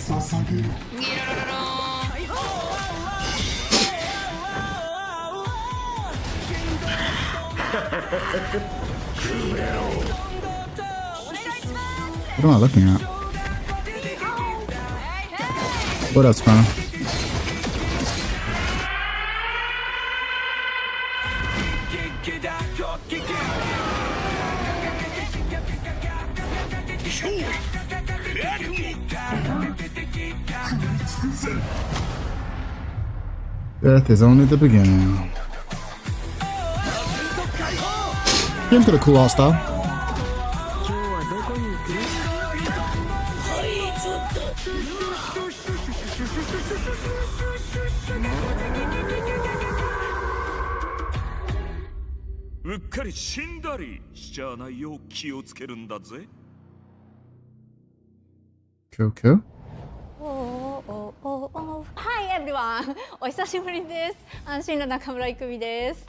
What am I looking at? What else, man? Death is only the beginning. Game's got a cool art style. Cool, cool. Hi everyone! お久しぶりです。安心の中村いくみです。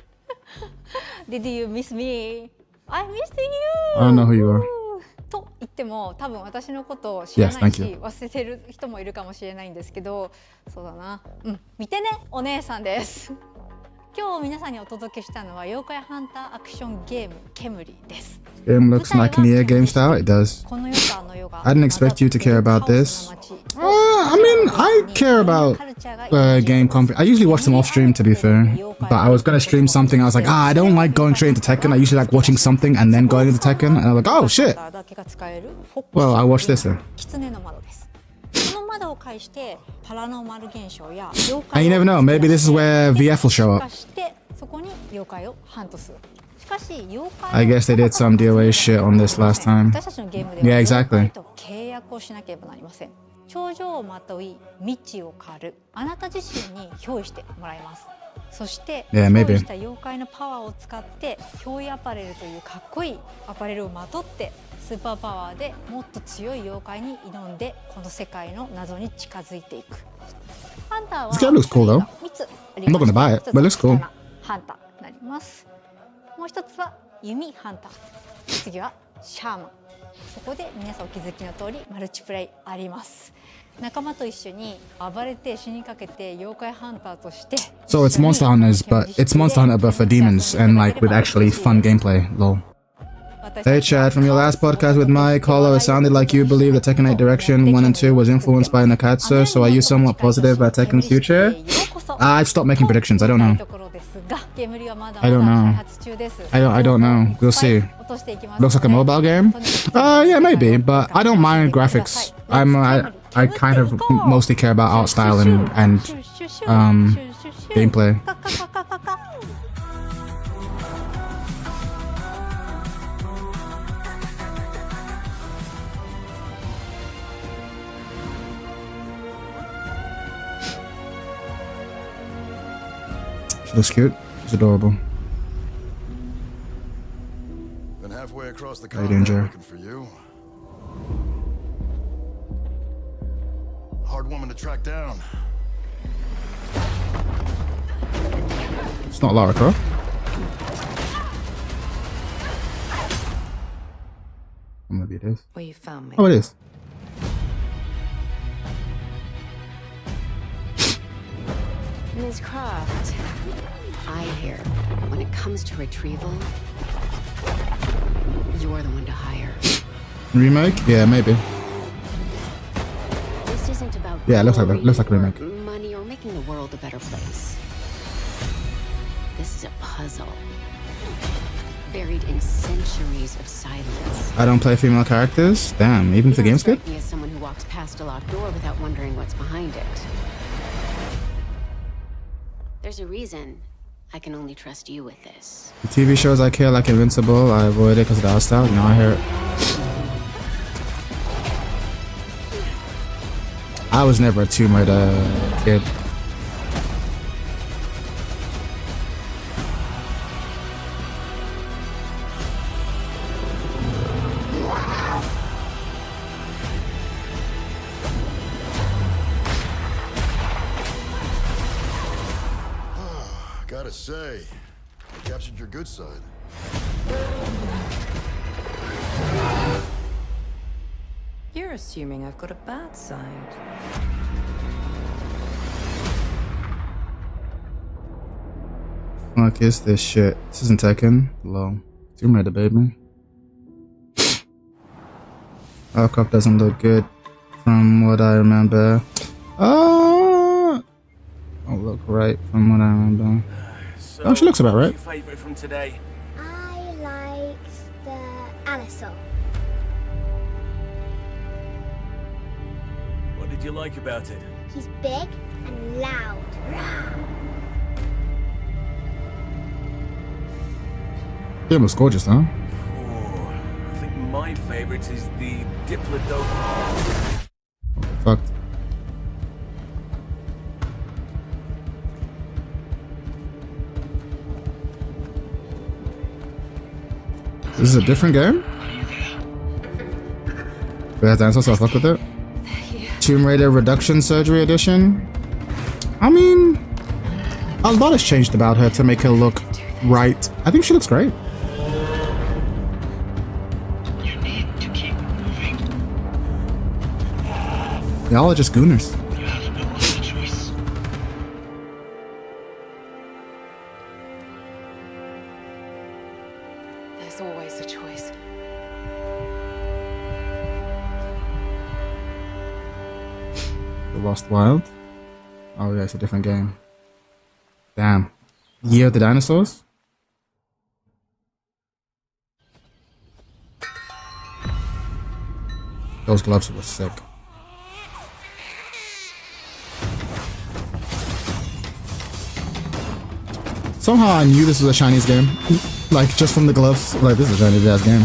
Did you miss me? I missed you! I don't know who you are. と言っても多分私のことを知らない Yes, し thank you. 忘れてる人もいるかもしれないんですけど、そうだな。見てね、お姉さんです。今日皆さんにお届けしたのは妖怪ハンターアクションゲームケムリです。Game looks like an EA game style. It does. I didn't expect you to care about this. I mean, I care about game content. I usually watch them off stream, to be fair. But I was gonna stream something. I was like, I don't like going straight into Tekken. I usually like watching something and then going into Tekken. And I was like, oh shit. Well, I watched this then. And you never know. Maybe this is where VF will show up. I guess they did some DOA shit on this last time. Yeah, exactly. 頂上をまとい道を狩るあなた自身に憑依してもらいます。そして憑依した妖怪のパワーを使って憑依アパレルというかっこいいアパレルをまとってスーパーパワーでもっと強い妖怪に挑んでこの世界の謎に近づいていく。ハンターは This game looks cool though. I'm not gonna buy it, but it looks cool. ハンターになります。もう一つは弓ハンター。次はシャーマン。そこで皆さんお気づきの通りマルチプレイあります。仲間と一緒に暴れて死にかけて妖怪ハンターとして So it's Monster Hunters, but it's Monster Hunter but for demons and like with actually fun gameplay. Lol. Hey Chad, from your last podcast with Mike Hollow, it sounded like you believe that Tekken 8 Direction 1 and 2 was influenced by Nakatsu, so are you somewhat positive about Tekken's future? I've stopped making predictions. I don't know. I don't know. I don't know. We'll see. Looks like a mobile game? Yeah, maybe, but I don't mind graphics. I kind of mostly care about art style and gameplay. She looks cute. She's adorable. Been halfway across the continent looking for you. Hard woman to track down. It's not Lara Croft. Or maybe it is. Well, you found me. Oh, it is. Ms. Croft, I hear when it comes to retrieval, you're the one to hire. Remake? Yeah, maybe. This isn't about Yeah, it looks like that. Looks like a remake. Money or making the world a better place. This is a puzzle buried in centuries of silence. I don't play female characters? Damn, even if the game's good? Me as someone who walks past a locked door without wondering what's behind it. There's a reason I can only trust you with this. The TV shows I care like Invincible, I avoid it because of the art style. You know, I hear it. I was never a Tomb Raider kid. Gotta say, you captured your good side. You're you're assuming I've got a bad side. Fuck is this shit? This isn't Tekken. Lol. Tomb Raider, baby. Warcraft doesn't look good from what I remember. Oh, look right from what I remember. So, Oh, she looks about right. What's your favourite from today? I like the Alisol. What did you like about it? He's big and loud. Game looks gorgeous, huh? Oh, I think my favourite is the Diplodocus. Fucked. This is a different game? We have dinosaurs, so I fuck with it. Tomb Raider Reduction Surgery Edition. I mean, a lot has changed about her to make her look right. I think she looks great. You need to keep moving. Y'all are just gooners. You have no other choice. There's always a choice. The Lost Wild. Oh yeah, it's a different game. Damn. Year of the Dinosaurs? Those gloves were sick. Somehow I knew this was a Chinese game. Like, just from the gloves. Like, this is a Chinese ass game.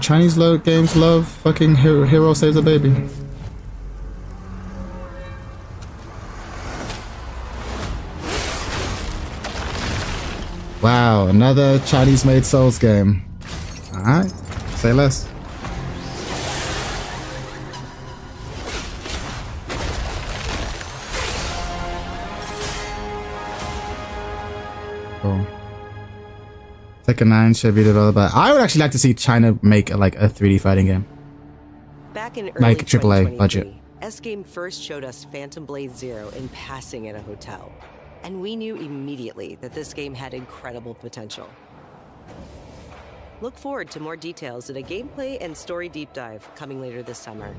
Chinese games love fucking hero saves a baby. Wow, another Chinese-made Souls game. Alright, say less. Cool. Tekken 9 should be developed by... I would actually like to see China make like a 3D fighting game. Back in early Like AAA budget. S-Game first showed us Phantom Blade Zero in passing in a hotel. And we knew immediately that this game had incredible potential. Look forward to more details in a gameplay and story deep dive coming later this summer.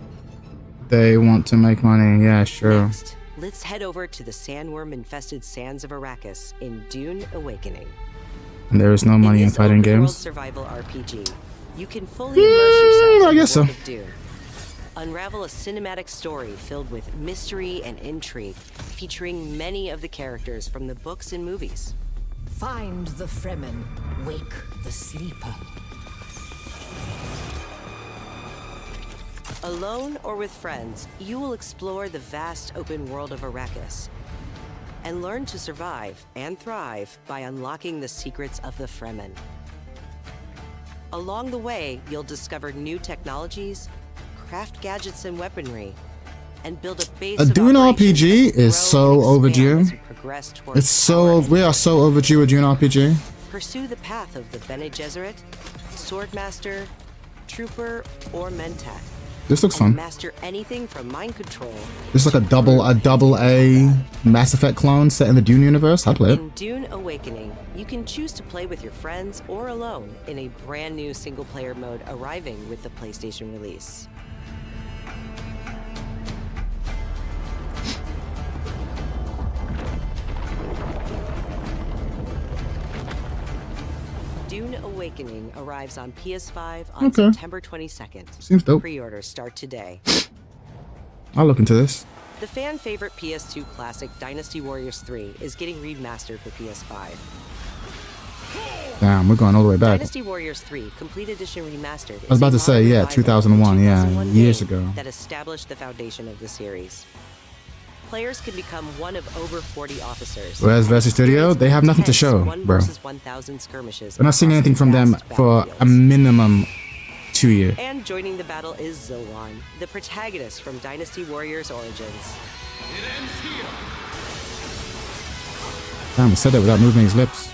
They want to make money, yeah, sure. Next, let's head over to the sandworm-infested sands of Arrakis in Dune Awakening. And there is no money in fighting games. Survival RPG. You can fully immerse yourself I in guess the world so. of Dune. Unravel a cinematic story filled with mystery and intrigue, featuring many of the characters from the books and movies. Find the Fremen, wake the sleeper. Alone or with friends, you will explore the vast open world of Arrakis and learn to survive and thrive by unlocking the secrets of the Fremen. Along the way, you'll discover new technologies, craft gadgets and weaponry, and build a base. A of Dune operations RPG that will is grow so and expand overdue. as we progress towards It's so power and we are so overdue with Dune RPG. Pursue the path of the Bene Gesserit, Swordmaster, Trooper, or Mentat. This looks And fun. master anything from mind control. This is like a double A Mass Effect clone set in the Dune universe. I'd play it. In Dune Awakening, you can choose to play with your friends or alone in a brand new single-player mode arriving with the PlayStation release. Dune Awakening arrives on PS5 on Okay. September 22nd. Seems dope. Pre-orders start today. I'll look into this. The fan-favorite PS2 classic Dynasty Warriors 3 is getting remastered for PS5. Damn, we're going all the way back. Dynasty Warriors 3 Complete Edition Remastered. I was about to say, yeah, 2001, yeah, years ago. That established the foundation of the series. Players can become one of over 40 officers. Whereas Versus Studio, they have nothing to show, bro. 1,000 skirmishes. We're not seeing anything from them across for vast a minimum 2 years. And joining the battle is Zoan, the protagonist from Dynasty Warriors Origins. Damn, he said that without moving his lips.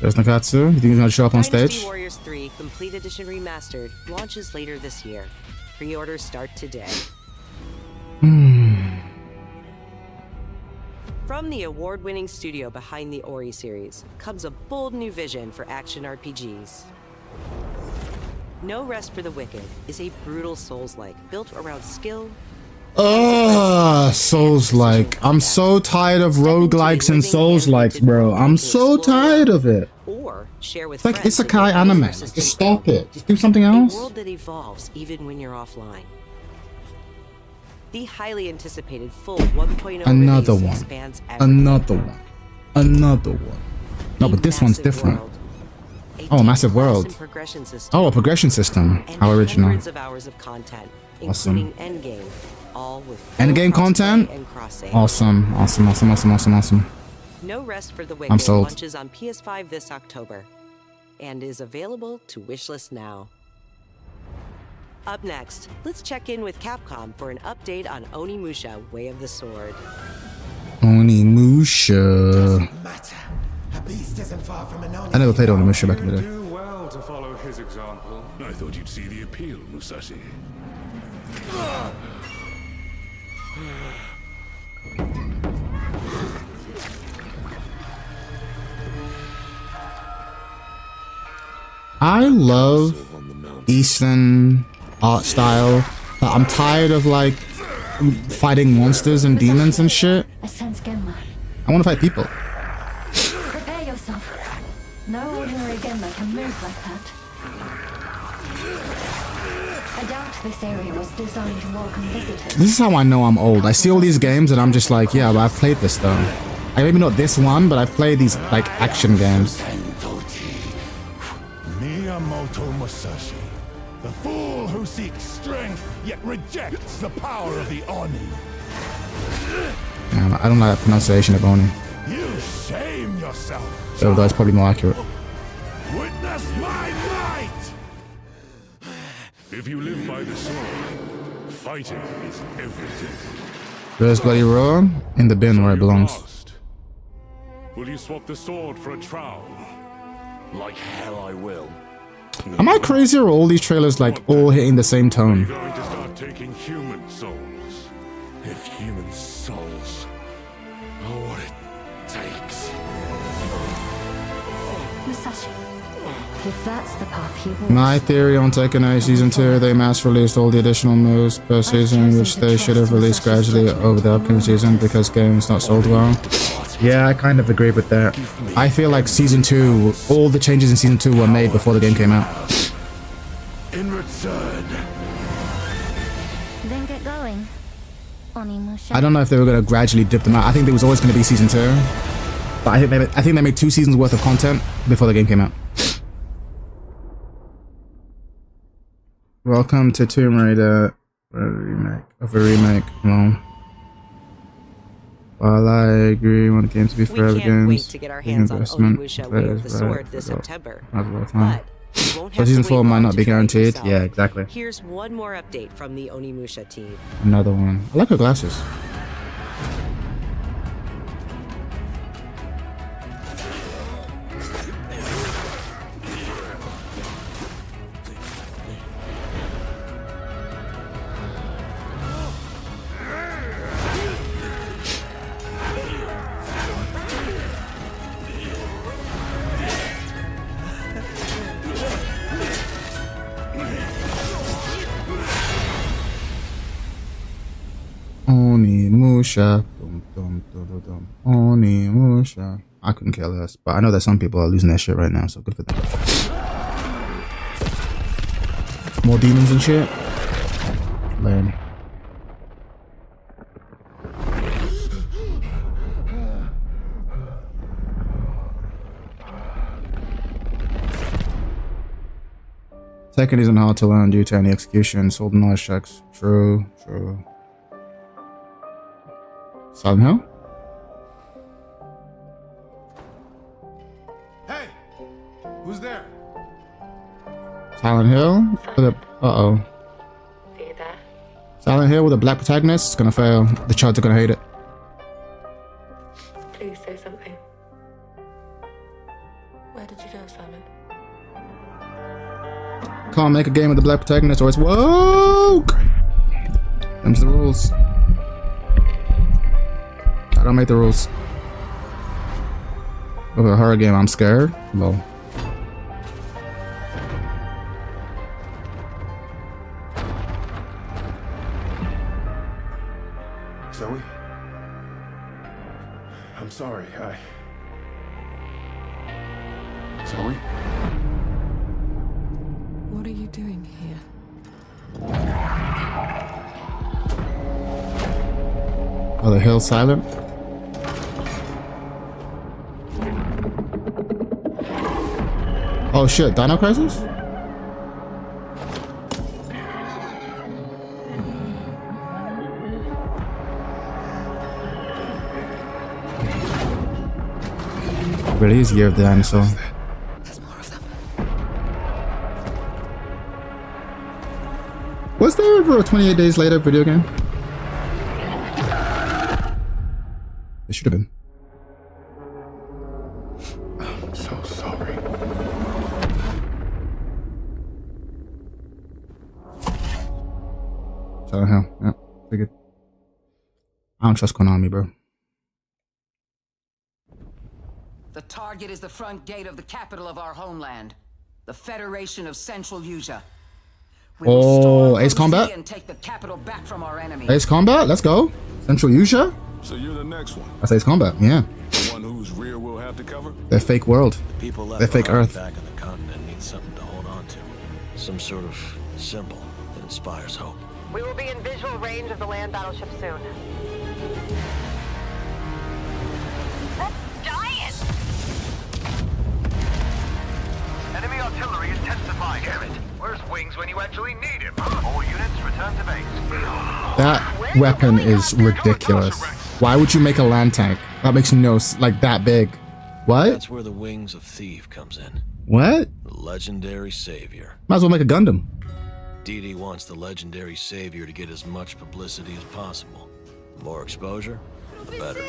There's Nakatsu. You think he's gonna show up on Dynasty stage? Warriors 3 Complete Edition Remastered launches later this year. Pre-orders start today. From the award-winning studio behind the Ori series comes a bold new vision for action RPGs. No Rest for the Wicked is a brutal Souls-like built around skill. Souls-like. I'm so tired of roguelikes and Souls-likes, bro. I'm so tired of it. Or share with It's like friends isekai in anime. your Like, just stop it. Just do something A else. world that evolves even when you're offline. The highly anticipated full 1.0 Another release one. expands everything. Another one. Another one. No, but this one's different. Oh, a massive world. Oh, a progression system. How original. Hundreds of hours of content, Awesome. including endgame, all with Endgame content? and cross-save. Awesome. Awesome. Awesome. Awesome. Awesome. Awesome. No Rest for the Wicked sold. launches on PS5 this October and is available to wishlist now. Up next, let's check in with Capcom for an update on Onimusha: Way of the Sword. Onimusha. I never played Onimusha back in the day. Do well to follow his example. I thought you'd see the appeal, Musashi. I love Eastern art style, but I'm tired of like fighting monsters and demons and shit. I sense Genma. I want to fight people. Prepare yourself. No ordinary Genma can move like that. I doubt this area was designed to welcome visitors. This is how I know I'm old. I see all these games and I'm just like, yeah, but I've played this though. Like, maybe not this one, but I've played these like action games. Miyamoto Musashi, the fool who seeks strength yet rejects the power of the Oni. Yeah, I don't like that pronunciation of Oni. You shame yourself. Although it's probably more accurate. Witness my might. If you live by the sword, fighting is everything. Where's Bloody Roar? In the bin where it belongs. Will you swap the sword for a trowel? Like hell I will. Am I crazy or are all these trailers like all hitting the same tone? You're going to start taking human souls. If human souls are what it takes. Musashi, if that's the path he walks. My theory on Tekken 8 Season 2, they mass released all the additional moves per season, which they should have released gradually over the upcoming season because games not sold well. Yeah, I kind of agree with that. I feel like Season 2, all the changes in Season 2 were made before the game came out. In return. Then get going. Onimusha. I don't know if they were going to gradually dip them out. I think there was always going to be Season 2. But I think they made 2 seasons worth of content before the game came out. Welcome to Tomb Raider, a remake. No. While I agree, want games to be forever We can't wait games. to get our hands on Onimusha: Way of the Sword this September. But you won't have Season to 4 wait might long not to be try it guaranteed. yourself. Yeah, exactly. Here's one more update from the Onimusha team. Another one. I like her glasses. Onimusha. Onimusha. I couldn't care less, but I know that some people are losing their shit right now, so good for them. More demons and shit. Lame. Tekken isn't hard to learn due to any execution. Sold knowledge checks. True. Silent Hill? Silent Hill with a Are you there? Silent Hill with a black protagonist. It's gonna fail. The chuds are gonna hate it. Please say something. Where did you go, Simon? Can't make a game with a black protagonist or it's woke. Them's the rules. I don't make the rules. With a horror game, I'm scared. Lol. Zoe? I'm sorry, Zoe? What are you doing here? Oh, the hill's silent? Oh shit, Dino Crisis? Really is Year of the Dinosaur. There's more of them. Was there ever a 28 Days Later video game? It should have been. I'm so sorry. Silent Hill, yeah, figured. I don't trust Konami, bro. The target is the front gate of the capital of our homeland, the Federation of Central Asia. We will storm Ace Combat? and take the capital back from our enemy. Ace Combat, let's go. Central Asia? So you're the next one. That's Ace Combat, yeah. The one whose rear we'll have to cover? Their fake world. The people left Their fake Earth. back on the continent need something to hold on to. Some sort of symbol that inspires hope. We will be in visual range of the land battleship soon. Enemy artillery intensifying. Damn it. Where's Wings when you actually need him? All units return to base. That weapon is ridiculous. Why would you make a land tank? That makes no like that big. What? That's where the Wings of Thief comes in. What? The legendary savior. Might as well make a Gundam. DD wants the legendary savior to get as much publicity as possible. The more exposure, the better.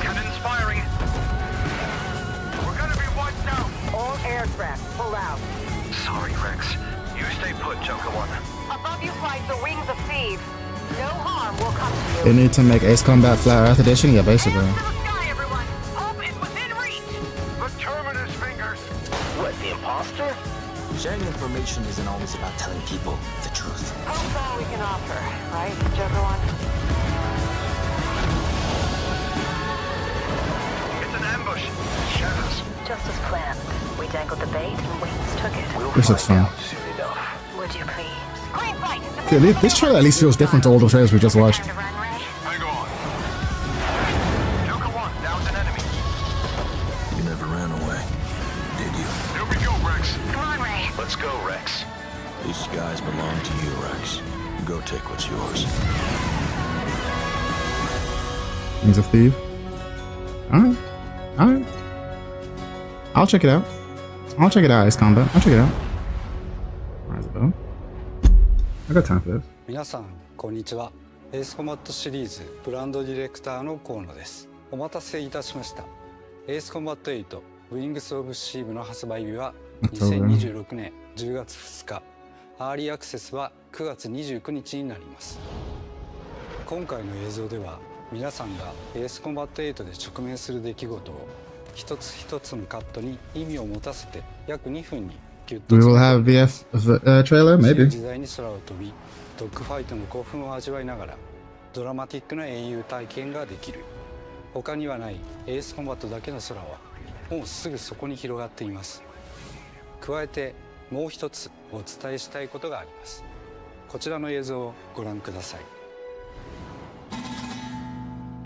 Cannons firing. We're gonna be wiped out. All aircraft, pull out. Sorry, Rex. You stay put, Joker One. Above you flies the Wings of Thieves. No harm will come to you. They need to make Ace Combat Flat Earth Edition? Yeah, basically. Sky, everyone. Hope is within reach. The Terminus fingers. What, the imposter? Sharing information isn't always about telling people the truth. Hope's all we can offer, right, Joker One? It's an ambush. Shadows. Just as planned. We dangled the bait and Wings took it. This looks fun. Would you please? Green fight. Okay, this trailer at least feels different to all the trailers we just watched. Hang on. Joker One, down's an enemy. You never ran away, did you? Here we go, Rex. Come on, Ray. Let's go, Rex. These skies belong to you, Rex. Go take what's yours. Wings of Thief. Alright. Alright. I'll check it out. I'll check it out, Ace Combat. I'll check it out. Rise above. I got time for this. 皆さんこんにちは。エースコマットシリーズブランドディレクターの河野です。お待たせいたしました。エースコマット8ウィングスオブシーブの発売日は2026年10月2日。アーリーアクセスは9月29日になります。今回の映像では皆さんがエースコマット8で直面する出来事を一つ一つのカットに意味を持たせて約2分にギュッと We will have VF trailer, maybe. 自在に空を飛びドッグファイトの興奮を味わいながらドラマティックな英雄体験ができる。他にはないエースコンバットだけの空はもうすぐそこに広がっています。加えてもう一つお伝えしたいことがあります。こちらの映像をご覧ください。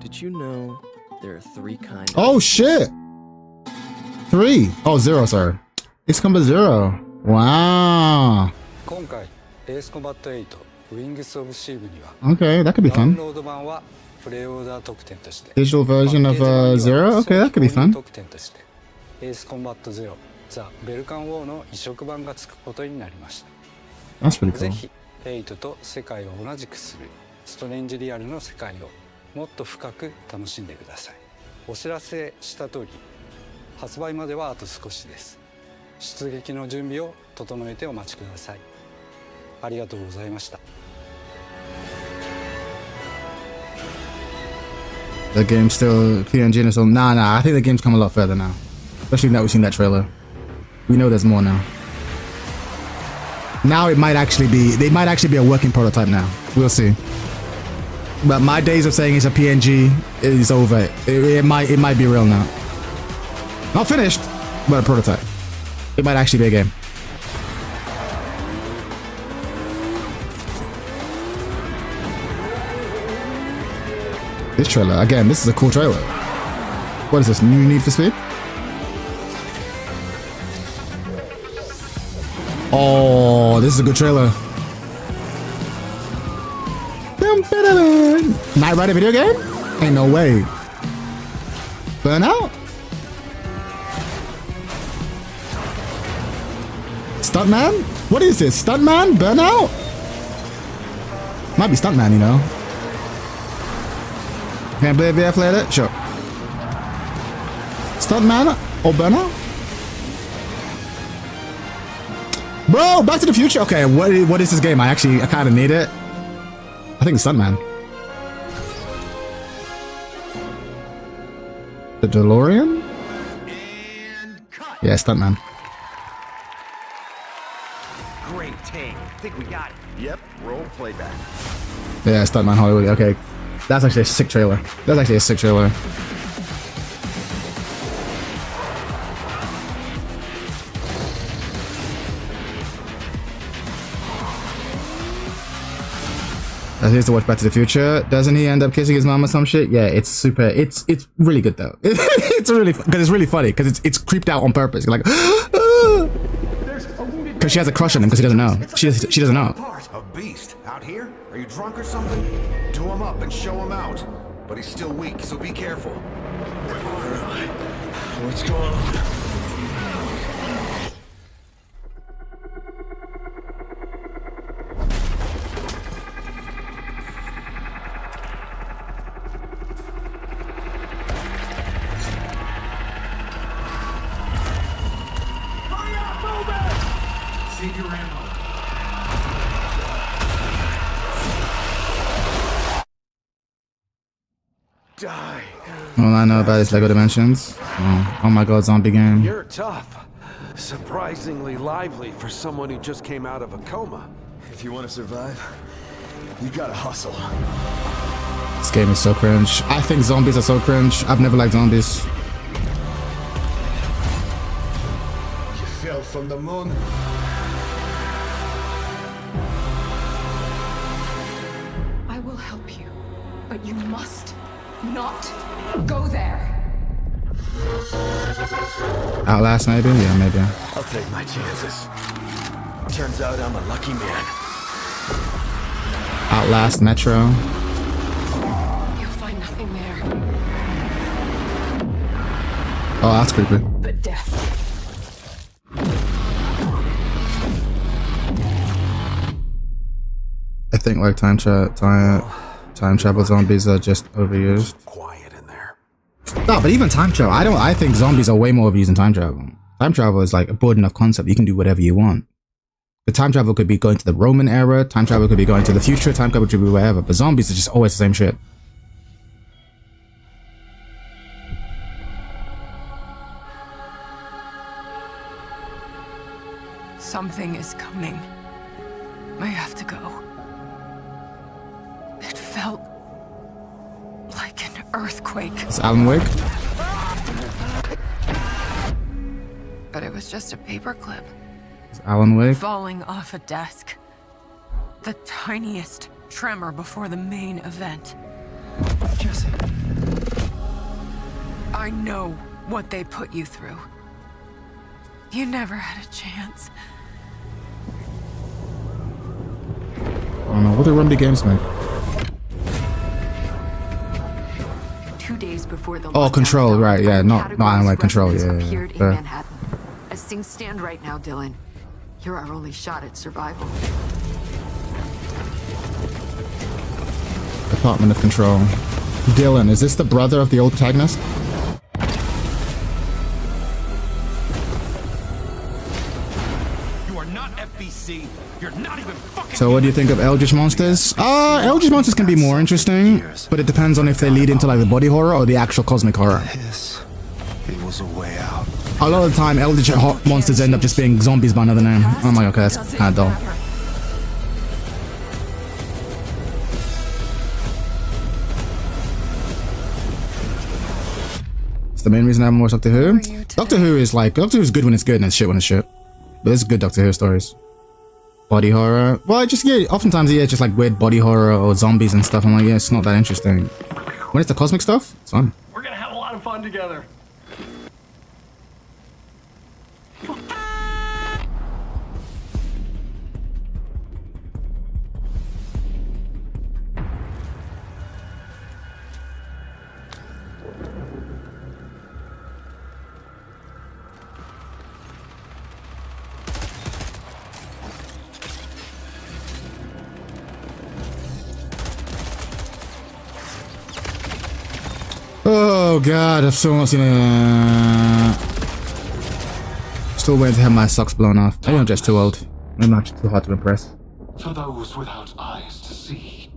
Did you know there are 3 kinds? Oh shit! 3! Oh, 0, sorry. Ace Combat 0. Wow. 今回エースコンバット8ウィングスオブシーブには Okay, that could be ダウ fun. ンロード版はプレイオーダー特典として Digital version of 0? Okay, that could be fun. 特典としてエースコンバット0ザ・ベルカンウォーの移植版がつくことになりました。 That's pretty ぜ cool. ひ8と世界を同じくするストレンジリアルの世界をもっと深く楽しんでください。お知らせした通り発売まではあと少しです。出撃の準備を整えてお待ちください。ありがとうございました。 The game's still PNG and so nah, I think the game's come a lot further now. Especially now we've seen that trailer. We know there's more now. Now it might actually be a working prototype now. We'll see. But my days of saying it's a PNG is over. It might be real now. Not finished, but a prototype. It might actually be a game. This trailer, again, this is a cool trailer. What is this, new Need for Speed? Oh, this is a good trailer. Knight Rider video game? Ain't no way. Burnout? Stuntman? What is this? Stuntman? Burnout? Might be Stuntman, you know. Can't play VF later? Sure. Stuntman or Burnout? Bro, Back to the Future? Okay, what is this game? I kind of need it. I think it's Stuntman. The DeLorean? Yeah, Stuntman. Great take. Think we got it. Yep, roll playback. Yeah, Stuntman Hollywood. Okay. That's actually a sick trailer. That's actually a sick trailer. I used to watch Back to the Future. Doesn't he end up kissing his mom or some shit? Yeah, it's super. It's really good though. It's really because it's really funny because it's creeped out on purpose. You're like, because she has a crush on him because he doesn't know. She doesn't know. A beast out here? Are you drunk or something? Do him up and show him out. But he's still weak, so be careful. What's going on? Save your ammo. Die. All I know about is Lego Dimensions. Oh my god, zombie game. You're tough. Surprisingly lively for someone who just came out of a coma. If you want to survive, you gotta hustle. This game is so cringe. I think zombies are so cringe. I've never liked zombies. You fell from the moon. I will help you, but you must not go there. Outlast, maybe? Yeah, maybe. I'll take my chances. Turns out I'm a lucky man. Outlast, Metro. You'll find nothing there Oh, that's creepy. but death. I think like time travel zombies are just overused. No, but even time travel, I think zombies are way more overused than time travel. Time travel is like a broad enough concept. You can do whatever you want. The time travel could be going to the Roman era, time travel could be going to the future, time travel could be wherever, but zombies are just always the same shit. Something is coming. I have to go. It felt like an earthquake. It's Alan Wake. But it was just a paperclip It's Alan Wake. falling off a desk. The tiniest tremor before the main event. Jesse. I know what they put you through. You never had a chance. I don't know, what do Remedy Games make? 2 days before the Oh, Control, right, yeah, not Alan Wake, Control, yeah, appeared in fair. Manhattan. A things stand right now, Dylan, you're our only shot at survival. Department of Control. Dylan, is this the brother of the old protagonist? You are not FBC. You're not even fucking. So what do you think of Eldritch Monsters? Eldritch Monsters can be more interesting, but it depends on if they lead into like the body horror or the actual cosmic horror. It was a way out. A lot of the time, Eldritch Monsters end up just being zombies by another name. I'm like, okay, that's kind of dull. It's the main reason I haven't watched Doctor Who. Doctor Who is like, Doctor Who's good when it's good and it's shit when it's shit. But there's good Doctor Who stories. Body horror. Well, just, yeah, oftentimes, yeah, just like weird body horror or zombies and stuff. I'm like, yeah, it's not that interesting. When it's the cosmic stuff, it's fun. We're gonna have a lot of fun together. Oh god, I've still not seen still waiting to have my socks blown off. Maybe I'm just too old. Maybe I'm just too hard to impress. For those without eyes to see,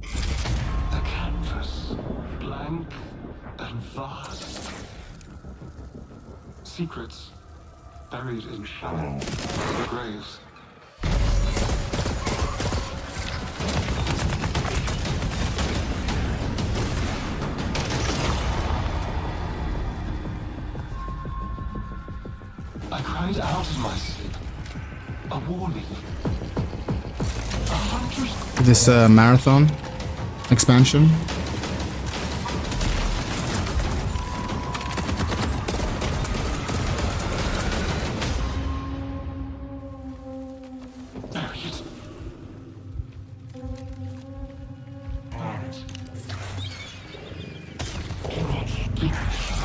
the canvas, blank and vast. Secrets buried in shallow graves. I cried out in my sleep. A warning. This marathon expansion.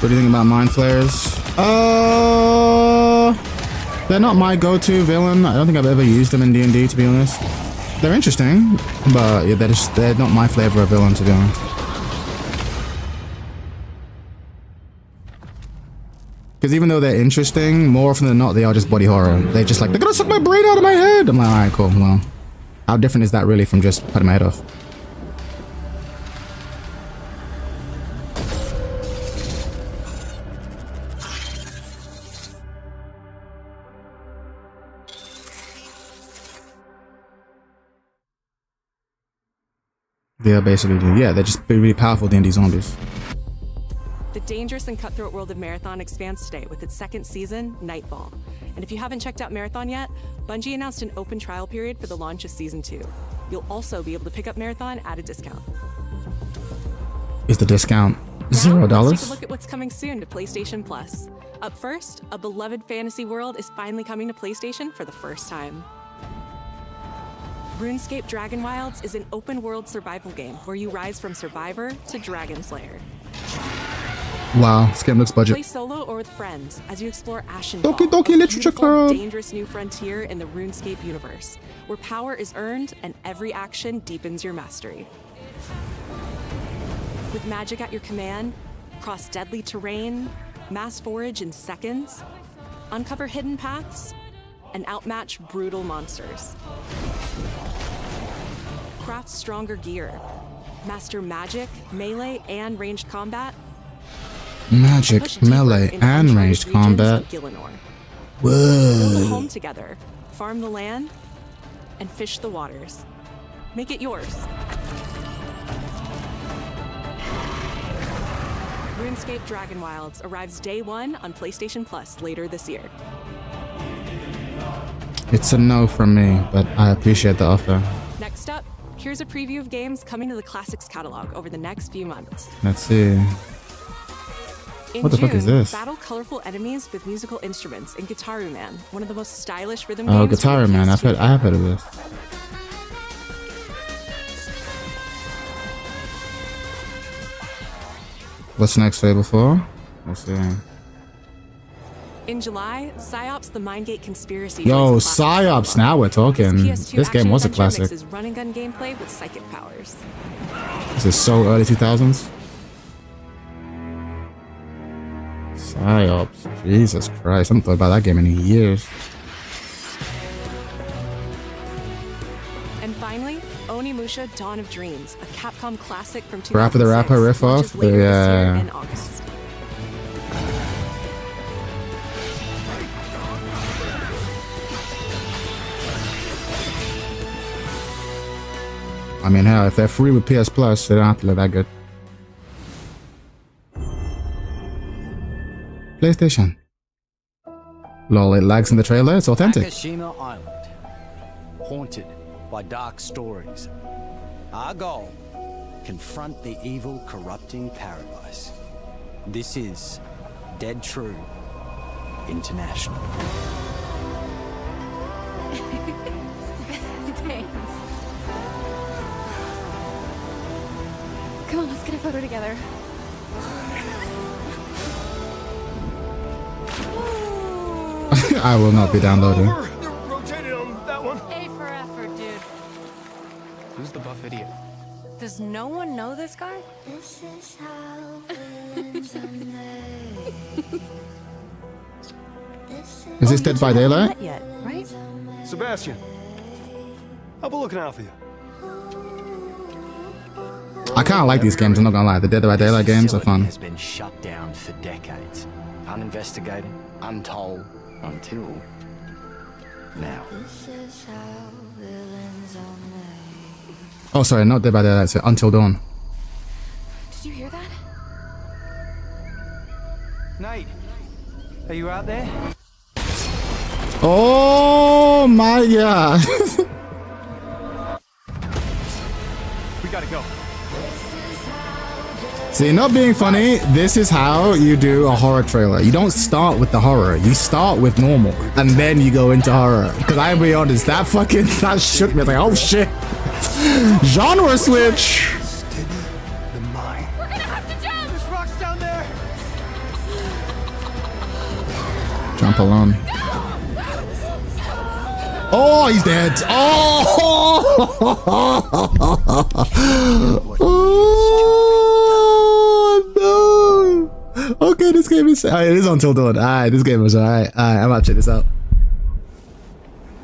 What do you think about mind flayers? They're not my go-to villain. I don't think I've ever used them in D&D, to be honest. They're interesting, but yeah, they're not my flavor of villain, to be honest. Because even though they're interesting, more often than not, they are just body horror. They're just like, they're gonna suck my brain out of my head! I'm like, alright, cool, well. How different is that really from just cutting my head off? Yeah, basically, yeah, they're just really powerful D&D zombies. The dangerous and cutthroat world of Marathon expands today with its second season, Nightfall. And if you haven't checked out Marathon yet, Bungie announced an open trial period for the launch of Season 2. You'll also be able to pick up Marathon at a discount. Is the discount $0? Let's take a look at what's coming soon to PlayStation Plus. Up first, a beloved fantasy world is finally coming to PlayStation for the first time. RuneScape Dragon Wilds is an open-world survival game where you rise from survivor to dragon slayer. Wow, this game looks budget. Play solo or with friends as you explore Ashenfall, Doki Doki a Literature beautiful, Club. dangerous new frontier in the RuneScape universe, where power is earned and every action deepens your mastery. With magic at your command, cross deadly terrain, mass forage in seconds, uncover hidden paths, and outmatch brutal monsters. Craft stronger gear, master magic, melee, and ranged combat. Magic, melee, and ranged combat. Build a home together, farm the land, and fish the waters. Make it yours. RuneScape Dragon Wilds arrives day 1 on PlayStation Plus later this year. It's a no from me, but I appreciate the offer. Next up, here's a preview of games coming to the Classics catalog over the next few months. Let's see. What the fuck is this? Battle colorful enemies with musical instruments in Guitaru Man, one of the most stylish rhythm Oh, games. Guitar Man, I have heard of this. What's next, Fable 4? Let's see. In July, PsyOps: The Mindgate Conspiracy. Yo, PsyOps, now we're talking. This game was a classic. Mixes run and gun gameplay with psychic powers. This is so early 2000s. PsyOps, Jesus Christ, I haven't thought about that game in years. And finally, Onimusha: Dawn of Dreams, a Capcom classic from 2006. Rapper the Rapper riff off? Yeah. In August. I mean, hell, if they're free with PS Plus, they don't have to look that good. PlayStation. Lol, it lags in the trailer, it's authentic. Nakashima Island, haunted by dark stories. Our goal, confront the evil, corrupting paradise. This is Dead True International. Thanks. Come on, let's get a photo together. I will not be downloading. You're rotating on that one. A for effort, dude. Who's the buff idiot? Does no one know this guy? This is how villains are made. Is this Dead by Daylight? Not yet, right? Sebastian, I'll be looking out for you. I kind of like these games, I'm not gonna lie. The Dead by Daylight games are fun. Has been shut down for decades, uninvestigated, untold, until now. Oh, sorry, not Dead by Daylight, it's Until Dawn. Did you hear that? Nate, are you out there? Oh my god. We gotta go. See, not being funny, this is how you do a horror trailer. You don't start with the horror, you start with normal, and then you go into horror. Because I'll be honest, that shook me. I was like, oh shit. Genre switch. The mind. We're gonna have to jump! There's rocks down there. Jump alone. Oh, he's dead. Oh! Oh no! Okay, this game is. It is Until Dawn. Alright, this game was alright. Alright, I'm about to check this out.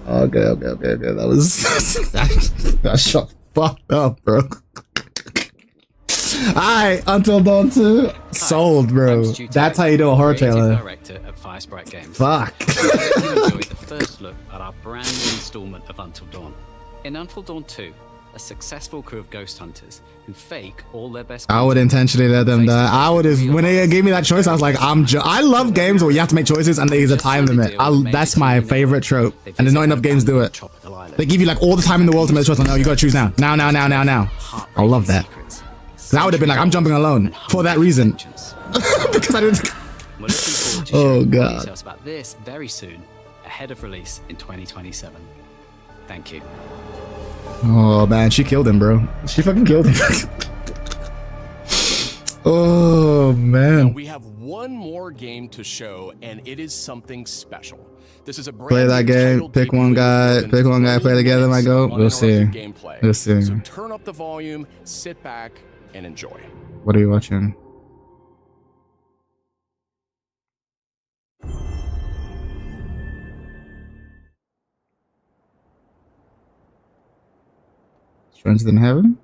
Okay. That was that shot fucked up, bro. Alright, Until Dawn 2. Sold, bro. That's how you do a horror trailer. Director at Firesprite Games. Fuck. You enjoyed the first look at our brand new installment of Until Dawn. In Until Dawn 2, a successful crew of ghost hunters who fake all their best. I would intentionally let them die. I would have, when they gave me that choice, I was like, I love games where you have to make choices and there's a time limit. That's my favorite trope. And there's not enough games do it. They give you like all the time in the world to make a choice. Like, no, you gotta choose now. Now. I love that. Because I would have been like, I'm jumping alone for that reason. Because I didn't. Oh god. Details about this very soon, ahead of release in 2027. Thank you. Oh man, she killed him, bro. She fucking killed him. Oh man. We have one more game to show, and it is something special. This is a brand play that game. Pick one guy. Play together. Might go. We'll see. We'll see. So turn up the volume, sit back, and enjoy. What are you watching? Stranger Than Heaven?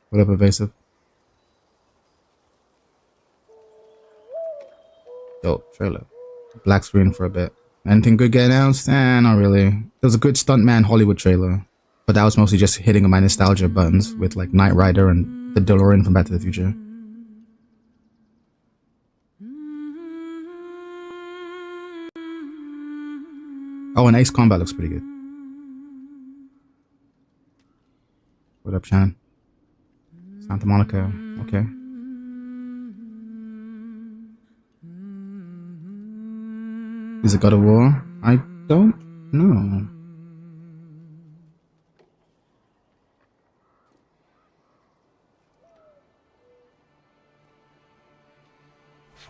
What up, Evasive? Dope trailer. Black screen for a bit. Anything good get announced? Not really. There was a good Stuntman Hollywood trailer, but that was mostly just hitting my nostalgia buttons with like Knight Rider and the DeLorean from Back to the Future. Oh, and Ace Combat looks pretty good. What up, Chan? Santa Monica. Okay. Is it God of War? I don't know.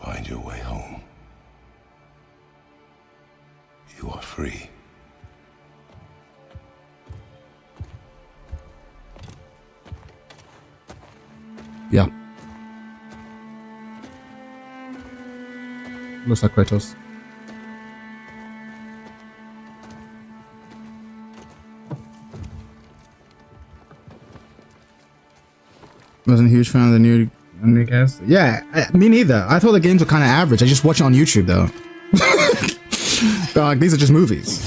Find your way home. You are free. Yeah. Looks like Kratos. Wasn't a huge fan of the new cast. Yeah, me neither. I thought the games were kind of average. I just watch it on YouTube though. But, like, these are just movies.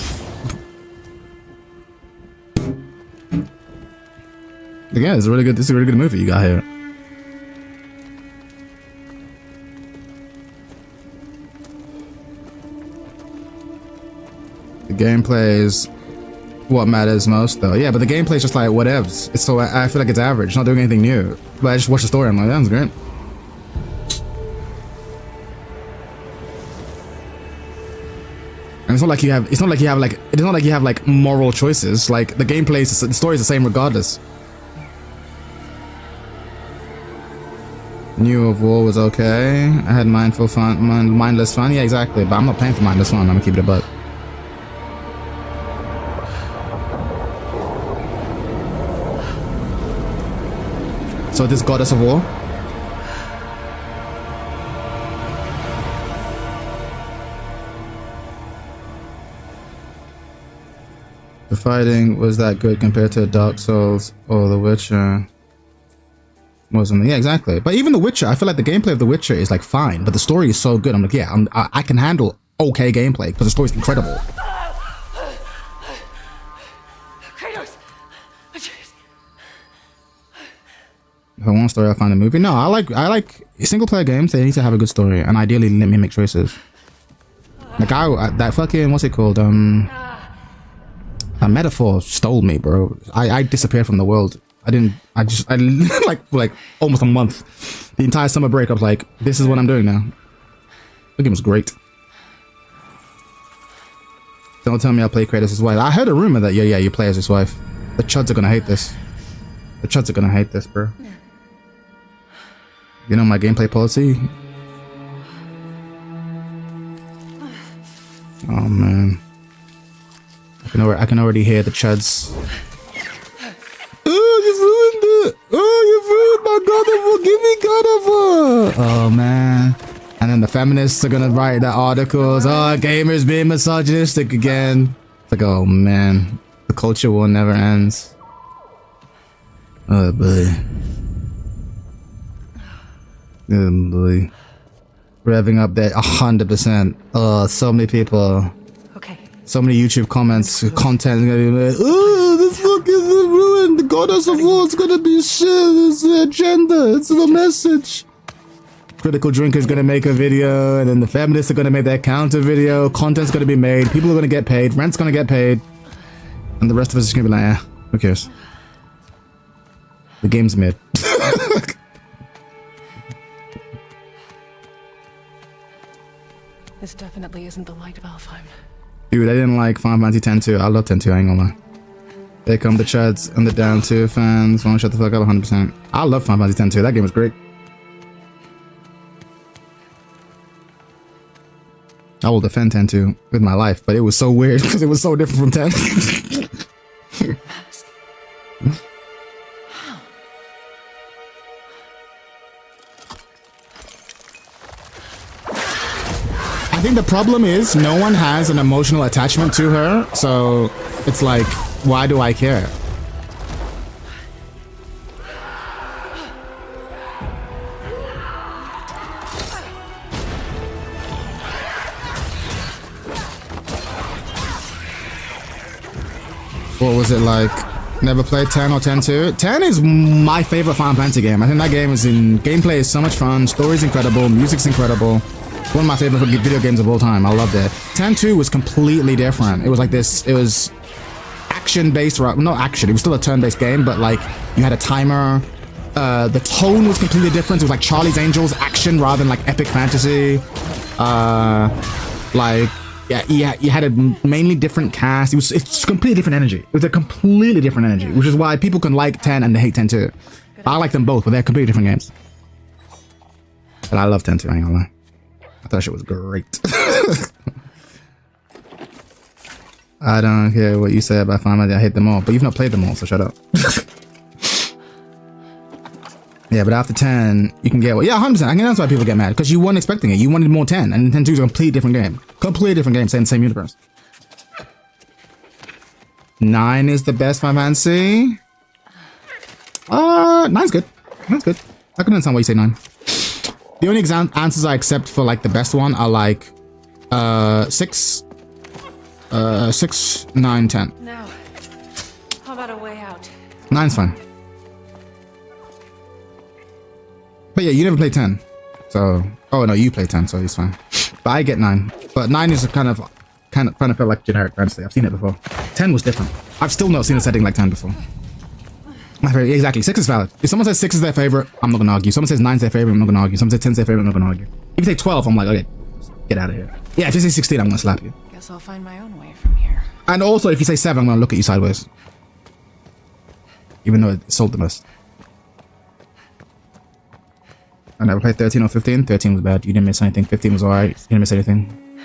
Yeah, it's a really good. This is a really good movie you got here. The gameplay is what matters most, though. Yeah, but the gameplay is just like whatevs. It's so I feel like it's average. It's not doing anything new. But I just watch the story. I'm like, that was great. And it's not like you have. It's not like you have like. It's not like you have like moral choices. Like the gameplay, the story is the same regardless. New of War was okay. I had mindless fun. Yeah, exactly. But I'm not paying for mindless fun. I'm gonna keep it a buck. So this Goddess of War. The fighting was that good compared to Dark Souls or The Witcher. Wasn't. Yeah, exactly. But even The Witcher, I feel like the gameplay of The Witcher is like fine, but the story is so good. I'm like, yeah, I can handle okay gameplay because the story's incredible. Kratos! If I want a story, I'll find a movie. No, I like single player games. They need to have a good story and ideally let me make choices. The guy, that fucking, what's it called? A Metaphor stole me, bro. I disappeared from the world. I like almost a month. The entire summer break, I was like, this is what I'm doing now. The game was great. Don't tell me I play Kratos' as wife. I heard a rumor that, yeah, you play as his wife. The chuds are gonna hate this. The chuds are gonna hate this, bro. You know my gameplay policy? Oh, man. I can already hear the chuds. Oh, you ruined it! Oh, you ruined my God of War! Give me God of War! Oh, man. And then the feminists are gonna write the articles. Oh, gamers being misogynistic again. It's like, oh, man. The culture war never ends. Oh, boy. Oh, boy. Revving up that 100%. Oh, so many people. So many YouTube comments, content. Oh, this fucking ruined. The Goddess of War is gonna be shit. It's the agenda. It's the message. Critical Drinker's gonna make a video, and then the feminists are gonna make their counter video. Content's gonna be made. People are gonna get paid. Rent's gonna get paid. And the rest of us is gonna be like, who cares? The game's mid. This definitely isn't the light of Alfheim. Dude, I didn't like Final Fantasy 10 2. I love 10 2, I ain't gonna lie. There come the chuds and the down 2 fans. Wanna shut the fuck up 100%. I love Final Fantasy 10 2. That game was great. I will defend 10 2 with my life, but it was so weird because it was so different from 10. I think the problem is no one has an emotional attachment to her, so it's like, why do I care? What was it like? Never played 10 or 10-2? 10 is my favorite Final Fantasy game. I think that game is gameplay is so much fun, story's incredible, music's incredible. It's one of my favorite video games of all time. I loved it. 10-2 was completely different. It was like this, it was action-based, not action, it was still a turn-based game, but like you had a timer. The tone was completely different. It was like Charlie's Angels action rather than like epic fantasy. Yeah, you had a mainly different cast. It's completely different energy. It was a completely different energy, which is why people can like 10 and they hate 10 too. I like them both, but they're completely different games. But I love 10 too, I ain't gonna lie. I thought that shit was great. I don't care what you say about Final Fantasy. I hate them all, but you've not played them all, so shut up. Yeah, but after 10, you can get... Well, yeah, 100%. I think that's why people get mad, because you weren't expecting it. You wanted more 10, and 10 2 is a completely different game. Completely different game, saying the same universe. 9 is the best Final Fantasy. 9's good. 9's good. I can understand why you say 9. The only answers I accept for like the best one are like 6, 9, 10. Now, how about a way out? 9's fine. But yeah, you never played 10. So, oh no, you played 10, so it's fine. But I get 9. But 9 is kind of felt like generic fantasy. I've seen it before. 10 was different. I've still not seen a setting like 10 before. My favorite, exactly. 6 is valid. If someone says 6 is their favorite, I'm not gonna argue. Someone says 9 is their favorite, I'm not gonna argue. Someone says 10 is their favorite, I'm not gonna argue. If you say 12, I'm like, okay, get out of here. Yeah, if you say 16, I'm gonna slap you. Guess I'll find my own way from here. And also, if you say 7, I'm gonna look at you sideways. Even though it sold the most. I never played 13 or 15. 13 was bad. You didn't miss anything. 15 was alright. You didn't miss anything.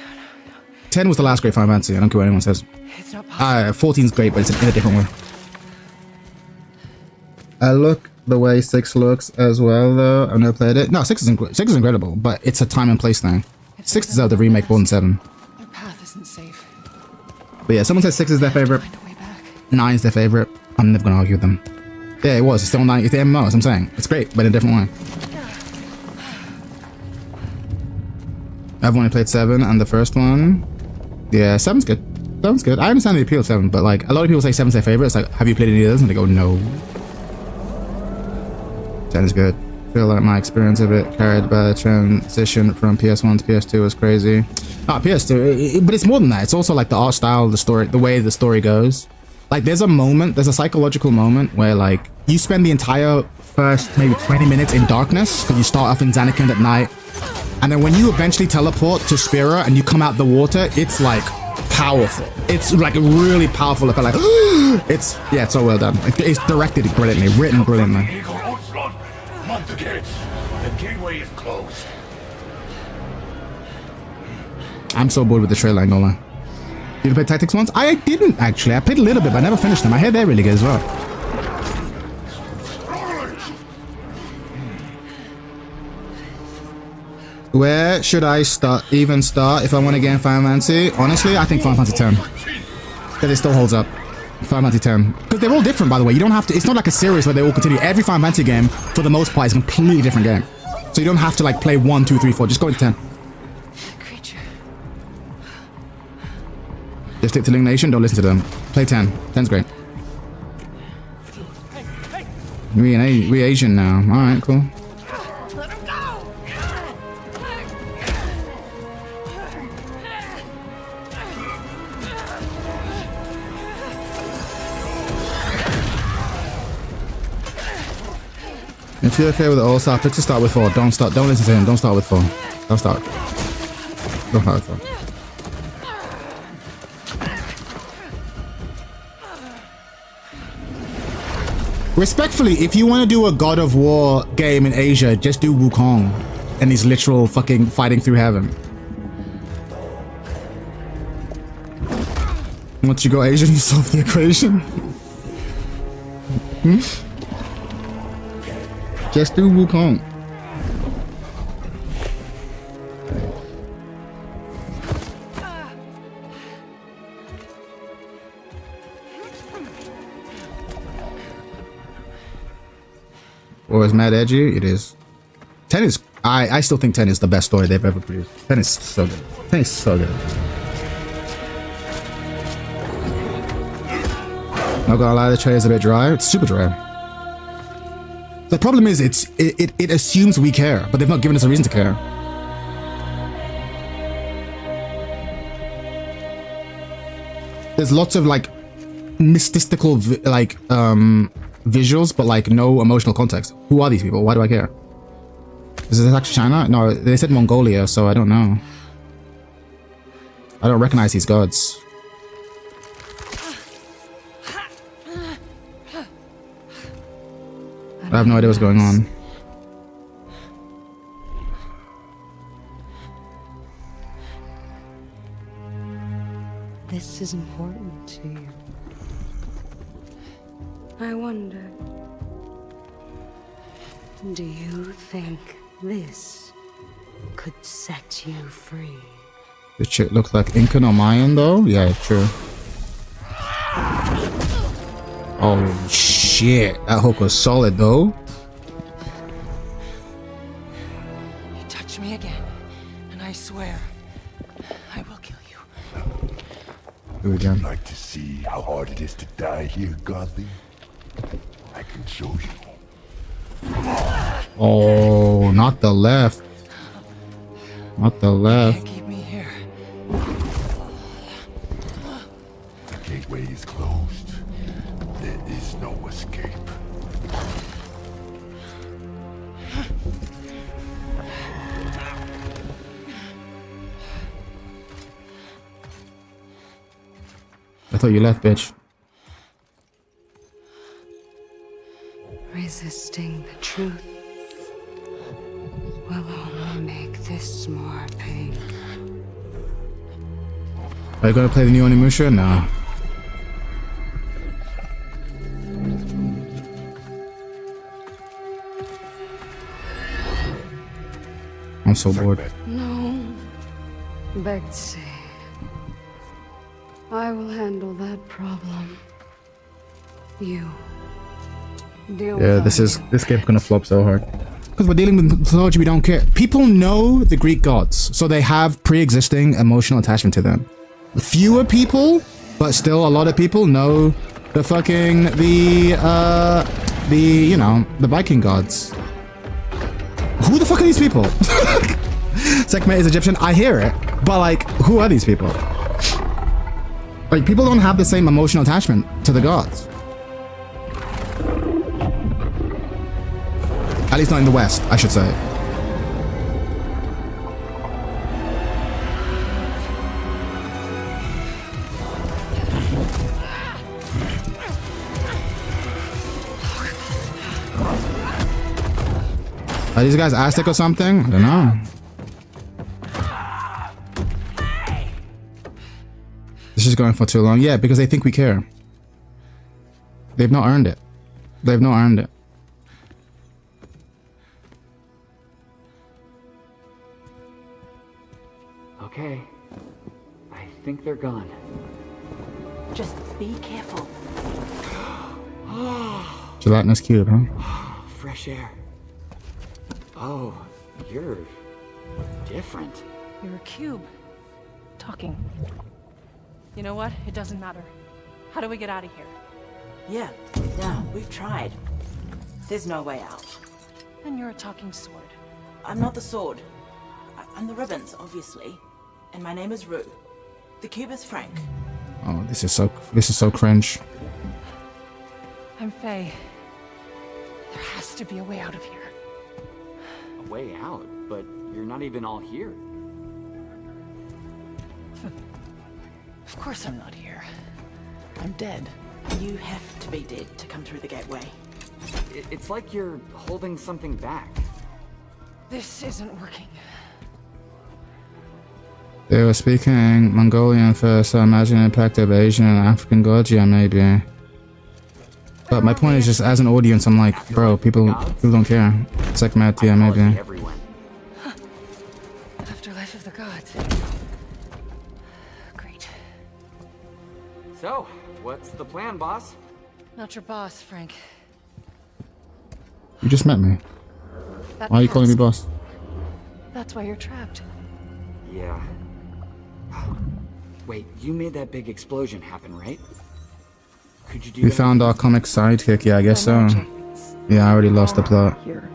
10 was the last great Final Fantasy. I don't care what anyone says. 14's great, but it's in a different way. I look the way 6 looks as well, though. I've never played it. No, 6 is incredible, but it's a time and place thing. 6 deserves the remake more than 7. Their path isn't safe. But yeah, someone says 6 is their favorite. 9 is their favorite. I'm never gonna argue with them. Yeah, it was. It's still 9. It's the MMO, as I'm saying. It's great, but in a different way. I've only played 7 and the first one. Yeah, 7's good. 7's good. I understand the appeal of 7, but like a lot of people say 7's their favorite. It's like, have you played any of those? And they go, no. 10 is good. I feel like my experience of it carried by the transition from PS1 to PS2 was crazy. PS2, but it's more than that. It's also like the art style, the story, the way the story goes. Like there's a psychological moment where like you spend the entire first maybe 20 minutes in darkness because you start off in Zanarkand at night. And then when you eventually teleport to Spira and you come out the water, it's like powerful. It's like really powerful. Like it's so well done. Like, it's directed brilliantly, written brilliantly. Mount the gates. The gateway is closed. I'm so bored with the trailer, I ain't gonna lie. Did you play Tactics once? I didn't actually. I played a little bit, but I never finished them. I hear they're really good as well. Where should I start if I want to get in Final Fantasy? Honestly, I think Final Fantasy 10. Because it still holds up. Final Fantasy 10. Because they're all different, by the way. You don't have to... It's not like a series where they all continue. Every Final Fantasy game, for the most part, is a completely different game. So you don't have to, like, play 1, 2, 3, 4. Just go into 10. Just stick to Link Nation. Don't listen to them. Play 10. 10's great. We Asian now. Alright, cool. If you're okay with it all, start. Let's just start with 4. Don't listen to him. Don't start with 4. Don't start with 4. Respectfully, if you want to do a God of War game in Asia, just do Wukong and he's literal fucking fighting through heaven. Once you go Asian, you solve the equation. Just do Wukong. Or is Mad Edgy? It is. 10 is... I still think 10 is the best story they've ever produced. 10 is so good. 10 is so good. Not gonna lie, the trailer's a bit dry. It's super dry. The problem is it assumes we care, but they've not given us a reason to care. There's lots of like mystical visuals, but like no emotional context. Who are these people? Why do I care? Is this actually China? No, they said Mongolia, so I don't know. I don't recognize these gods. I have no idea what's going on. this is important to you. I wonder, do you think this could set you free? This shit look like Incan or Mayan though? Yeah, true. Oh shit, that hook was solid though. You touch me again, and I swear, I will kill you. Do it again. Would you like to see how hard it is to die here, Godly? I can show you. Oh, not the left. Not the left. Keep me here. The gateway is closed. There is no escape. I thought you left, bitch. Resisting the truth will only make this more painful. Are you gonna play the new Onimusha? Nah. I'm so bored. No, Betsy. I will handle that problem. You. Yeah, this game's gonna flop so hard. Because we're dealing with mythology we don't care. People know the Greek gods, so they have pre-existing emotional attachment to them. Fewer people, but still a lot of people know the fucking you know, the Viking gods. Who the fuck are these people? Sekhmet is Egyptian, I hear it, but like, who are these people? Like, people don't have the same emotional attachment to the gods. At least not in the West, I should say. Are these guys Aztec or something? I don't know. This is going for too long. Yeah, because they think we care. They've not earned it. They've not earned it. Okay. I think they're gone. Just be careful. Gelatinous cube, huh? Fresh air. Oh, you're different. You're a cube. Talking. You know what? It doesn't matter. How do we get out of here? Yeah, we've tried. There's no way out. And you're a talking sword. I'm not the sword. I'm the ribbons, obviously. And my name is Rue. The cube is Frank. Oh, this is so cringe. I'm Faye. There has to be a way out of here. A way out? But you're not even all here. Of course I'm not here. I'm dead. You have to be dead to come through the gateway. It's like you're holding something back. This isn't working. They were speaking Mongolian first, so I imagine the impact of Asian and African gods, yeah, maybe. But my point is just, as an audience, I'm like, bro, people don't care. Sekhmet, yeah, maybe. Afterlife of the gods. Great. So, what's the plan, boss? Not your boss, Frank. You just met me. That Why are you calling me passed. boss? That's why you're trapped. Yeah. Wait, you made that big explosion happen, right? Could you do We that? found our comic sidekick, yeah, I guess so. Yeah, I already lost the plot. Here.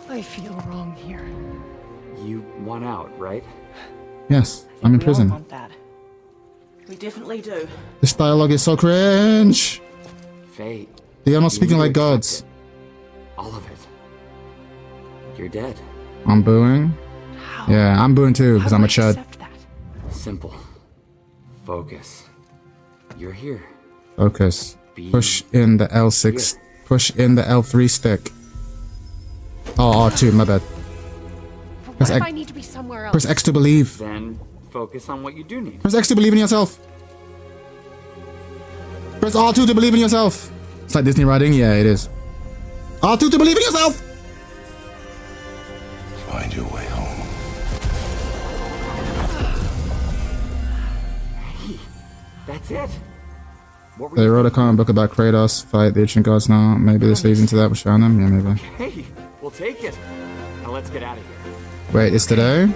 I feel wrong here. You want out, right? Yes, I'm in We all prison. want that. We definitely do. This dialogue is so cringe. Faye. They are not you speaking need like to accept gods. it. All of it. You're dead. I'm booing. Yeah, I'm booing too, because I'm a chud. Simple. Focus. You're here. Focus. Push in the L6. Push in the L3 stick. Oh, R2, my bad. But what Press if X, I need to be somewhere else? press X to believe. Then focus on what you do need. Press X to believe in yourself. Press R2 to believe in yourself. It's like Disney writing? Yeah, it is. R2 to believe in yourself! Find your way home. Hey, that's it. What were They you wrote a thinking? comic book about Kratos fight the ancient gods now. Maybe this leads into that with Shannon? Yeah, maybe. Hey, we'll take it. Now let's get out of here. Wait, it's today?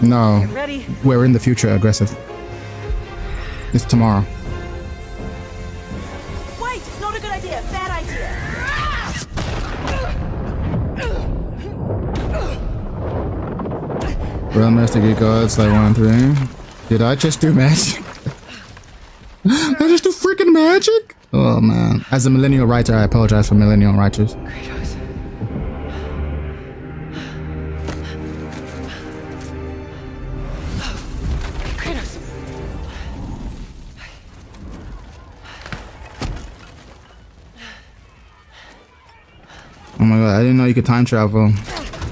No. Get ready. We're in the future, aggressive. It's tomorrow. Wait, not a good idea. Bad idea. Realm Master Geek Gods, like 1 and 3. Did I just do magic? I just do freaking magic? Oh man. As a millennial writer, I apologize for millennial writers. Kratos. Oh my god, I didn't know you could time travel.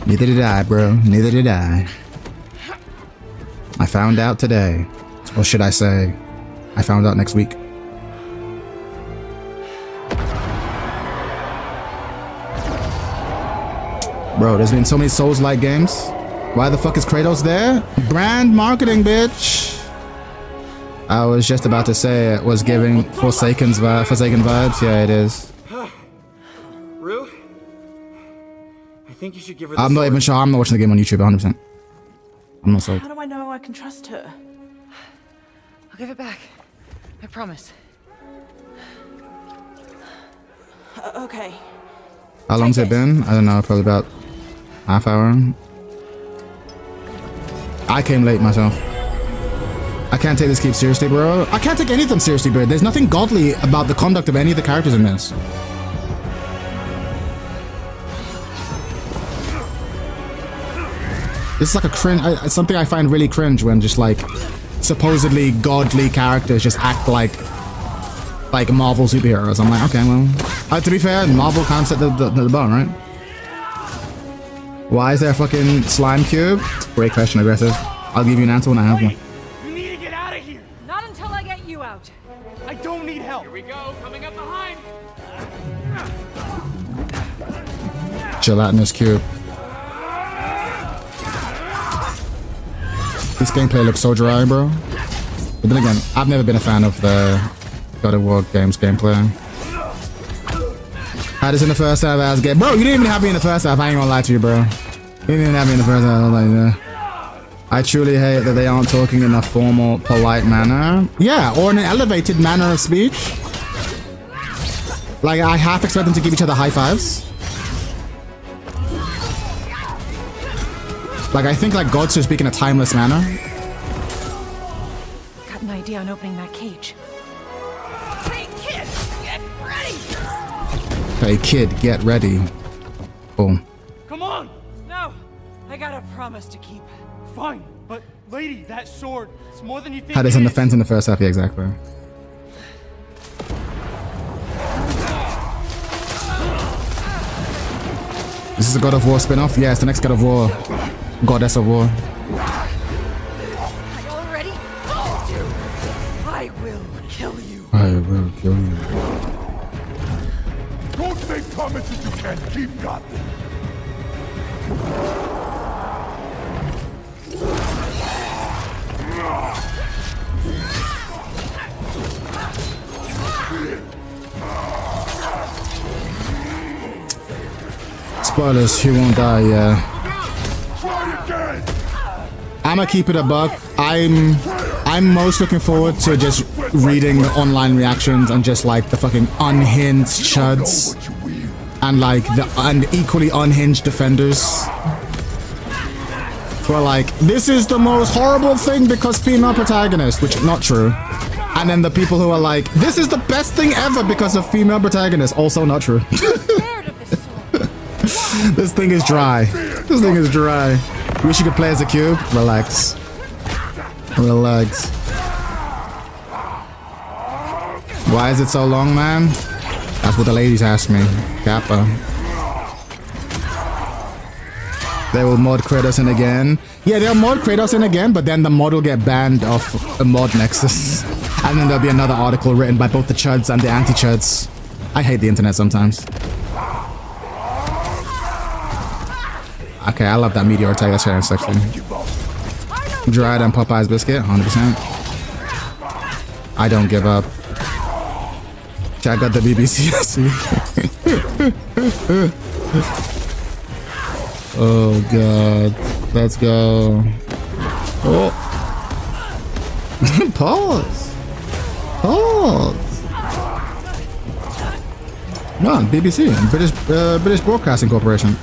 Neither did I, bro. Neither did I. I found out today. Or should I say, I found out next week. Bro, there's been so many Souls-like games. Why the fuck is Kratos there? Brand marketing, bitch. I was just about to say it was giving Forsaken vibes. Yeah, it is. Rue? I think you should give her the I'm not sword. even sure. I'm not watching the game on YouTube 100%. I'm not sold. How do I know I can trust her? I'll give it back. I promise. Okay. How long's it been? I don't know, probably about half hour. I came late myself. I can't take this game seriously, bro. I can't take anything seriously, bro. There's nothing godly about the conduct of any of the characters in this. This is like a cringe, something I find really cringe when just like supposedly godly characters just act like Marvel superheroes. I'm like, okay, well, to be fair, Marvel can't set the bar, right? Why is there a fucking slime cube? Great question, aggressive. I'll give you an answer when I have one. You need to get out of here. Not until I get you out. I don't need help. Here we go, coming up behind. Gelatinous cube. This gameplay looks so dry, bro. But then again, I've never been a fan of the God of War games gameplay. Had this in the first half as game. Bro, you didn't even have me in the first half. I ain't gonna lie to you, bro. You didn't even have me in the first half. I was like, yeah. I truly hate that they aren't talking in a formal, polite manner. Yeah, or in an elevated manner of speech. Like, I half expect them to give each other high fives. Like, I think like gods should speak in a timeless manner. Got an idea on opening that cage. Hey, kid, get ready. Hey kid, get ready. Boom. Come on. No, I got a promise to keep. Fine, but lady, that sword, it's more than you think. Had this it on the is. fence in the first half, yeah, exactly. This is a God of War spin-off? Yeah, it's the next God of War. Goddess of War. Are y'all ready? I will kill you. I will kill you. Don't make promises you can't keep, Gotham. Spoilers, he won't die, yeah. I'ma keep it a buck. I'm most looking forward to just reading the online reactions and just like the fucking unhinged chuds and like the equally unhinged defenders who are like, this is the most horrible thing because female protagonist, which is not true. And then the people who are like, this is the best thing ever because of female protagonist, also not true. This thing is dry. This thing is dry. Wish you could play as a cube. Relax. Relax. Why is it so long, man? That's what the ladies ask me. Kappa. They will mod Kratos in again. Yeah, they'll mod Kratos in again, but then the mod will get banned off a mod Nexus. And then there'll be another article written by both the chuds and the anti-chuds. I hate the internet sometimes. Okay, I love that meteor attack. That's very sexy. Dried and Popeye's biscuit, 100%. I don't give up. Check out the BBC. Oh god. Let's go. Oh. Pause. Pause. No, BBC, British Broadcasting Corporation.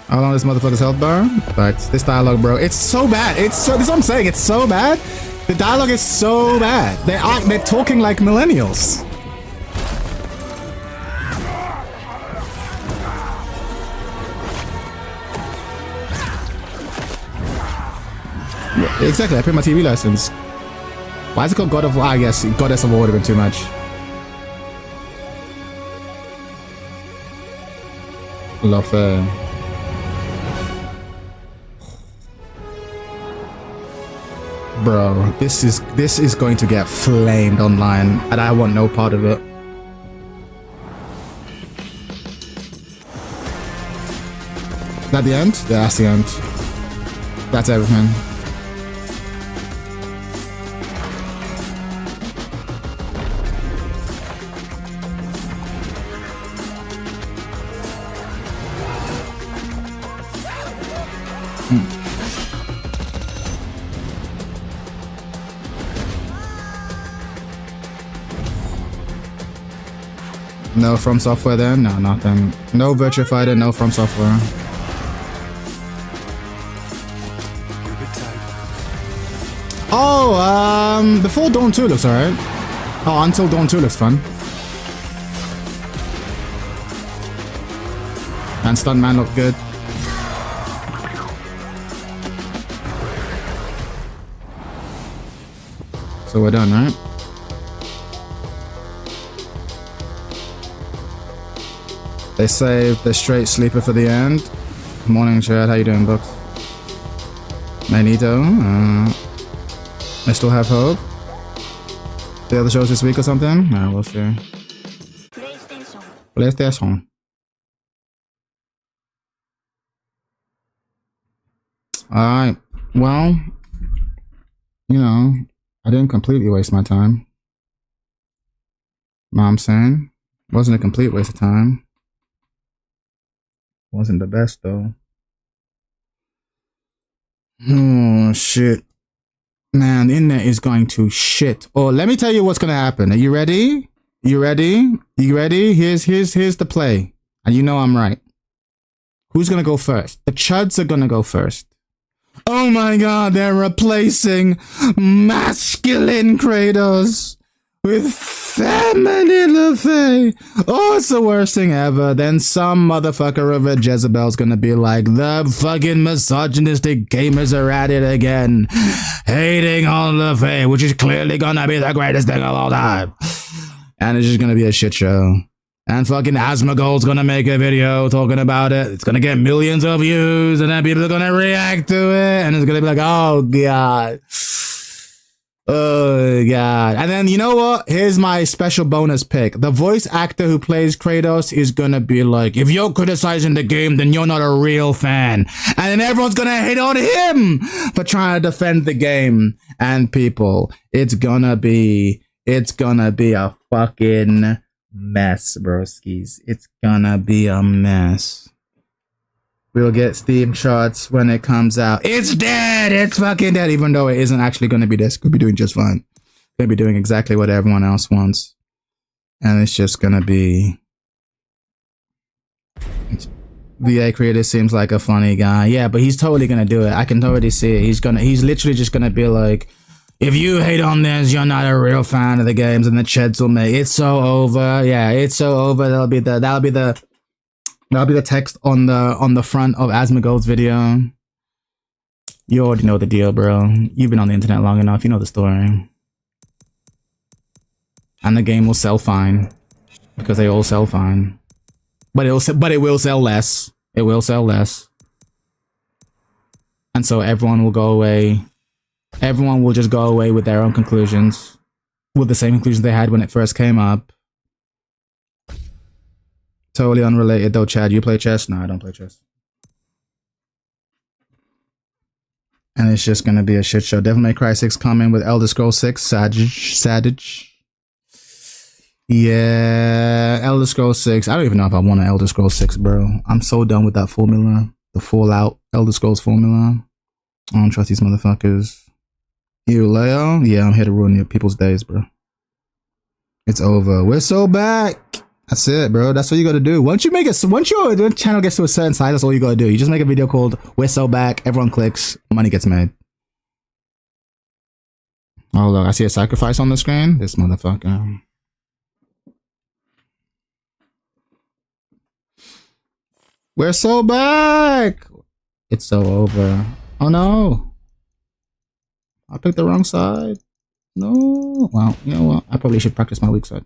How long is this motherfucker's health bar? Facts. This dialogue, bro. It's so bad. It's so. This is what I'm saying. It's so bad. The dialogue is so bad. They're talking like millennials. Yeah, exactly. I paid my TV license. Why is it called God of War? I guess Goddess of War would have been too much. Love it. Bro, this is going to get flamed online, and I want no part of it. Is that the end? Yeah, that's the end. That's everything. No From Software then? No, nothing. No Virtua Fighter, no From Software. Oh, Before Dawn 2 looks alright. Oh, Until Dawn 2 looks fun. And Stuntman looked good. So we're done, right? They saved the straight sleeper for the end. Morning, Chad. How you doing, Books? Magneto. I still have hope. The other shows this week or something? No, we'll see. PlayStation. Alright. Well, you know, I didn't completely waste my time. Know what I'm saying? Wasn't a complete waste of time. Wasn't the best though. Oh shit. Man, the internet is going to shit. Oh, let me tell you what's gonna happen. Are you ready? You ready? You ready? Here's the play. And you know I'm right. Who's gonna go first? The chuds are gonna go first. Oh my god, they're replacing masculine Kratos with feminine LaFay. Oh, it's the worst thing ever. Then some motherfucker over at Jezebel's gonna be like, the fucking misogynistic gamers are at it again. Hating on LaFay, which is clearly gonna be the greatest thing of all time. And it's just gonna be a shit show. And fucking Asmongold's gonna make a video talking about it. It's gonna get millions of views, and then people are gonna react to it, and it's gonna be like, oh god. Oh god. And then you know what? Here's my special bonus pick. The voice actor who plays Kratos is gonna be like, if you're criticizing the game, then you're not a real fan. And then everyone's gonna hate on him for trying to defend the game. And people, it's gonna be a fucking mess, broskies. It's gonna be a mess. We'll get Steam charts when it comes out. It's dead! It's fucking dead! Even though it isn't actually gonna be this. Could be doing just fine. Gonna be doing exactly what everyone else wants. And it's just gonna be... VA Creator seems like a funny guy. Yeah, but he's totally gonna do it. I can totally see it. He's literally just gonna be like, if you hate on this, you're not a real fan of the games, and the Cheds will make it's so over. Yeah, it's so over. That'll be the text on the front of Asmongold's video. You already know the deal, bro. You've been on the internet long enough. You know the story. And the game will sell fine because they all sell fine, but it will sell less it will sell less. And so everyone will go away. Everyone will just go away with their own conclusions. With the same conclusions they had when it first came up. Totally unrelated though, Chad. You play chess? No, I don't play chess. And it's just gonna be a shit show. Devil May Cry 6 coming with Elder Scrolls 6. Savage. Yeah, Elder Scrolls 6. I don't even know if I want an Elder Scrolls 6, bro. I'm so done with that formula. The Fallout Elder Scrolls formula. I don't trust these motherfuckers. You, Leo? Yeah, I'm here to ruin your people's days, bro. It's over. We're so back. That's it, bro. That's what you gotta do. Once your channel gets to a certain size, that's all you gotta do. You just make a video called "We're So Back." Everyone clicks. Money gets made. Oh look, I see a sacrifice on the screen. This motherfucker. We're so back. It's so over. Oh no. I picked the wrong side. No. Well, you know what? I probably should practice my weak side.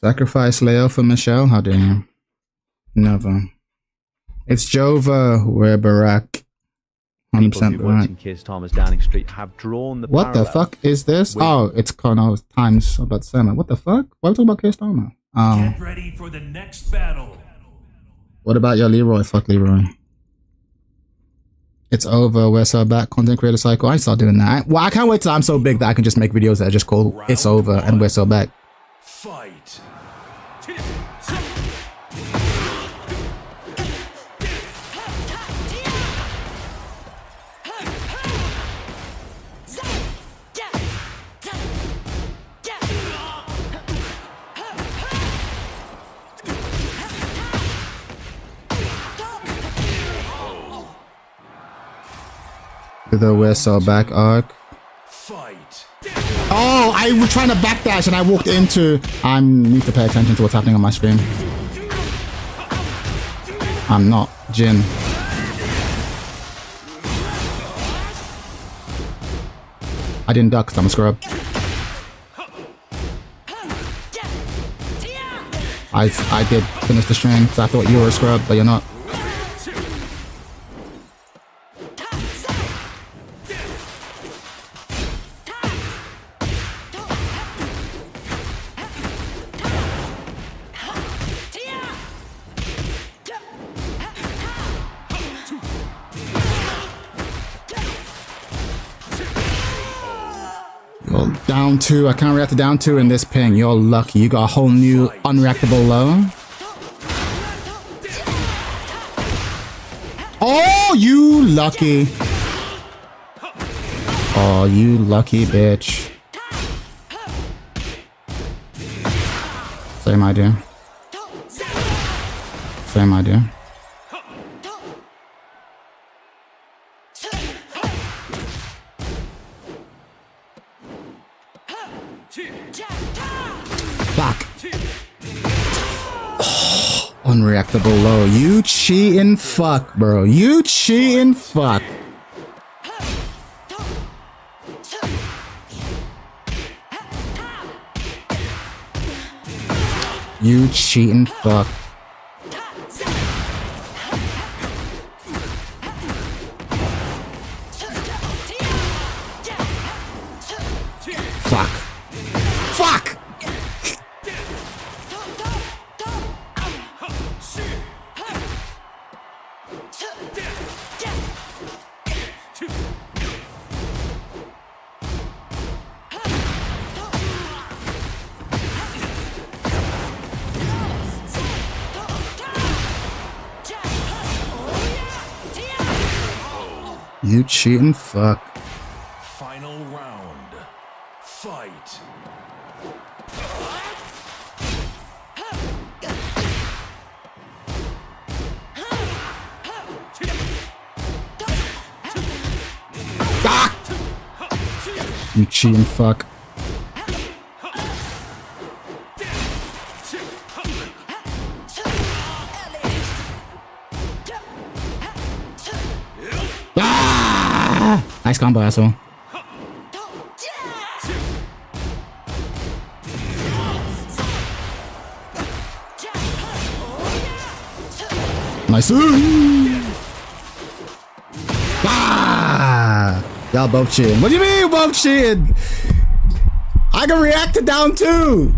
Sacrifice Leo for Michelle? How dare you? Never. It's Jova. We're Barack. 100% Barack. Keir Starmer's Downing Street have drawn the What the fuck is this? Oh, it's Connell Times about Selma. What the fuck? Why are we talking about Keir Starmer? Get ready for the next battle. What about your Leroy? Fuck Leroy. It's over. We're so back. Content creator cycle. I start doing that. Well, I can't wait till I'm so big that I can just make videos that are just called "It's Over" and "We're so back." Fight. The "We're So Back" arc. Oh, I was trying to backdash and I walked into. I need to pay attention to what's happening on my screen. I'm not Jin. I didn't duck 'cause I'm a scrub. I did finish the stream because I thought you were a scrub, but you're not. Down two. I can't react to down two in this ping. You're lucky. You got a whole new unreactable low. Oh, you lucky. Oh, you lucky bitch. Same idea. Same idea. Fuck. Oh, unreactable low. You cheating fuck, bro. You cheating fuck. You cheating fuck. Fuck. Fuck! You cheating fuck. Final round. Fight. Ah! You cheating fuck. Ah! Nice combo, asshole. Nice. Ah! Y'all both cheating. What do you mean both cheating? I can react to down 2.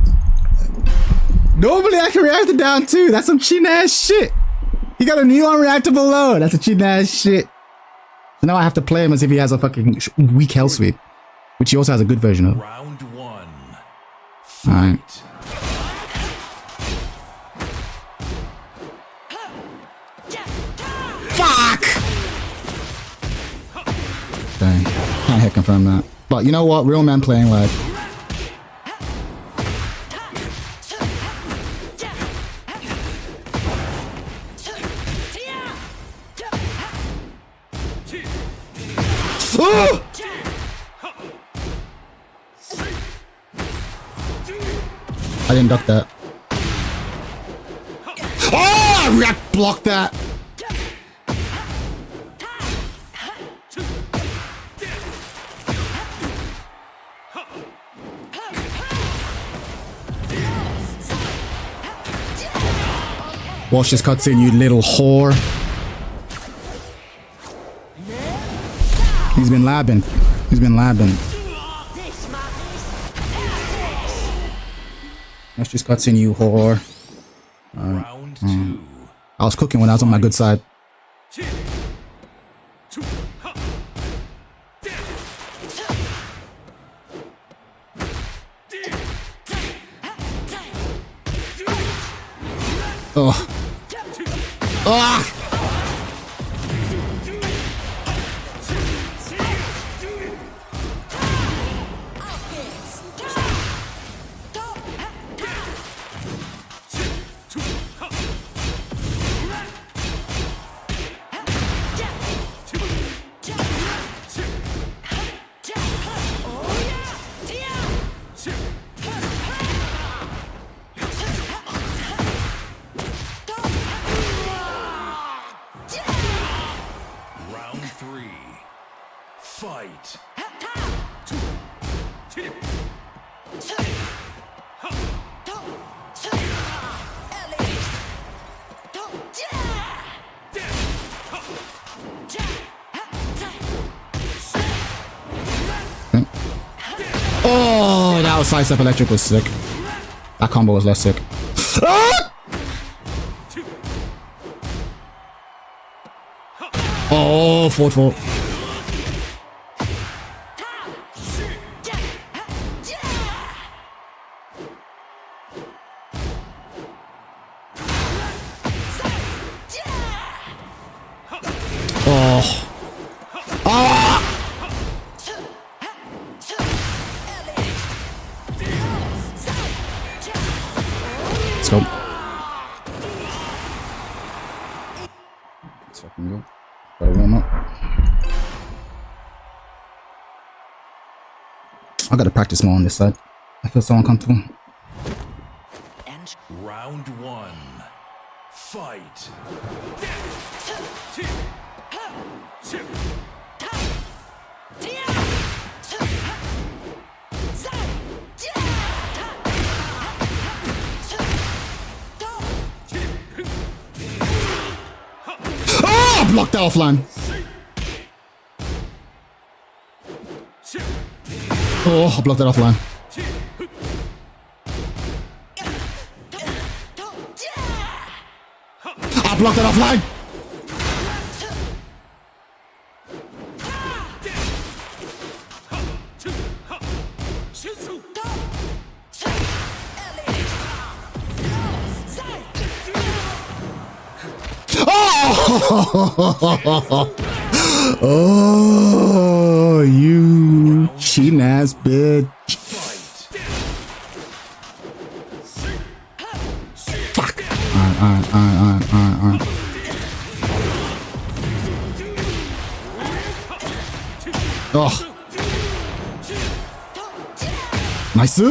Normally I can react to down 2. That's some cheating ass shit. He got a new unreactable low. That's a cheating ass shit. So now I have to play him as if he has a fucking weak hell sweep, which he also has a good version of. Round 1. Alright. Fuck! Dang. Can't hit confirm that. But you know what? Real men playing like. Oh! I didn't duck that. Oh! I blocked that! Watch this cutscene, you little whore. He's been labbing. He's been labbing. Watch this cutscene, you whore. Round 2. I was cooking when I was on my good side. Oh. Ah! Fight! Oh, that was sidestep electric was sick. That combo was less sick. Ah! Oh, forward. Oh. Ah! Let's go. Let's fucking go. Gotta warm up. I gotta practice more on this side. I feel so uncomfortable. Round 1. Fight! Ah! Blocked that offline. Oh, I blocked that offline. I blocked that offline. Oh! Oh, you cheating ass bitch. Fuck. Alright. Oh. Nice.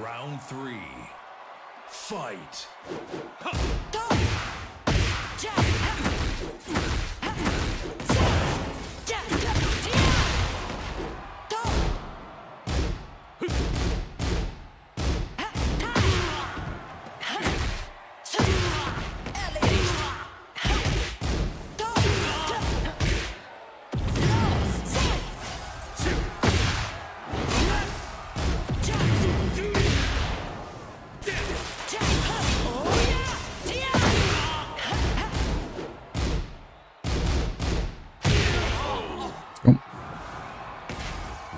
Round 3. Fight.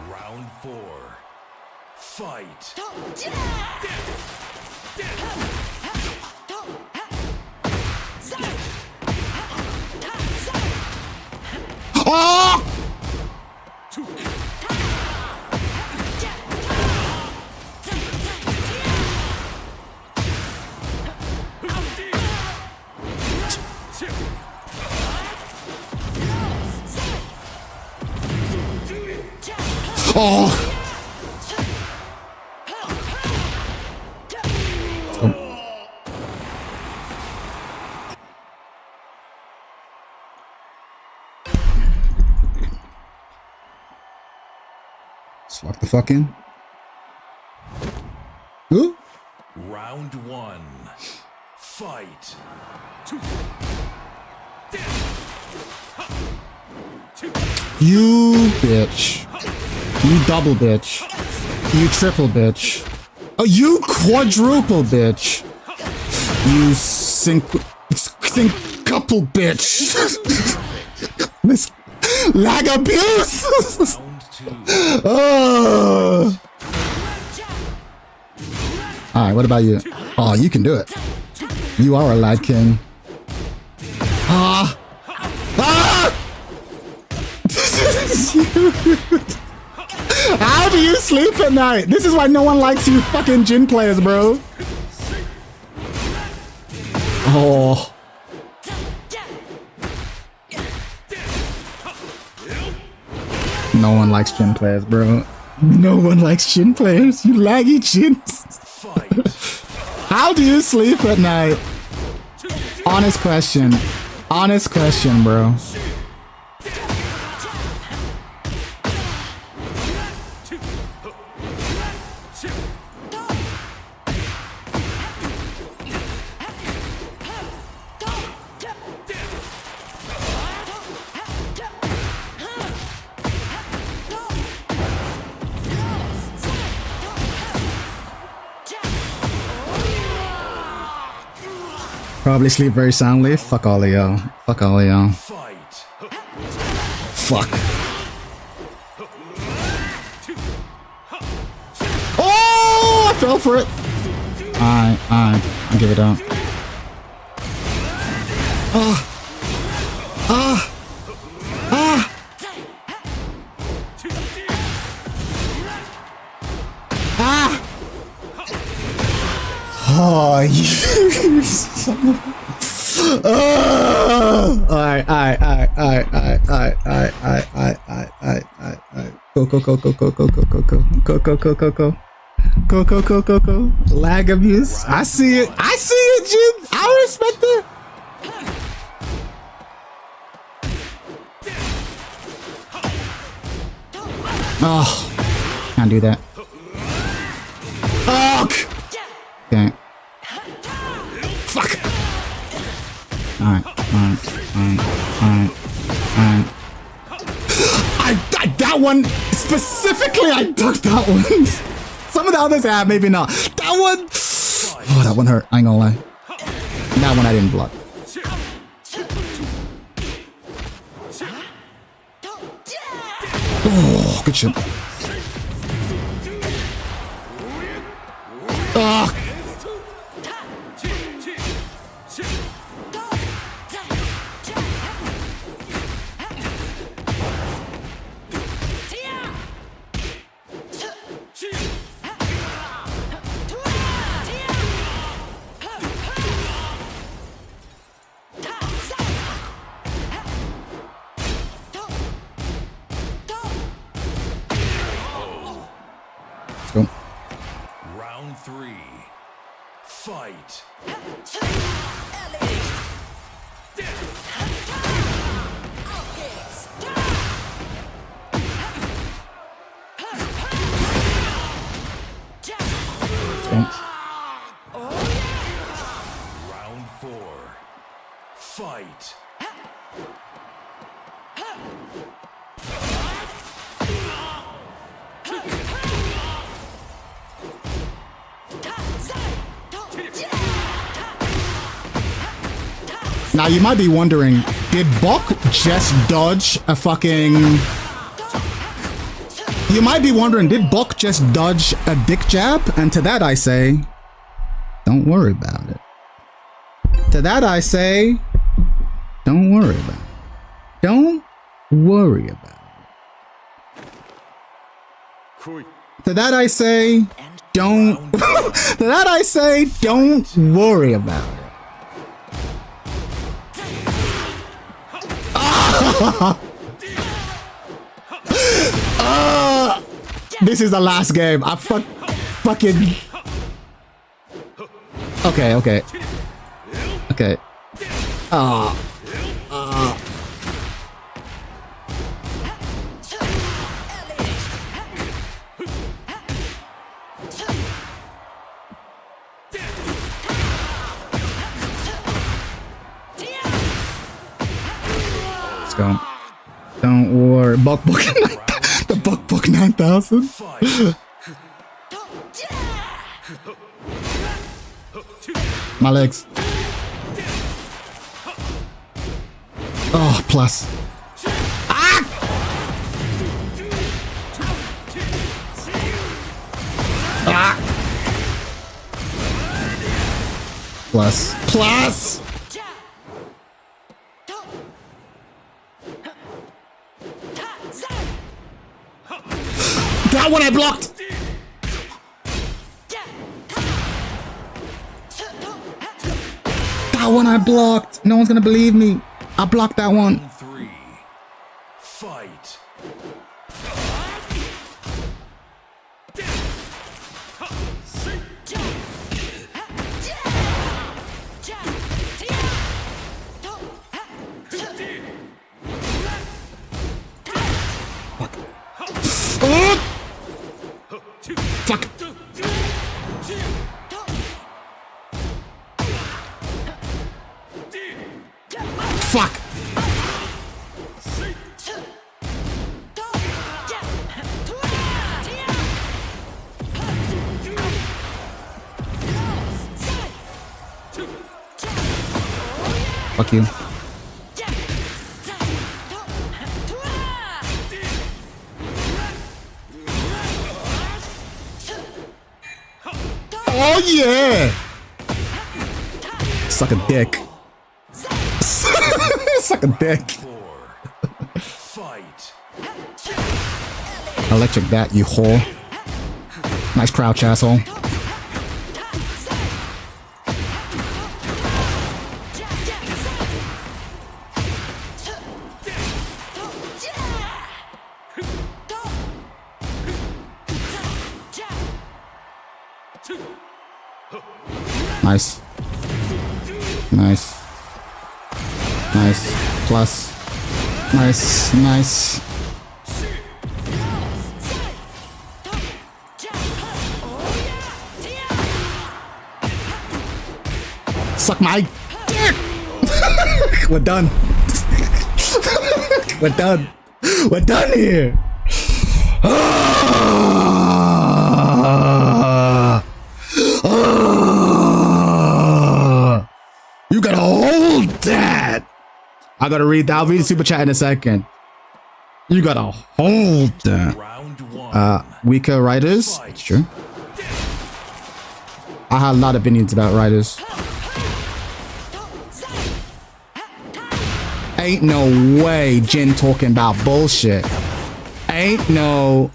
Round 4. Fight. Oh! Oh! Let's lock the fuck in. Ooh. Round 1. Fight. You bitch. You double bitch. You triple bitch. Oh, you quadruple bitch. You couple bitch. This lag abuse. Oh. Alright, what about you? Oh, you can do it. You are a lad king. Ah! Ah! How do you sleep at night? This is why no one likes you fucking Jin players, bro. Oh. No one likes Jin players, bro. No one likes Jin players. You laggy Jins. How do you sleep at night? Honest question. Honest question, bro. Probably sleep very soundly. Fuck all of y'all. Fuck all of y'all. Fuck. Oh! I fell for it. I'll give it up. Ah! Ah! Ah! Ah! Oh, you son of alright. Go. Lag abuse. I see it, Jim. I respect it. Oh, can't do that. Oh, okay. Fuck. Alright. That one specifically, I took that one. Some of the others have, maybe not. That one. Oh, that one hurt. I ain't gonna lie. That one I didn't block. Oh, good shit. Oh. Round 3. Fight. Round 4. Fight. Now you might be wondering, did Buck just dodge a fucking... You might be wondering, did Buck just dodge a dick jab? And to that I say, don't worry about it. To that I say, don't worry about it. Don't worry about it. To that I say, don't... To that I say, don't worry about it. This is the last game. I fucking... Okay. Let's go. Don't worry. Buck. The Buck 9000. My legs. Oh, plus. Ah! Ah! Plus. That one I blocked! That one I blocked! No one's gonna believe me. I blocked that one. 3. Fight. Fuck. Fuck. Fuck you. Oh yeah! Suck a dick. Suck a dick. Electric that, you whore. Nice crouch, asshole. Nice. Plus. Nice. Suck my dick! We're done. We're done here. You gotta hold that. I gotta read that. I'll read the super chat in a second. You gotta hold that. Weaker writers. It's true. I had a lot of opinions about writers. Ain't no way Jin talking about bullshit. Ain't no.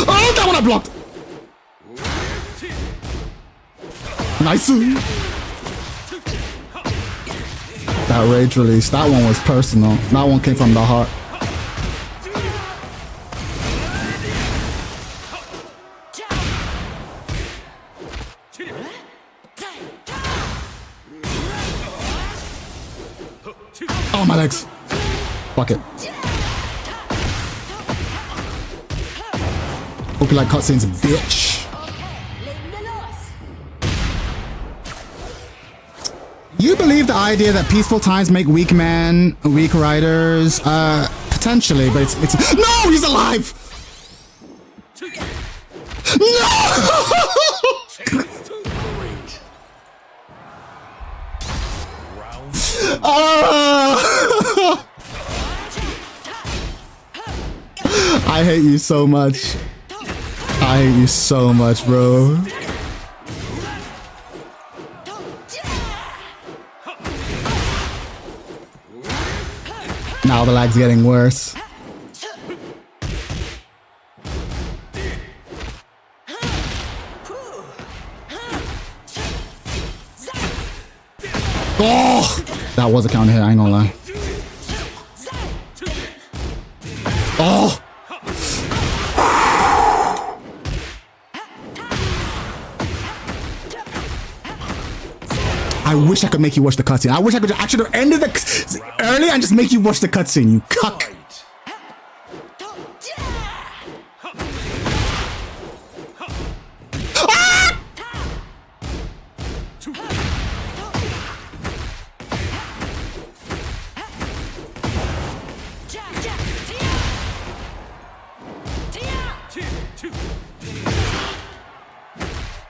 Oh, that one I blocked. Nice. That rage release. That one was personal. That one came from the heart. my legs. Fuck it. Hope you like cutscenes, bitch. You believe the idea that peaceful times make weak men, weak riders? Potentially, but it's no, he's alive! No! I hate you so much. I hate you so much, bro. Now the lag's getting worse. Oh! That was a counter hit, I ain't gonna lie. Oh! I wish I could make you watch the cutscene. I wish I should have ended the early and just make you watch the cutscene, you cuck. Ah!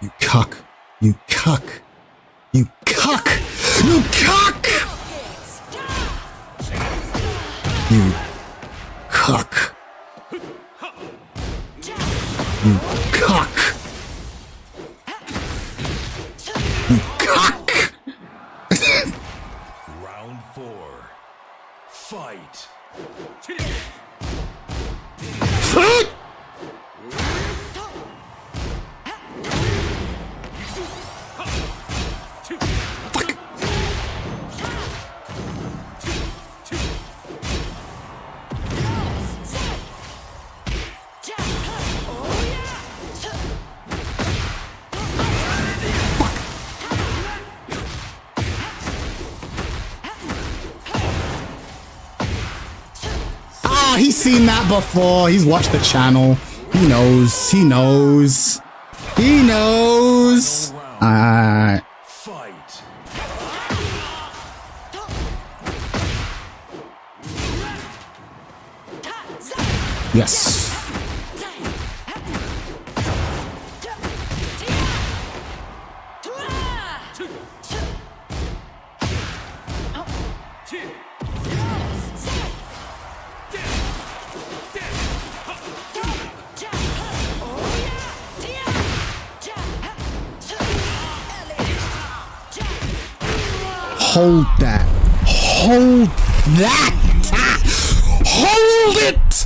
You cuck. You cuck. You cuck! You cuck! You cuck. You cuck. You cuck! Round 4. Fight. Fuck! He's seen that before. He's watched the channel. He knows. He knows. He knows. Alright. Fight. Yes. Hold that. Hold that. Hold it.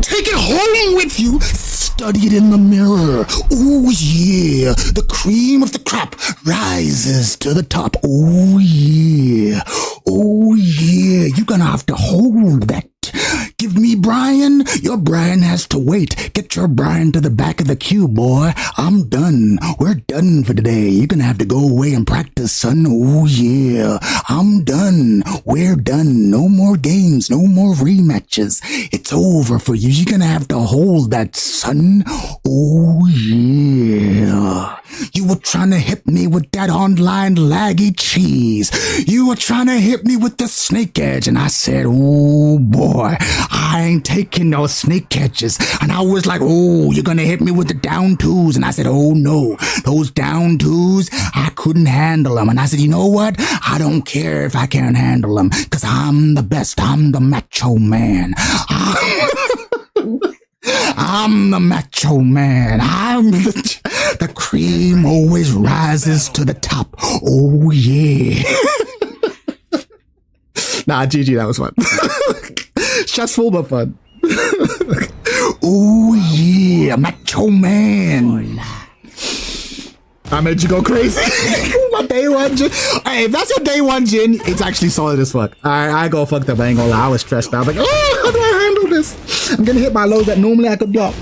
Take it home with you. Study it in the mirror. Oh yeah. The cream of the crop rises to the top. Oh yeah. Oh yeah. You're gonna have to hold that. Give me Brian. Your Brian has to wait. Get your Brian to the back of the queue, boy. I'm done. We're done for today. You're gonna have to go away and practice, son. Oh, yeah. I'm done. We're done. No more games. No more rematches. It's over for you. You're gonna have to hold that, son. Oh, yeah. You were trying to hit me with that online laggy cheese. You were trying to hit me with the snake edge. And I said, oh, boy. I ain't taking no snake catches. And I was like, oh, you're gonna hit me with the down twos. And I said, oh no, those down twos, I couldn't handle them. And I said, you know what? I don't care if I can't handle them, because I'm the best. I'm the macho man. I'm the macho man. I'm the cream always rises to the top. Oh yeah. Nah, GG, that was fun. Stressful but fun. Oh yeah, macho man. I made you go crazy. My day one gin. Hey, if that's your day one gin, it's actually solid as fuck. I go fucked up. I ain't gonna lie. I was stressed out. I was like, oh, how do I handle this? I'm gonna hit my lows that normally I could block.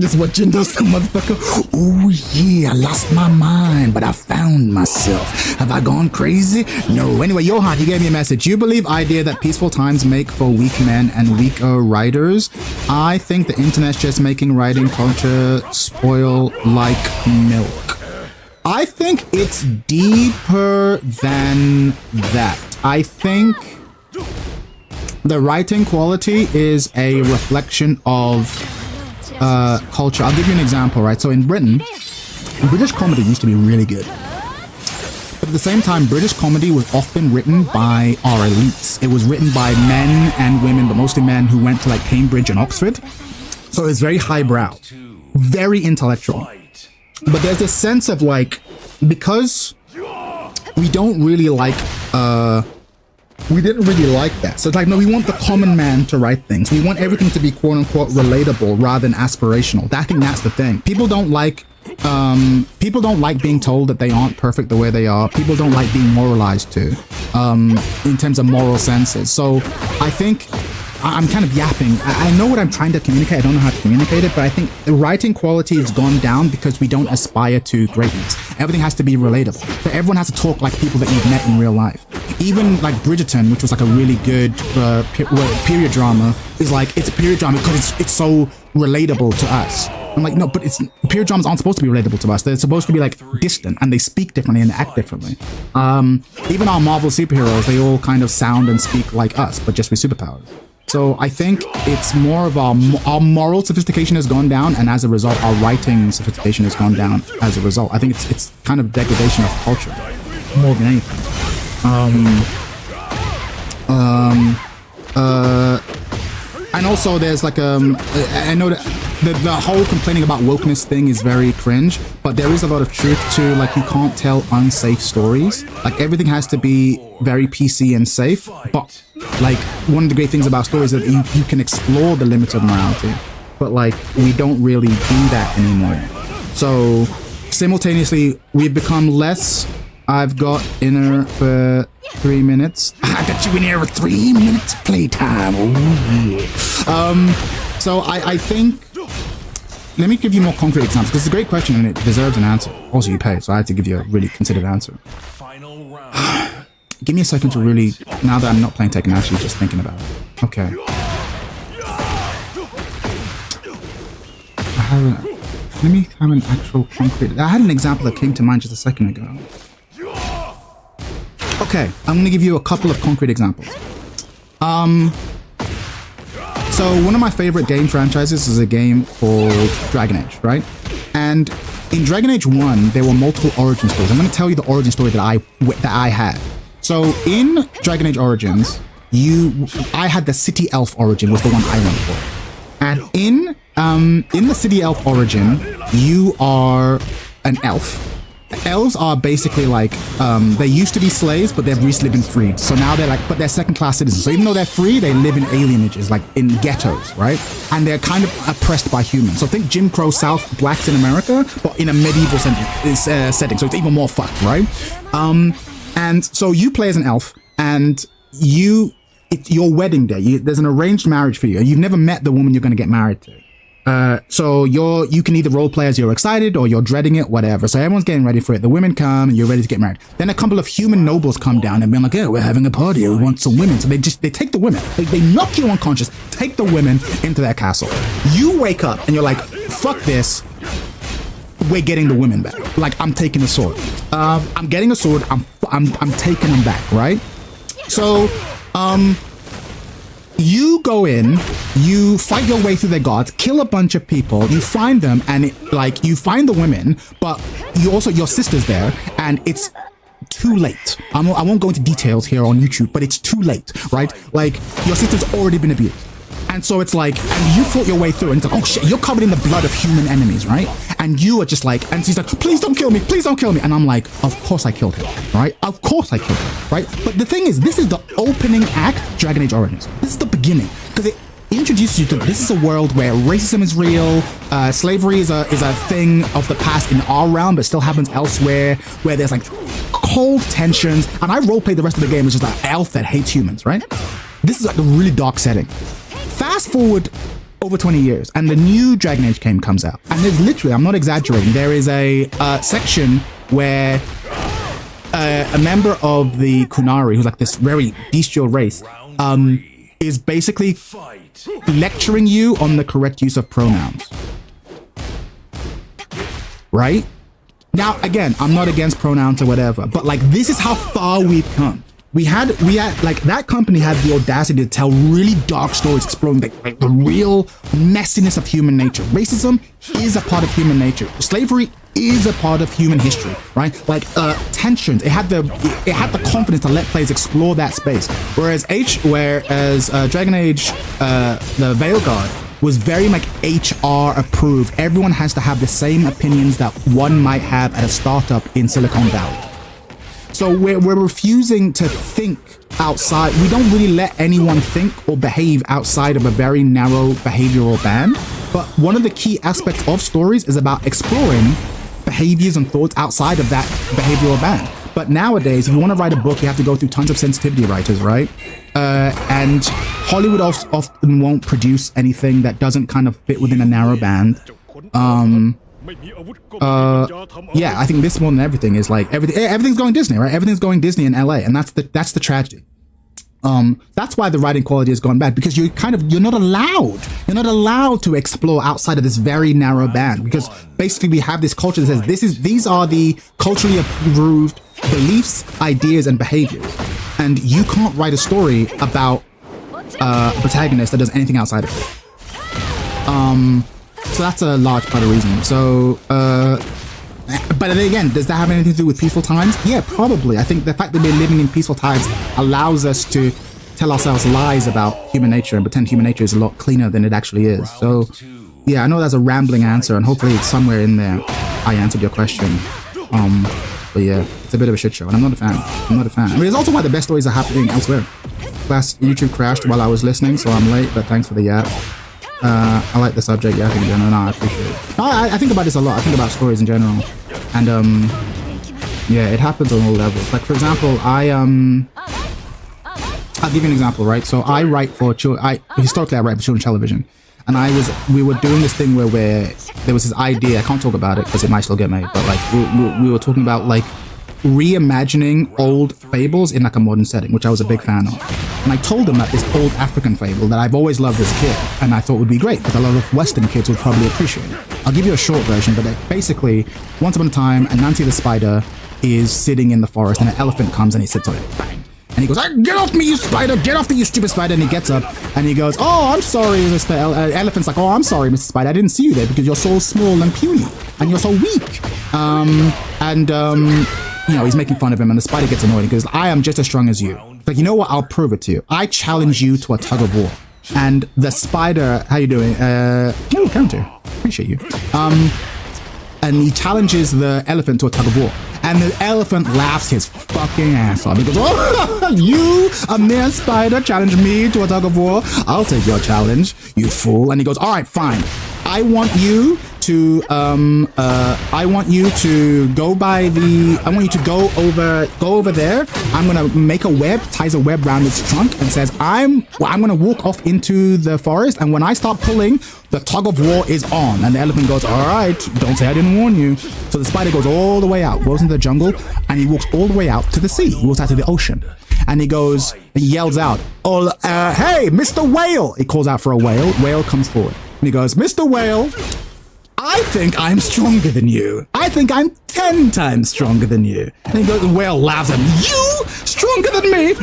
Just what Jin does to the motherfucker. Oh yeah, I lost my mind, but I found myself. Have I gone crazy? No. Anyway, Johan, you gave me a message. You believe idea that peaceful times make for weak men and weaker writers? I think the internet's just making writing culture spoil like milk. I think it's deeper than that. I think the writing quality is a reflection of culture. I'll give you an example, right? So in Britain, British comedy used to be really good. But at the same time, British comedy was often written by our elites. It was written by men and women, but mostly men who went to like Cambridge and Oxford. So it's very highbrow, very intellectual. But there's this sense of like, because we don't really like, we didn't really like that. So it's like, no, we want the common man to write things. We want everything to be quote unquote relatable rather than aspirational. I think that's the thing. People don't like being told that they aren't perfect the way they are. People don't like being moralized to, in terms of moral senses. So I think I'm kind of yapping. I know what I'm trying to communicate. I don't know how to communicate it, but I think the writing quality has gone down because we don't aspire to greatness. Everything has to be relatable. So everyone has to talk like people that you've met in real life. Even like Bridgerton, which was like a really good period drama, is like, it's a period drama because it's so relatable to us. I'm like, no, but period dramas aren't supposed to be relatable to us. They're supposed to be like distant, and they speak differently and act differently. Even our Marvel superheroes, they all kind of sound and speak like us, but just with superpowers. So I think it's more of our moral sophistication has gone down, and as a result, our writing sophistication has gone down as a result. I think it's kind of degradation of culture more than anything. And also there's like I know that the whole complaining about wokeness thing is very cringe, but there is a lot of truth to, like, you can't tell unsafe stories. Like, everything has to be very PC and safe, but like one of the great things about stories is that you can explore the limits of morality, but like we don't really do that anymore. So simultaneously we've become less. I've got inner for 3 minutes. I got you in here for 3 minutes playtime. Oh yeah. So I think, let me give you more concrete examples, because it's a great question and it deserves an answer. Also, you pay, so I have to give you a really considered answer. Give me a second to really, now that I'm not playing Tekken, actually just thinking about it. Okay. Let me have an actual concrete, I had an example that came to mind just a second ago. Okay, I'm going to give you a couple of concrete examples. So one of my favorite game franchises is a game called Dragon Age, right? And in Dragon Age 1, there were multiple origin stories. I'm going to tell you the origin story that I had. So in Dragon Age Origins, I had the City Elf origin was the one I went for. And in the City Elf origin, you are an elf. Elves are basically like, they used to be slaves, but they've recently been freed. So now they're like, but they're second-class citizens. So even though they're free, they live in alienages, like in ghettos, right? And they're kind of oppressed by humans. So think Jim Crow South blacks in America, but in a medieval setting. So it's even more fucked, right? And so you play as an elf, and it's your wedding day. There's an arranged marriage for you. You've never met the woman you're going to get married to. So you can either role play as you're excited or you're dreading it, whatever. So everyone's getting ready for it. The women come and you're ready to get married. Then a couple of human nobles come down and be like, "Yeah, we're having a party. We want some women." So they take the women. They knock you unconscious, take the women into their castle. You wake up and you're like, "Fuck this. We're getting the women back." Like, I'm taking the sword. I'm getting a sword. I'm taking them back, right? So, you go in, you fight your way through their guards, kill a bunch of people, you find them, and you find the women, but your sister's there, and it's too late. I won't go into details here on YouTube, but it's too late, right? Like, your sister's already been abused. And so it's like, and you fought your way through, and it's like, oh shit, you're covered in the blood of human enemies, right? And you are just like, and she's like, "Please don't kill me, please don't kill me." And I'm like, of course I killed him, right? Of course I killed him, right? But the thing is, this is the opening act, Dragon Age Origins. This is the beginning, because it introduces you to, this is a world where racism is real, slavery is a thing of the past in our realm, but still happens elsewhere, where there's like cold tensions, and I roleplayed the rest of the game as just an elf that hates humans, right? This is like a really dark setting. Fast forward over 20 years, and the new Dragon Age game comes out, and there's literally, I'm not exaggerating, there is a section where a member of the Kunari, who's like this very bestial race, is basically lecturing you on the correct use of pronouns. Right? Now, again, I'm not against pronouns or whatever, but like, this is how far we've come. We had like, that company had the audacity to tell really dark stories exploring like the real messiness of human nature. Racism is a part of human nature. Slavery is a part of human history, right? Like tensions. It had the confidence to let players explore that space. Whereas Dragon Age, the Veilguard was very like HR approved. Everyone has to have the same opinions that one might have at a startup in Silicon Valley. So we're refusing to think outside. We don't really let anyone think or behave outside of a very narrow behavioral band. But one of the key aspects of stories is about exploring behaviors and thoughts outside of that behavioral band. But nowadays, if you want to write a book, you have to go through tons of sensitivity writers, right? And Hollywood often won't produce anything that doesn't kind of fit within a narrow band. Yeah, I think this more than everything is like everything's going Disney, right? Everything's going Disney in LA, and that's the tragedy. That's why the writing quality has gone bad, because you're not allowed to explore outside of this very narrow band, because basically we have this culture that says these are the culturally approved beliefs, ideas, and behaviors, and you can't write a story about a protagonist that does anything outside of it. So that's a large part of the reason. So, but then again, does that have anything to do with peaceful times? Yeah, probably. I think the fact that we're living in peaceful times allows us to tell ourselves lies about human nature and pretend human nature is a lot cleaner than it actually is. So, yeah, I know that's a rambling answer, and hopefully it's somewhere in there I answered your question. But yeah, it's a bit of a shit show, and I'm not a fan. I mean, it's also why the best stories are happening elsewhere. Last YouTube crashed while I was listening, so I'm late, but thanks for the yap. I like the subject, yeah, I think, no, I appreciate it. No, I think about this a lot. I think about stories in general. And, yeah, it happens on all levels. Like, for example, I'll give you an example, right? So I write for historically I write for children's television. And we were doing this thing where there was this idea, I can't talk about it because it might still get made, but like, we were talking about like reimagining old fables in like a modern setting, which I was a big fan of. And I told them that this old African fable that I've always loved as a kid, and I thought would be great because a lot of Western kids would probably appreciate it. I'll give you a short version, but basically, once upon a time, Nancy the spider is sitting in the forest, and an elephant comes and he sits on it. Bang! And he goes, "Get off me, you spider! Get off me, you stupid spider!" And he gets up and he goes, "Oh, I'm sorry, Mr. Elephant's like, "Oh, I'm sorry, Mr. Spider. I didn't see you there because you're so small and puny, and you're so weak." You know, he's making fun of him, and the spider gets annoyed. He goes, "I am just as strong as you." But you know what? I'll prove it to you. I challenge you to a tug of war. And the spider, how you doing? Counter. Appreciate you. And he challenges the elephant to a tug of war. And the elephant laughs his fucking ass off. He goes, "Oh, you, a mere spider, challenge me to a tug of war? I'll take your challenge, you fool." And he goes, "All right, fine. I want you to go over there. I'm gonna make a web, ties a web around its trunk, and says, I'm gonna walk off into the forest, and when I start pulling, the tug of war is on." And the elephant goes, "All right, don't say I didn't warn you." So the spider goes all the way out, goes into the jungle, and he walks all the way out to the sea. He walks out to the ocean. And he yells out, "Oh, hey, Mr. Whale!" He calls out for a whale. Whale comes forward. And he goes, "Mr. Whale, I think I'm stronger than you. I think I'm 10 times stronger than you." And he goes, the whale laughs at him. "You? Stronger than me?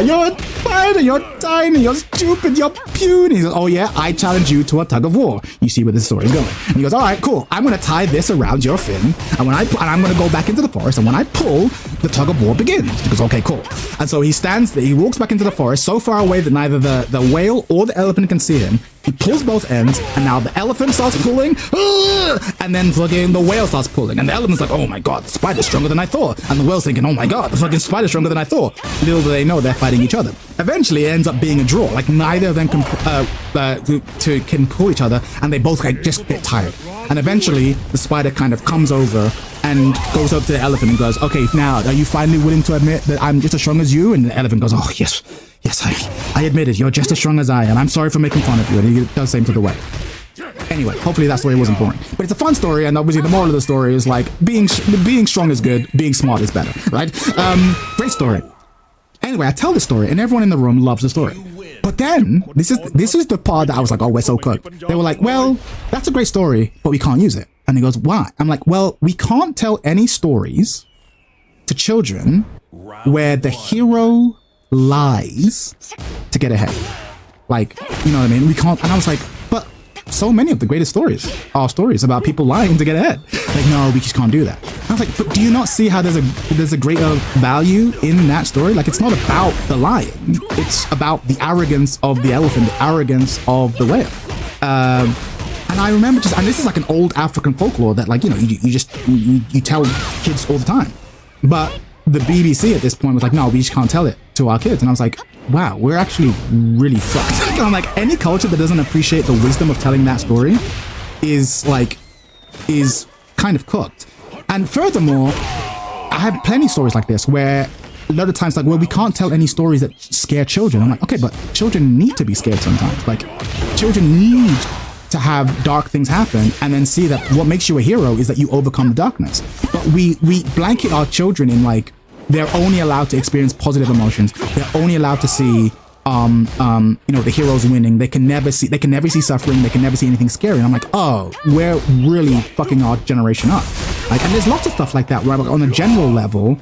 You're a spider, you're tiny, you're stupid, you're puny." He goes, "Oh yeah, I challenge you to a tug of war." You see where this story is going. And he goes, "All right, cool. I'm going to tie this around your fin, and I'm going to go back into the forest, and when I pull, the tug of war begins." He goes, "Okay, cool." And so he stands there, he walks back into the forest so far away that neither the whale or the elephant can see him. He pulls both ends, and now the elephant starts pulling, and then fucking the whale starts pulling, and the elephant's like, "Oh my god, the spider's stronger than I thought," and the whale's thinking, "Oh my god, the fucking spider's stronger than I thought." Little do they know they're fighting each other. Eventually, it ends up being a draw. Like neither of them can pull each other, and they both just get tired. And eventually, the spider kind of comes over and goes up to the elephant and goes, "Okay, now are you finally willing to admit that I'm just as strong as you?" And the elephant goes, "Oh yes, yes, I admit it. You're just as strong as I am. I'm sorry for making fun of you. And he does same to the way. Anyway, hopefully that story wasn't boring. But it's a fun story, and obviously the moral of the story is like being strong is good, being smart is better, right? Great story. Anyway, I tell the story, and everyone in the room loves the story. But then this is the part that I was like, oh, we're so cooked. They were like, well, that's a great story, but we can't use it. And he goes, why? I'm like, well, we can't tell any stories to children where the hero lies to get ahead. Like, you know what I mean? We can't. And I was like, but so many of the greatest stories are stories about people lying to get ahead. Like, no, we just can't do that. I was like, but do you not see how there's a greater value in that story? Like, it's not about the lion. It's about the arrogance of the elephant, the arrogance of the whale. And I remember and this is like an old African folklore that, like, you know, you tell kids all the time. But the BBC at this point was like, no, we just can't tell it to our kids. And I was like, wow, we're actually really fucked. And I'm like, any culture that doesn't appreciate the wisdom of telling that story is kind of cooked. And furthermore, I have plenty of stories like this where a lot of times, like, well, we can't tell any stories that scare children. I'm like, okay, but children need to be scared sometimes. Like, children need to have dark things happen and then see that what makes you a hero is that you overcome the darkness. But we blanket our children in, like, they're only allowed to experience positive emotions. They're only allowed to see you know, the heroes winning. They can never see suffering. They can never see anything scary. And I'm like, oh, we're really fucking our generation up. Like, and there's lots of stuff like that where, on a general level,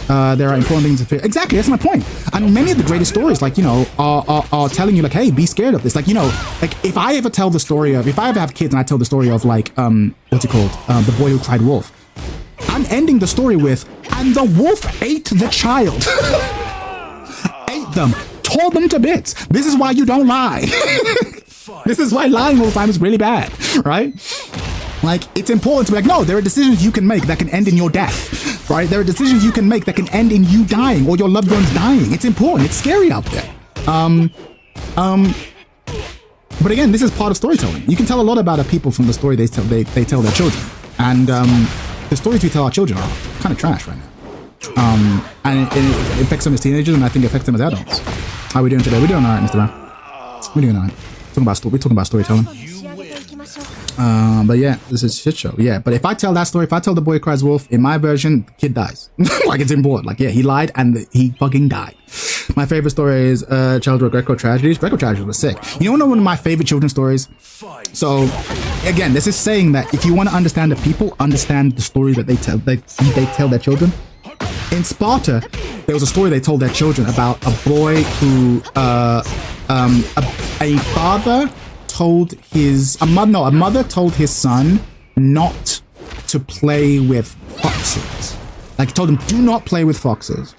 there are important things to feel. Exactly, that's my point. And many of the greatest stories, like, you know, are telling you, like, hey, be scared of this. Like, you know, like, if I ever have kids and I tell the story of, like, what's it called? The Boy Who Cried Wolf. I'm ending the story with, and the wolf ate the child. Ate them. Tore them to bits. This is why you don't lie. This is why lying all the time is really bad, right? Like, it's important to be like, no, there are decisions you can make that can end in your death, right? There are decisions you can make that can end in you dying or your loved ones dying. It's important. It's scary out there. But again, this is part of storytelling. You can tell a lot about a people from the story they tell their children. And the stories we tell our children are kind of trash right now. And it affects them as teenagers, and I think it affects them as adults. How are we doing today? We're doing all right, Mr. Brown. We're doing all right. We're talking about storytelling. But yeah, this is a shit show. Yeah, but if I tell that story, if I tell The Boy Who Cries Wolf, in my version, the kid dies. Like, it's important. Like, yeah, he lied and he fucking died. My favorite story is Childhood Greco Tragedies. Greco Tragedies was sick. You know one of my favorite children's stories? So, again, this is saying that if you want to understand the people, understand the story that they tell their children. In Sparta, there was a story they told their children about a boy who, a mother told his son not to play with foxes. Like, he told him, do not play with foxes.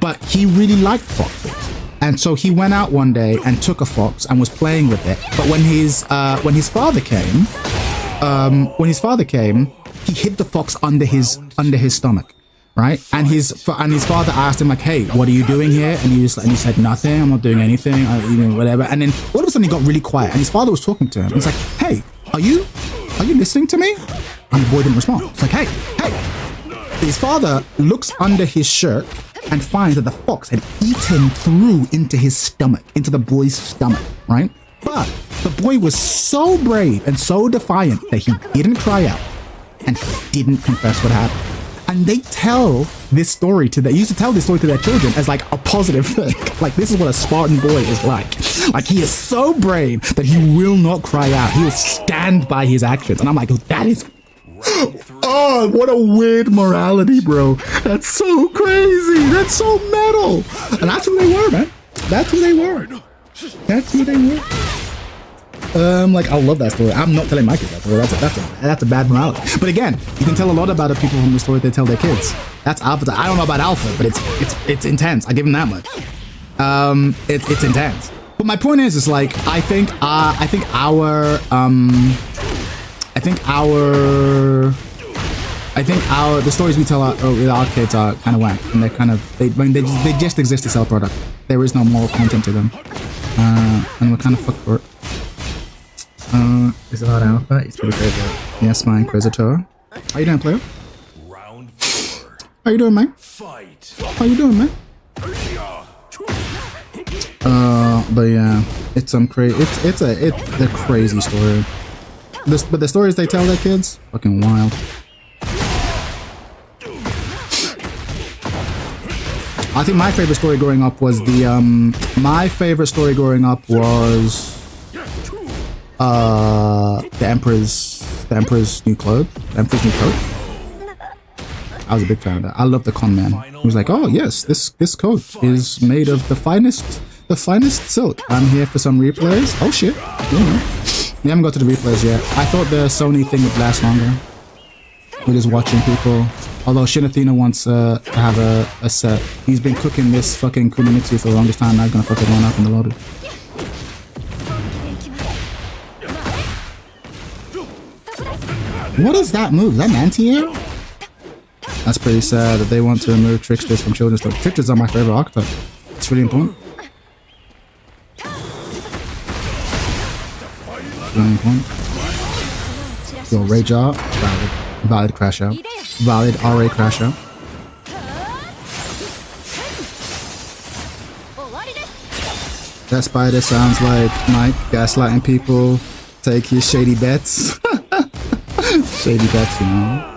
But he really liked foxes. And so he went out one day and took a fox and was playing with it. But when his father came, he hid the fox under his stomach. Right, and his father asked him, like, "Hey, what are you doing here?" And he said, "Nothing. I'm not doing anything. Whatever." And then all of a sudden, he got really quiet, and his father was talking to him. He's like, "Hey, are you listening to me?" And the boy didn't respond. It's like, "Hey." His father looks under his shirt and finds that the fox had eaten through into his stomach, into the boy's stomach. Right, but the boy was so brave and so defiant that he didn't cry out and he didn't confess what happened. And they tell this story to used to tell this story to their children as, like, a positive thing. Like, this is what a Spartan boy is like. Like, he is so brave that he will not cry out. He will stand by his actions. And I'm like, that is, oh, what a weird morality, bro. That's so crazy. That's so metal. And that's who they were, man. That's who they were. That's who they were. Like, I love that story. I'm not telling my kids that story. That's a bad morality. But again, you can tell a lot about the people from the story they tell their kids. That's Alpha. I don't know about Alpha, but it's intense. I give them that much. It's intense. But my point is like, I think the stories we tell our kids are kind of whack, and they just exist to sell product. There is no moral content to them, and we're kind of fucked for it. Is it not Alpha? It's pretty crazy. Yes, my Inquisitor. How you doing, player? How you doing, man? How you doing, man? But yeah, it's some crazy. It's a crazy story. But the stories they tell their kids, fucking wild. I think my favorite story growing up was the the Emperor's new clothes. The Emperor's new coat. I was a big fan of that. I love the con man. He was like, "Oh yes, this coat is made of the finest silk. I'm here for some replays." Oh shit! Yeah. We haven't got to the replays yet. I thought the Sony thing would last longer. We're just watching people. Although Shinathina wants to have a set. He's been cooking this fucking Kunimitsu for the longest time. Now he's gonna fucking run up in the loaded. What is that move? Is that an anti-air? That's pretty sad that they want to remove tricksters from children's stuff. Tricksters are my favorite archetype. It's really important. Really important. Yo, Rage Art. Valid crash out. Valid RA crash out. That spider sounds like Mike gaslighting people. Take his shady bets. Shady bets, you know.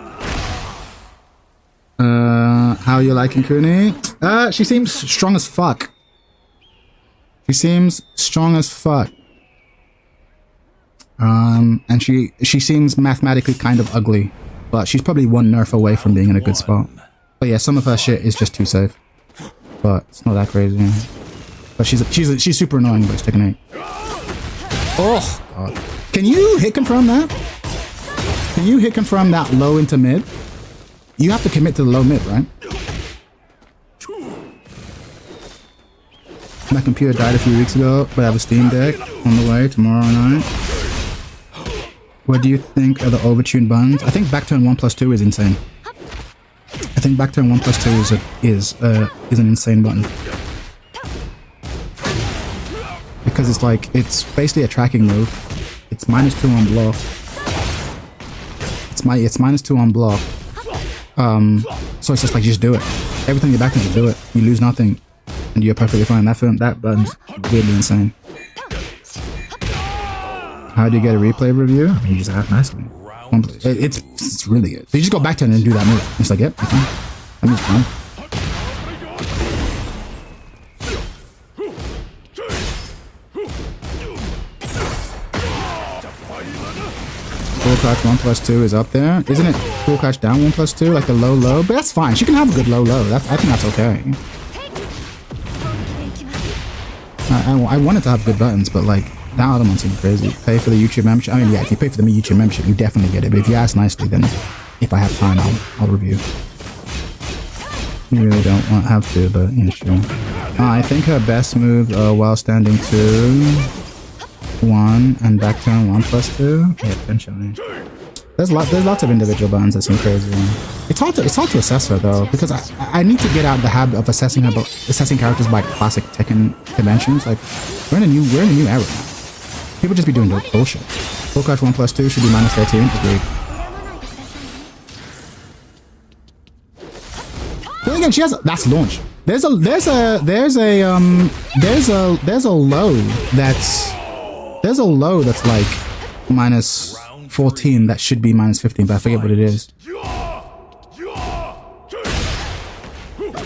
How you liking Kuni? She seems strong as fuck. She seems strong as fuck. And she seems mathematically kind of ugly, but she's probably one nerf away from being in a good spot. But yeah, some of her shit is just too safe. But it's not that crazy. Yeah. But she's super annoying, but it's Tekken 8. Oh god. Can you hit confirm that? Can you hit confirm that low into mid? You have to commit to the low mid, right? My computer died a few weeks ago, but I have a Steam Deck on the way tomorrow night. What do you think of the overtuned buttons? I think backturn 1+2 is insane. I think backturn 1+2 is an insane button. Because it's basically a tracking move. It's -2 on block. It's -2 on block. So it's just like, just do it. Everything you're back to, do it. You lose nothing, and you're perfectly fine. That button's weirdly insane. How do you get a replay review? You just act nicely. It's really good. So you just go back to it and do that move. It's like, yep, you're fine. That means fine. Full crouch 1+2 is up there. Isn't it full crouch down 1+2? Like the low? But that's fine. She can have a good low. I think that's okay. I wanted to have good buttons, but like, that other one seemed crazy. Pay for the YouTube membership. I mean, yeah, if you pay for the YouTube membership, you definitely get it. But if you ask nicely, then if I have time, I'll review. You really don't have to, but yeah, sure. I think her best move while standing 2, 1, and back turn 1+2. Yeah, potentially. There's lots of individual buttons that seem crazy. It's hard to assess her though, because I need to get out of the habit of assessing characters by classic Tekken conventions. Like, we're in a new era now. People just be doing bullshit. Full crouch 1+2 should be -13. Agreed. Then again, she has that's launch. There's a low that's like -14 that should be -15, but I forget what it is.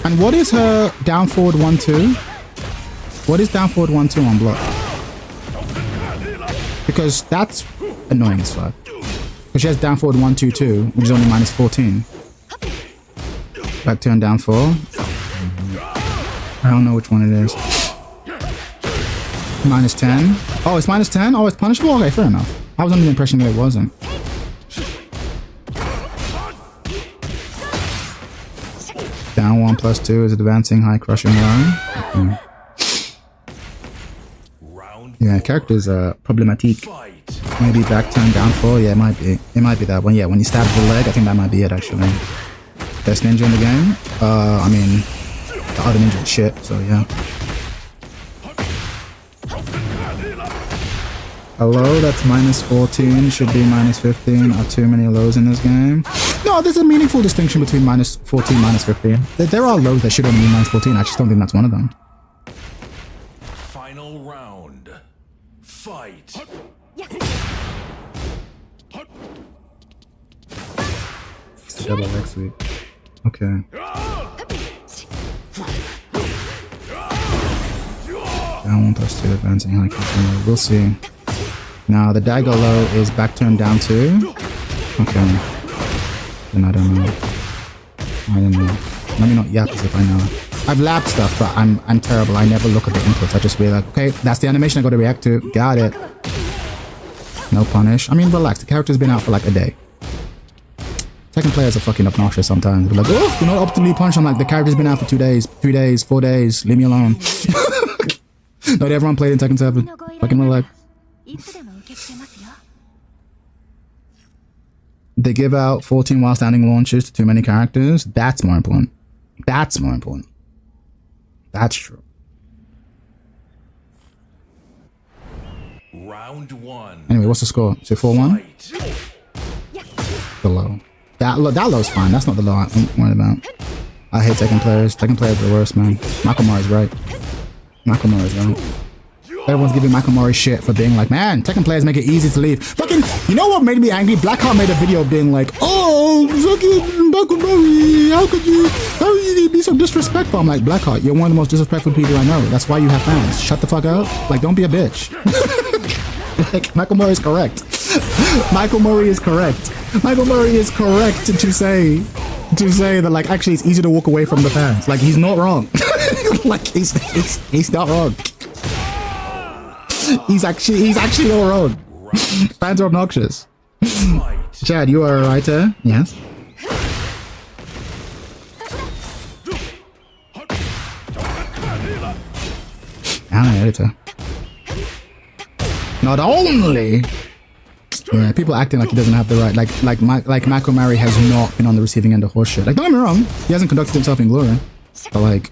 And what is her down forward 1-2? What is down forward 1-2 on block? Because that's annoying as fuck. Because she has down forward 1-2-2, which is only -14. Back turn down 4. I don't know which one it is. -10. Oh, it's -10? Oh, it's punishable? Okay, fair enough. I was under the impression that it wasn't. Down 1+2 is advancing high crushing line. Okay. Yeah, characters are problematique. Maybe back turn down 4. Yeah, it might be. It might be that one. Yeah, when you stab the leg, I think that might be it actually. Best ninja in the game? I mean, the other ninja is shit, so yeah. A low that's -14 should be -15. Are too many lows in this game? No, there's a meaningful distinction between -14 and -15. There are lows that should only be -14. I just don't think that's one of them. Final round. Fight. Double next week. Okay. I want us to advance and like we'll see. Now the dagger low is back turned down too. Okay. Then I don't know. I don't know. Let me not yap as if I know. I've labbed stuff, but I'm terrible. I never look at the inputs. I just be like, okay, that's the animation I got to react to. Got it. No punish. I mean, relax. The character's been out for like a day. Tekken players are fucking obnoxious sometimes. They're like, oh, you're not optimally punished. I'm like, the character's been out for 2 days, 3 days, 4 days. Leave me alone. Not everyone played in Tekken 7. Fucking relax. They give out 14 while standing launches to too many characters. That's more important. That's more important. That's true. Round 1. Anyway, what's the score? Is it 4-1? The low. That low's fine. That's not the low I'm worried about. I hate Tekken players. Tekken players are the worst, man. Michael Murray's right. Michael Murray's right. Everyone's giving Michael Murray shit for being like, man, Tekken players make it easy to leave. Fucking, you know what made me angry? Blackheart made a video being like, oh, fucking Michael Murray, how could you be so disrespectful? I'm like, Blackheart, you're one of the most disrespectful people I know. That's why you have fans. Shut the fuck up. Like, don't be a bitch. Like, Michael Murray is correct. Michael Murray is correct. Michael Murray is correct to say that, like, actually it's easy to walk away from the fans. Like, he's not wrong. Like, he's not wrong. He's actually not wrong. Fans are obnoxious. Chad, you are a writer? Yes. I'm an editor. Not only. Yeah, people acting like he doesn't have the right. Like Michael Murray has not been on the receiving end of horseshit. Like, don't get me wrong, he hasn't conducted himself in glory. But like,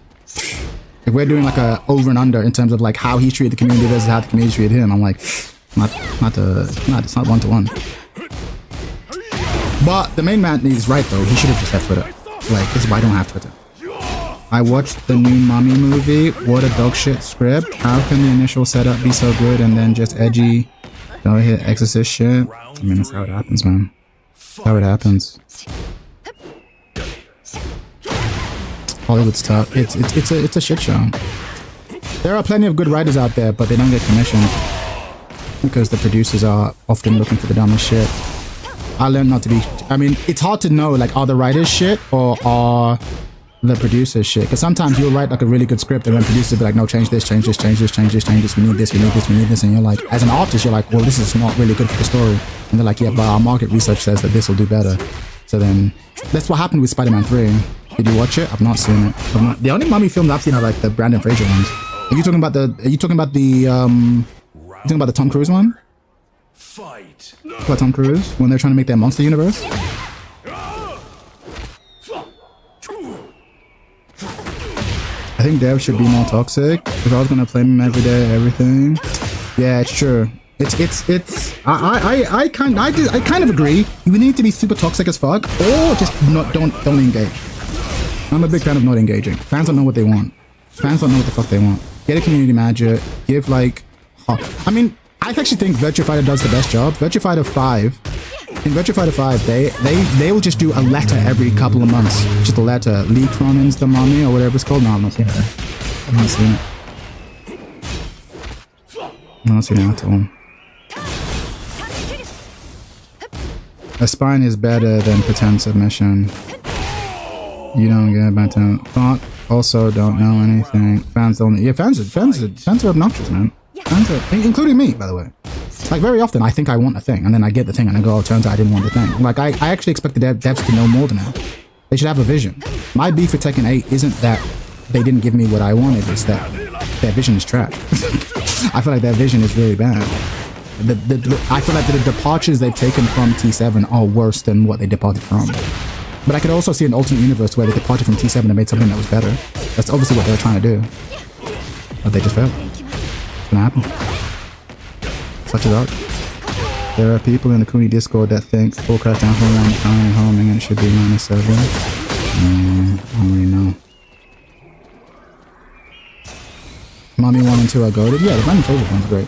if we're doing like a over and under in terms of like how he treated the community versus how the community treated him, I'm like, it's not 1-to-1. But the main man is right though. He should have just left Twitter. Like, this is why I don't have Twitter. I watched the new Mummy movie. What a dog shit script. How can the initial setup be so good and then just edgy? Don't hit exorcist shit. I mean, that's how it happens, man. That's how it happens. Hollywood's tough. It's a shit show. There are plenty of good writers out there, but they don't get commissioned because the producers are often looking for the dumbest shit. I learned not to be. I mean, it's hard to know, like, are the writers shit or are the producers shit? Because sometimes you'll write like a really good script and then producers will be like, no, change this, change this, change this, change this, change this, we need this, we need this, we need this, and you're like, as an artist, you're like, well, this is not really good for the story. And they're like, yeah, but our market research says that this will do better. So then, that's what happened with Spider-Man 3. Did you watch it? I've not seen it. The only Mummy films I've seen are like the Brandon Fraser ones. Are you talking about the Tom Cruise one? Fight. About Tom Cruise when they're trying to make their monster universe? I think devs should be more toxic. If I was gonna play them every day, everything. Yeah, it's true. I kind of agree. You need to be super toxic as fuck, or just don't engage. I'm a big fan of not engaging. Fans don't know what they want. Fans don't know what the fuck they want. Get a community manager. Give like, I mean, I actually think Virtua Fighter does the best job. Virtua Fighter 5. In Virtua Fighter 5, they will just do a letter every couple of months. Just a letter. Lee Cronin's The Mummy or whatever it's called. No, I'm not seeing it. I'm not seeing it. I'm not seeing it at all. A spine is better than pretend submission. You don't get back to thought. Also, don't know anything. Fans don't. Yeah, fans are obnoxious, man. Fans are, including me, by the way. Like, very often, I think I want a thing, and then I get the thing, and I go, oh, turns out I didn't want the thing. Like, I actually expect the devs to know more than that. They should have a vision. My beef with Tekken 8 isn't that they didn't give me what I wanted, it's that their vision is trash. I feel like their vision is really bad. I feel like the departures they've taken from T7 are worse than what they departed from. But I could also see an alternate universe where they departed from T7 and made something that was better. That's obviously what they were trying to do. But they just failed. It's gonna happen. Such as art. There are people in the Cooney Discord that think full crackdown homing and it should be -7. I don't really know. Mummy 1 and 2 are goated. Yeah, the Brandon Fraser one's great.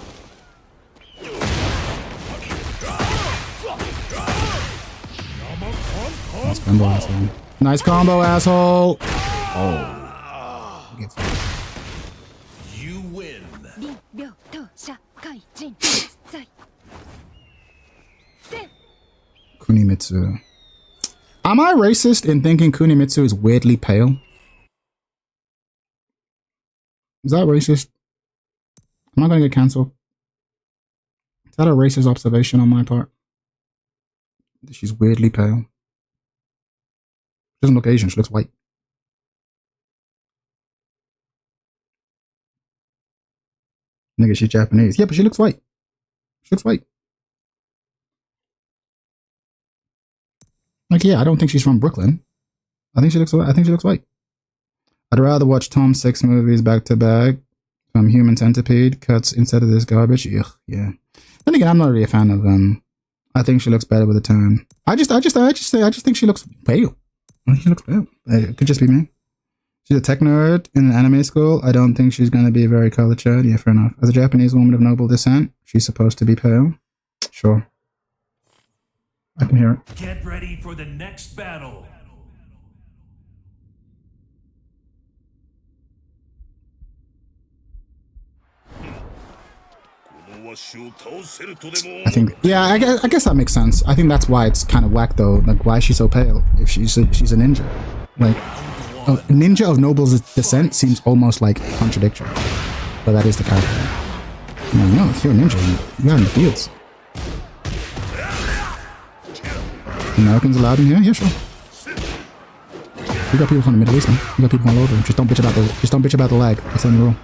Nice combo, asshole. Nice combo, asshole. Oh. You win. Kunimitsu. Am I racist in thinking Kunimitsu is weirdly pale? Is that racist? Am I gonna get cancelled? Is that a racist observation on my part? She's weirdly pale. She doesn't look Asian, she looks white. Nigga, she's Japanese. Yeah, but she looks white. She looks white. Like, yeah, I don't think she's from Brooklyn. I think she looks white. I'd rather watch Tom 6 movies back to back from Human Centipede cuts instead of this garbage. Ugh, yeah. Then again, I'm not really a fan of I think she looks better with a tan. I just think she looks pale. I think she looks pale. It could just be me. She's a tech nerd in an anime school. I don't think she's going to be very cultured. Yeah, fair enough. As a Japanese woman of noble descent, she's supposed to be pale. Sure. I can hear it. Get ready for the next battle. I think, yeah, I guess that makes sense. I think that's why it's kind of whack though. Like, why is she so pale if she's a ninja? Like, a ninja of noble descent seems almost like contradictory, but that is the character. No, if you're a ninja, you're out in the fields. Americans allowed in here? Yeah, sure. We got people from the Middle East, man. We got people all over. Just don't bitch about the lag. That's the only rule.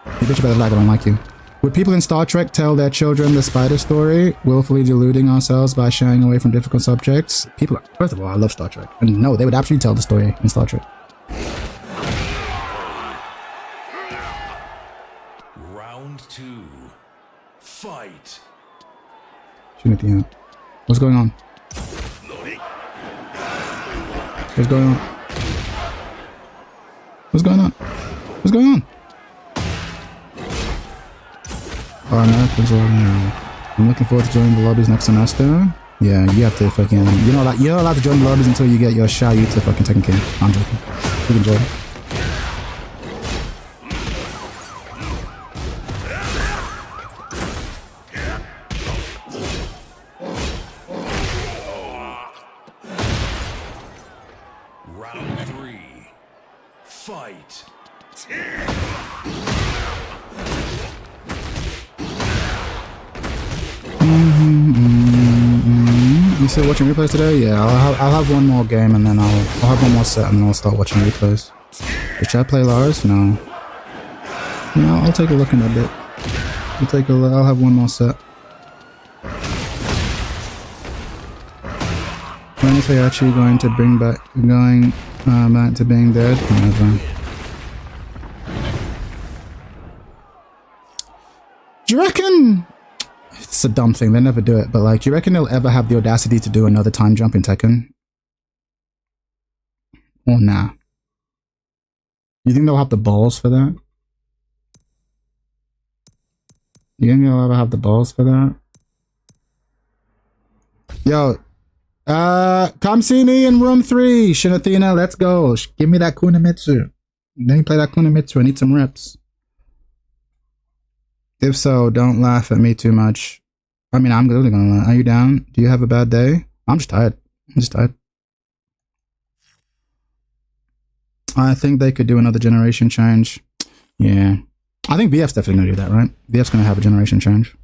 If you bitch about the lag, I don't like you. Would people in Star Trek tell their children the spider story, willfully deluding ourselves by shying away from difficult subjects? People, first of all, I love Star Trek. And no, they would absolutely tell the story in Star Trek. Round 2. Fight. Shoot at the end. What's going on? What's going on? What's going on? What's going on? Oh, Americans are, I'm looking forward to joining the lobbies next semester. Yeah, you have to fucking, you're not allowed to join the lobbies until you get your Shao to fucking Tekken King. I'm joking. You can join. Round 3. Fight. You still watching replays today? Yeah, I'll have one more game and then I'll have one more set and then I'll start watching replays. Should I play Lars? No. No, I'll take a look in a bit. I'll have one more set. When is Hayachi going to back to being dead? Whatever. Do you reckon? It's a dumb thing, they never do it, but like, do you reckon they'll ever have the audacity to do another time jump in Tekken? Or nah? You think they'll have the balls for that? You think they'll ever have the balls for that? Yo, come see me in room 3, Shinathina, let's go. Give me that Kunimitsu. Let me play that Kunimitsu, I need some reps. If so, don't laugh at me too much. I mean, I'm literally gonna laugh. Are you down? Do you have a bad day? I'm just tired. I think they could do another generation change. Yeah. I think VF's definitely gonna do that, right? VF's gonna have a generation change.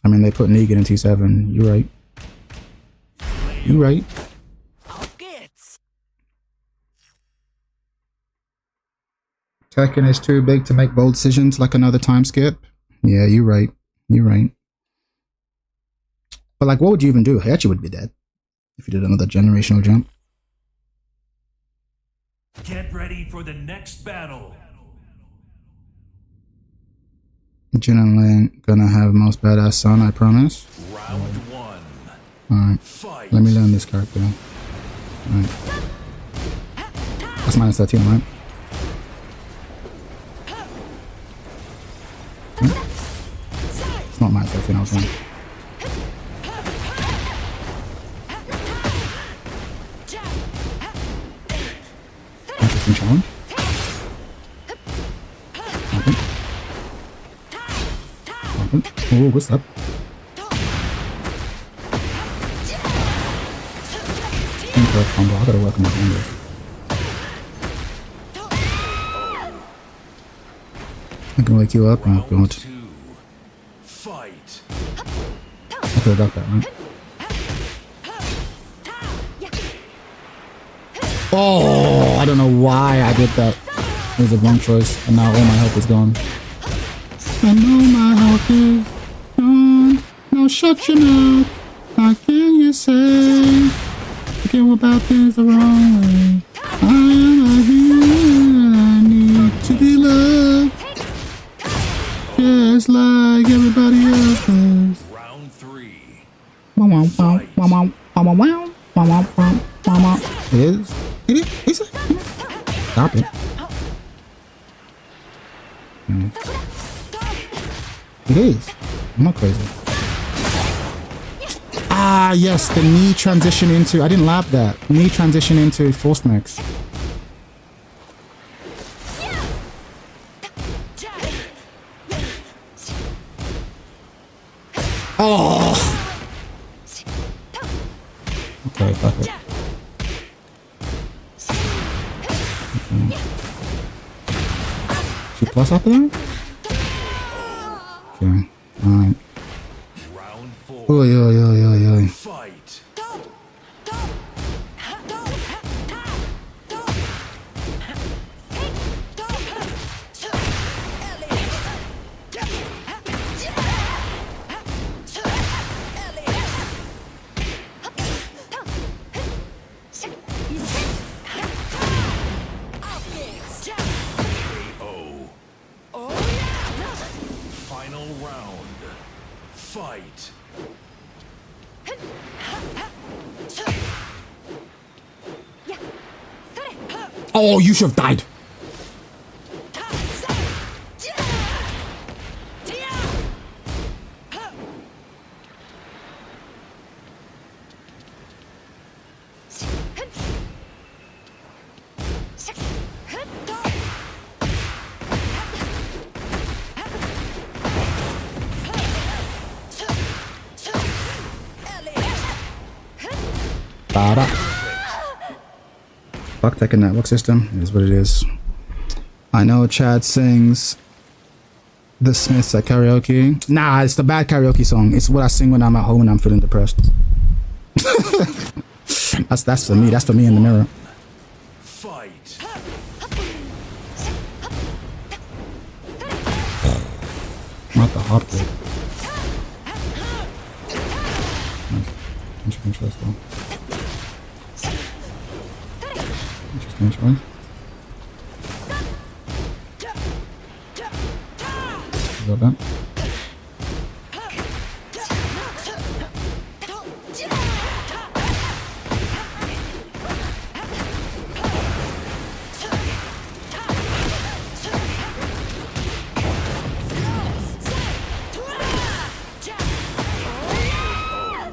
I mean, they put Negan in T7. You're right. You're right. Tekken is too big to make bold decisions like another time skip. Yeah, you're right. You're right. But like, what would you even do? Hayachi would be dead if you did another generational jump. Get ready for the next battle. Jin and Ling gonna have most badass son, I promise. Round 1. Alright. Let me learn this character. Alright. That's minus 13, right? It's not minus 13, I was wrong. Interesting challenge. Oh, what's up? Incorrect combo. I gotta work on my angles. I can wake you up and go to. I could have got that, right? Oh, I don't know why I did that. It was the wrong choice, and now all my health is gone. I know my health is gone. Now shut your mouth. How can you say forget about things the wrong way? I am a human. I need to be loved, just like everybody else does. Round 3. It is. Stop it. It is. I'm not crazy. Ah, yes, the knee transition into. I didn't lap that. Knee transition into force mix. Oh. Okay, fuck it. Okay. She plus after that? Okay, alright. Oi, oi, oi, oi, oi. Final round. Fight. Oh, you should have died. Fuck Tekken network system, it is what it is. I know Chad sings The Smiths at karaoke. Nah, it's the bad karaoke song. It's what I sing when I'm at home and I'm feeling depressed. that's for me. That's for me in the mirror. Fight. Not the hot plate. Nice. Interesting choice though. Interesting choice. Got that.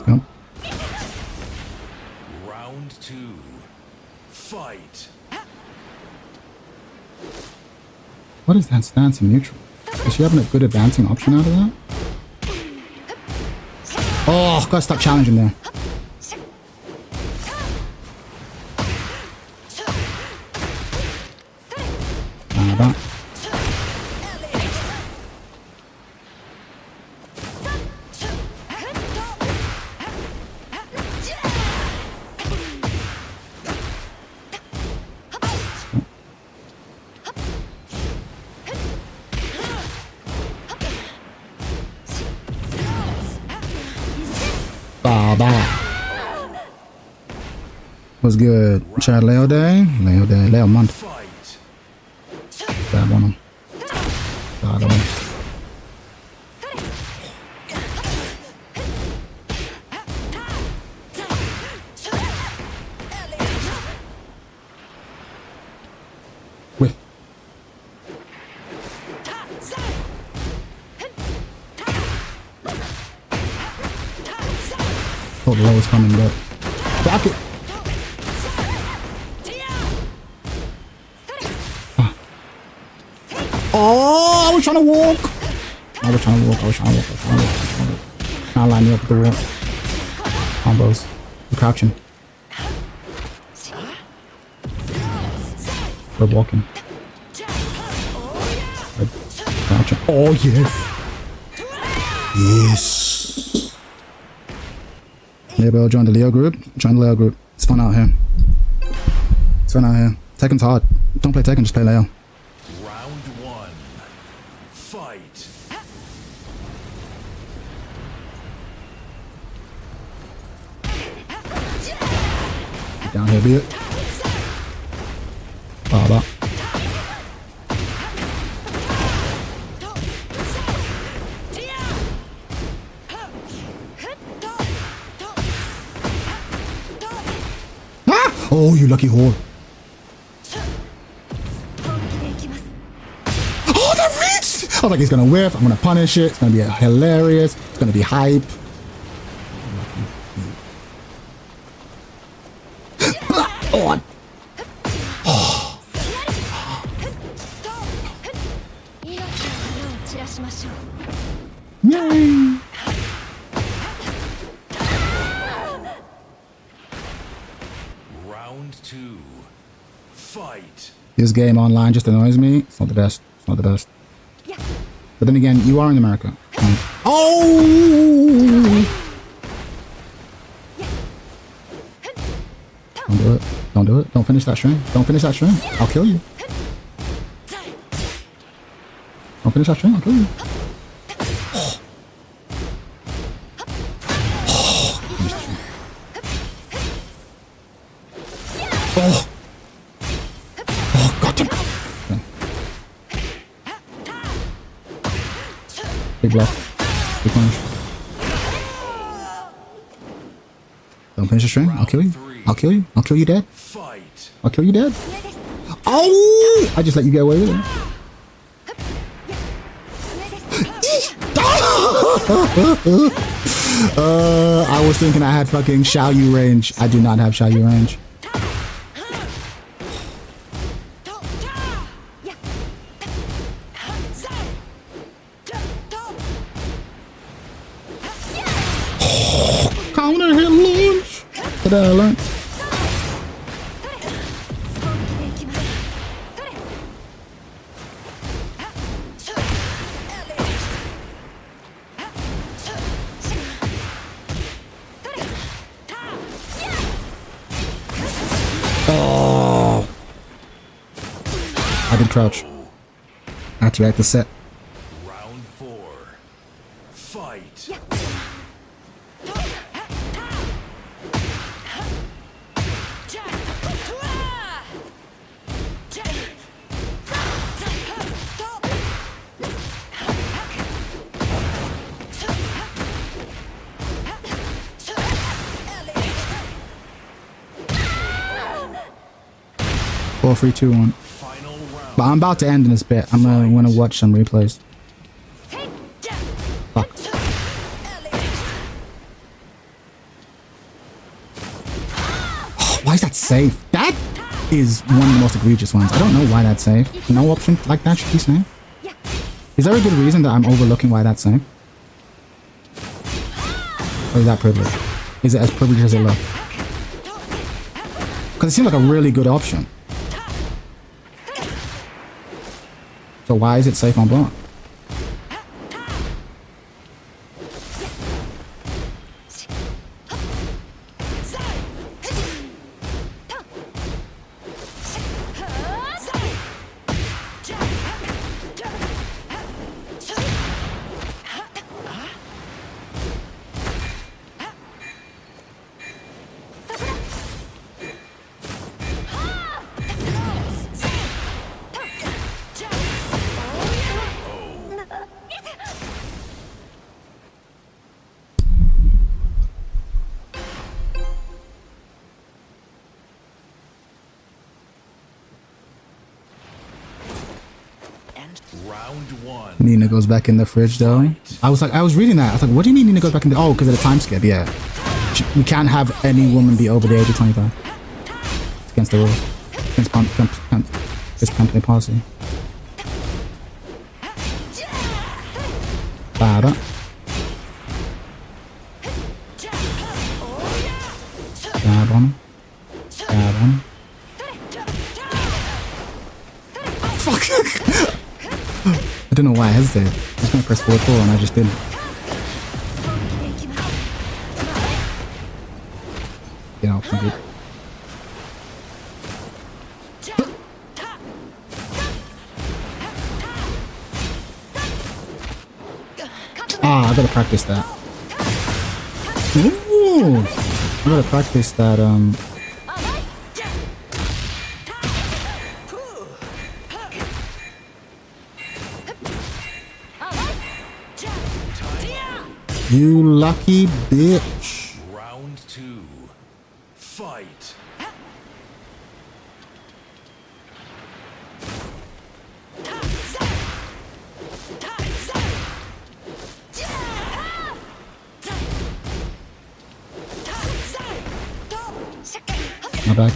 Yep. Round 2. Fight. What is that stance in neutral? Is she having a good advancing option out of that? Oh, gotta stop challenging there. That. What's good? Chad Leo Day? Leo Day. Leo month. That one. God, I thought the low was coming, but block it. Oh, I was trying to walk. I was trying to walk. Now line me up with the wall. Combos. We're crouching. We're walking. We're crouching. Oh, yes. Yes. Maybe I'll join the Leo group. Join the Leo group. It's fun out here. It's fun out here. Tekken's hard. Don't play Tekken, just play Leo. Round one. Fight. Get down here, be it. Baba. Oh, you lucky whore. Oh, that reached! I was like, he's gonna whiff. I'm gonna punish it. It's gonna be hilarious. It's gonna be hype. Oh. Yay! Round two. Fight. This game online just annoys me. It's not the best. It's not the best. But then again, you are in America. Oh! Don't do it. Don't do it. Don't finish that string. Don't finish that string. I'll kill you. Don't finish that string. I'll kill you. Oh! Oh, goddamn! Okay. Big block. Big punish. Don't finish the string. I'll kill you. I'll kill you. I'll kill you dead. I'll kill you dead. Oh! I just let you get away with it. I was thinking I had fucking Xiaoyu range. I do not have Xiaoyu range. Counter hit launch. What did I learn? Oh, I did crouch. I had to react the set. Round four. Fight. Four, 3, 2, 1. But I'm about to end in this bit. I'm gonna watch some replays. Fuck. Oh, why is that safe? That is one of the most egregious ones. I don't know why that's safe. No option like that should be safe. Is there a good reason that I'm overlooking why that's safe? Or is that privilege? Is it as privileged as it looks? Because it seems like a really good option. So why is it safe on block? Nina goes back in the fridge though. I was reading that. I was like, what do you mean Nina goes back in the... Oh, because of the time skip, yeah. We can't have any woman be over the age of 25. It's against the rules. It's company policy. Bada. Stab on him. Stab on him. Fuck! I don't know why I hesitated. I was gonna press forward 4 and I just didn't. Get out from it. Ah, I gotta practice that. Ooh! I gotta practice that, You lucky bitch. Round 2. Fight. My back.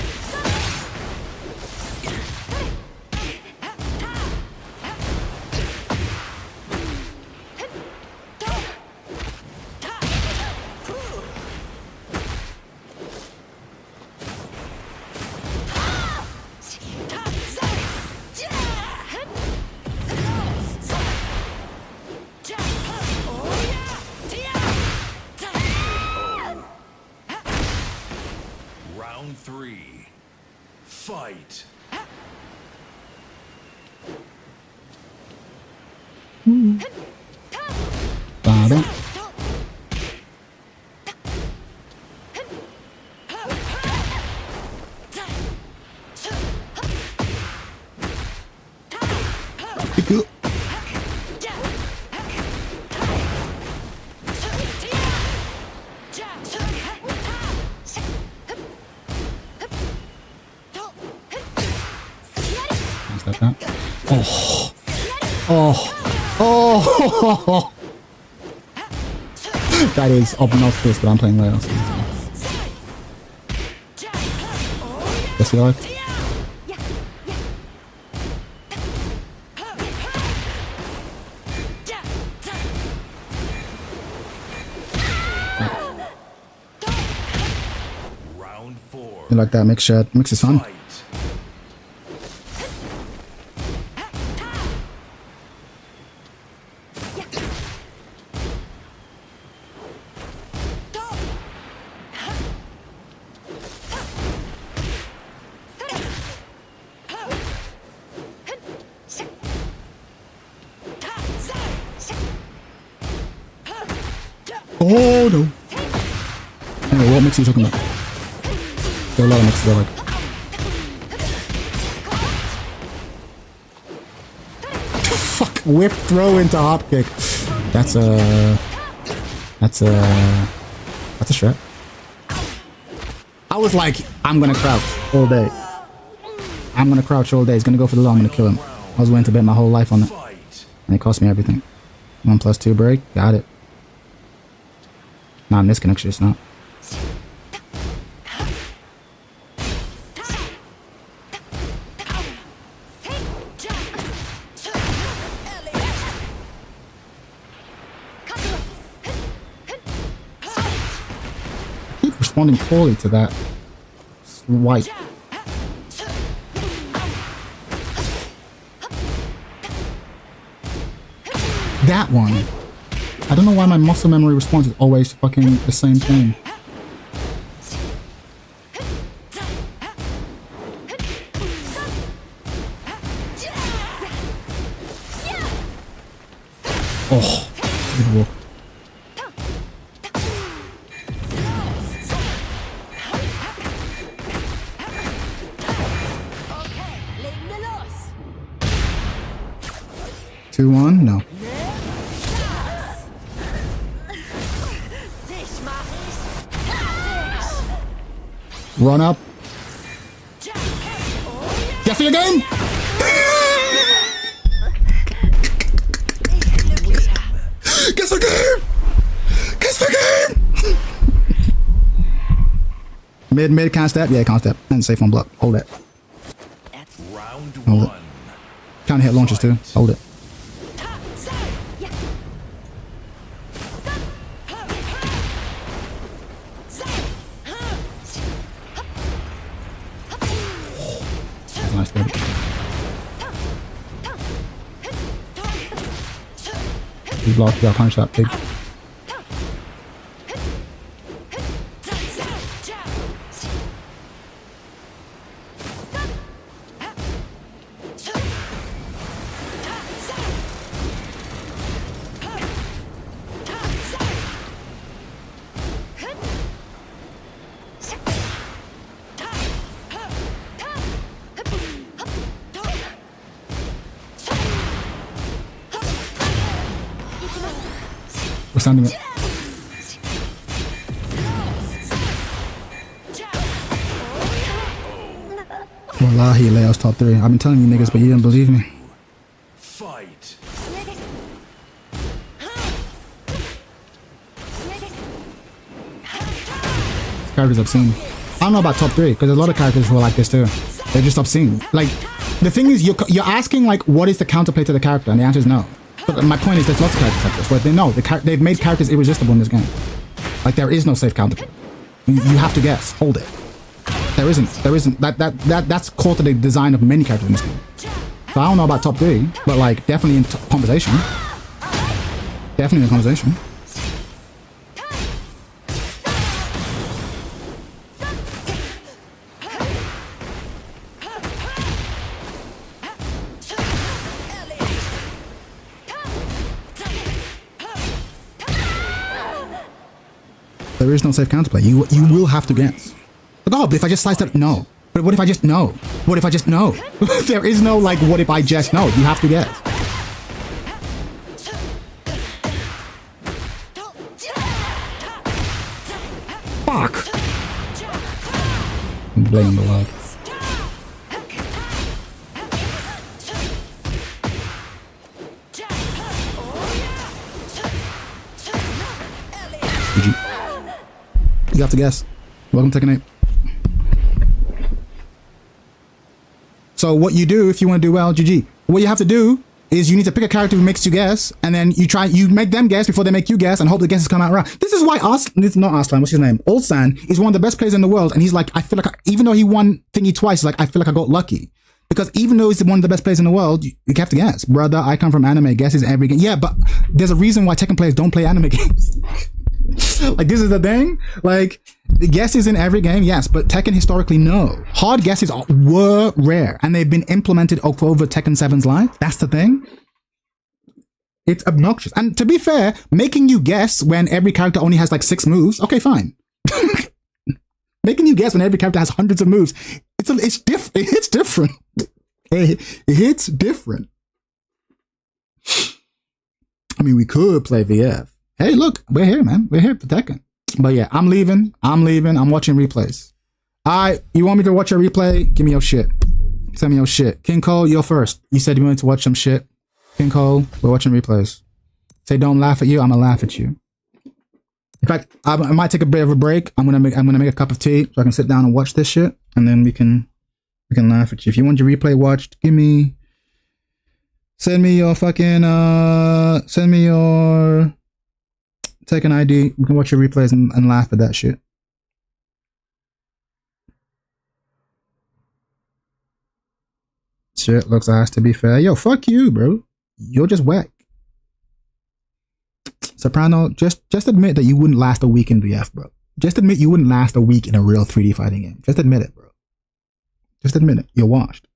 Round 3. Fight. Bada. Good. That. Oh. Oh. Oh. That is obnoxious, but I'm playing well. Guess you like? Round 4. You like that mix shirt? Mix is fun. Oh no. Anyway, what mix are you talking about? There are a lot of mixes I like. Fuck! Whip throw into hop kick. That's a strat. I was like, I'm gonna crouch all day. I'm gonna crouch all day. He's gonna go for the low. I'm gonna kill him. I was willing to bet my whole life on it, and it cost me everything. 1+2 break. Got it. Not in this connection, it's not. I keep responding poorly to that swipe. That one. I don't know why my muscle memory response is always fucking the same thing. Oh, good walk. Two, 1? No. Run up. Guess the game. Guess the game. Guess the game. Mid, can't step? Yeah, can't step. And safe on block. Hold it. Round Hold it. one. Can't hit launches too. Hold it. Nice, baby. You block, you gotta punish that pig. We're standing it. Wallahi, Leo's top 3. I've been telling you niggas, but you didn't believe me. Fight. This character's obscene. I don't know about top 3, because there's a lot of characters who are like this too. They're just obscene. Like, the thing is, you're asking, like, what is the counterplay to the character? And the answer is no. But my point is, there's lots of characters like this, where they know they've made characters irresistible in this game. Like, there is no safe counterplay. You have to guess. Hold it. There isn't. That's core to the design of many characters in this game. So I don't know about top 3, but like, definitely in conversation. Definitely in conversation. There is no safe counterplay. You will have to guess. But oh, but if I just slice it, no. But what if I just know? What if I just know? There is no like, what if I just know? You have to guess. Fuck. I'm blaming the log. GG. You have to guess. Welcome to Tekken 8. So what you do if you want to do well, GG. What you have to do is you need to pick a character who makes you guess, and then you make them guess before they make you guess, and hope the guesses come out right. This is why it's not Arslan, what's his name? Ulsan is one of the best players in the world, and he's like, I feel like, even though he won thingy twice, he's like, I feel like I got lucky. Because even though he's one of the best players in the world, you have to guess. Brother, I come from anime, guesses every game. Yeah, but there's a reason why Tekken players don't play anime games. Like, this is the thing. Like, the guesses in every game, yes, but Tekken historically, no. Hard guesses were rare, and they've been implemented over Tekken 7's life. That's the thing. It's obnoxious. And to be fair, making you guess when every character only has like 6 moves, okay, fine. Making you guess when every character has hundreds of moves, it's different. It's different. I mean, we could play VF. Hey, look, we're here, man. We're here for Tekken. But yeah, I'm leaving. I'm watching replays. Alright, you want me to watch your replay? Give me your shit. Send me your shit. King Cole, you're first. You said you wanted to watch some shit. King Cole, we're watching replays. Say don't laugh at you, I'm gonna laugh at you. In fact, I might take a bit of a break. I'm gonna make a cup of tea so I can sit down and watch this shit, and then we can laugh at you. If you want your replay watched, send me your Tekken ID. We can watch your replays and laugh at that shit. Shit looks ass, to be fair. Yo, fuck you, bro. You're just whack. Soprano, just admit that you wouldn't last a week in VF, bro. Just admit you wouldn't last a week in a real 3D fighting game. Just admit it, bro. Just admit it. You're washed.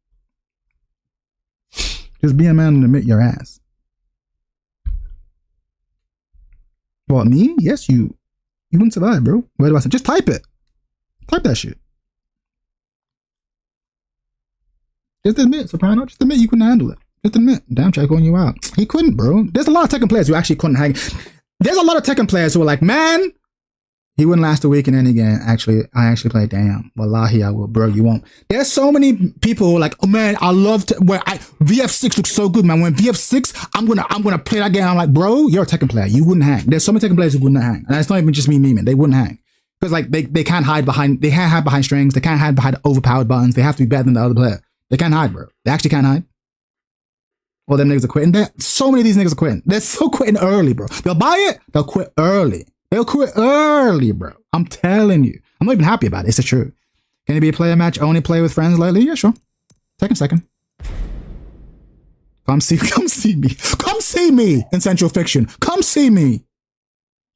Just be a man and admit your ass. What, me? Yes, you wouldn't survive, bro. Where do I say? Just type it. Type that shit. Just admit, Soprano. Just admit you couldn't handle it. Just admit. Damn, try calling you out. He couldn't, bro. There's a lot of Tekken players who actually couldn't hang. There's a lot of Tekken players who are like, man, he wouldn't last a week in any game. I actually play. Damn, wallahi, I will, bro. You won't. There's so many people who are like, oh man, I love VF6 looks so good, man. When VF6, I'm gonna play that game. I'm like, bro, you're a Tekken player. You wouldn't hang. There's so many Tekken players who wouldn't hang, and it's not even just me memeing. They wouldn't hang. Because like they can't hide behind strings, they can't hide behind overpowered buttons, they have to be better than the other player. They can't hide, bro. They actually can't hide. All them niggas are quitting. So many of these niggas are quitting. They're so quitting early, bro. They'll buy it, they'll quit early. They'll quit early, bro. I'm telling you. I'm not even happy about it. It's the truth. Can it be a player match? Only play with friends lately? Yeah, sure. Tekken second. Come see me. Come see me in Central Fiction. Come see me.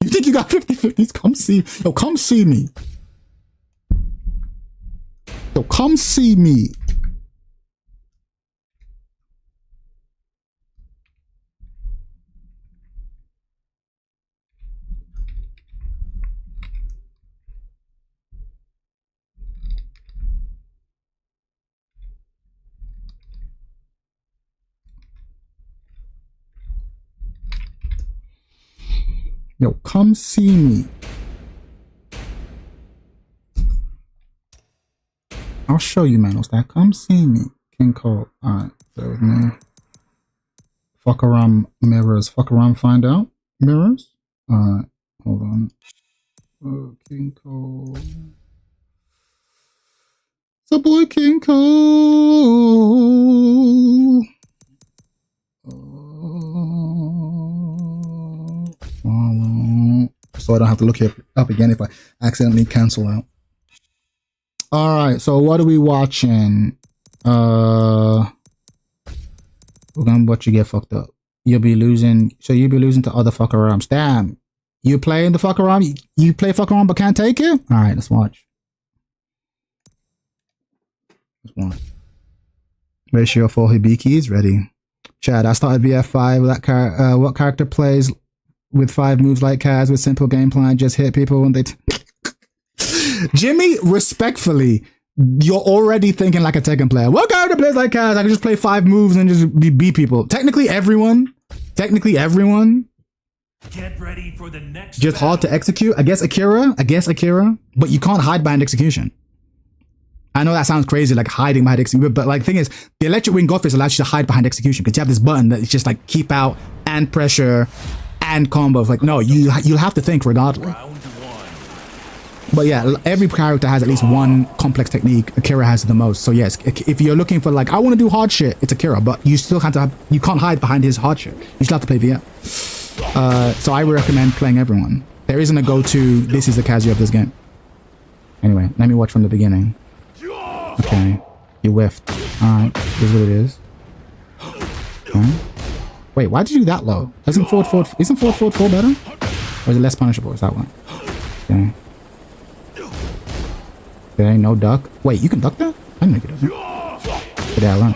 You think you got 50-50s? Come see. Yo, come see me. Yo, come see me. Yo, come see me. I'll show you, man. What's that? Come see me. King Cole. Alright, bear with me. Fuck around mirrors. Fuck around, find out. Mirrors? Alright, hold on. Oh, King Cole. It's a boy, King Cole. So I don't have to look it up again if I accidentally cancel out. Alright, so what are we watching? We're gonna watch you get fucked up. You'll be losing, so you'll be losing to other fuck arounds. Damn. You playing the fuck around? You play fuck around but can't take it? Alright, let's watch. Let's watch. Ratio 4 Hibikis, ready. Chad, I started VF5 with that what character plays with 5 moves like Kaz with simple game plan, just hit people when they Jimmy, respectfully, you're already thinking like a Tekken player. What character plays like Kaz? I can just play 5 moves and just beat people. Technically everyone. Get ready for the next just hard to execute. I guess Akira, but you can't hide behind execution. I know that sounds crazy, like hiding behind execution, but like the thing is, the electric wing golf face allows you to hide behind execution because you have this button that's just like keep out and pressure and combos. Like no, you'll have to think regardless. But yeah, every character has at least one complex technique. Akira has the most. So yes, if you're looking for like I want to do hard shit, it's Akira. But you still have to have, you can't hide behind his hard shit. You still have to play VF. So I would recommend playing everyone. There isn't a go-to. This is the Kazuya of this game. Anyway, let me watch from the beginning. Okay, you whiffed. Alright, here's what it is. Okay. Wait, why did you do that low? Isn't forward 4 better? Or is it less punishable? Is that one? Okay. Okay, no duck. Wait, you can duck that? I didn't make it up. Good Alan.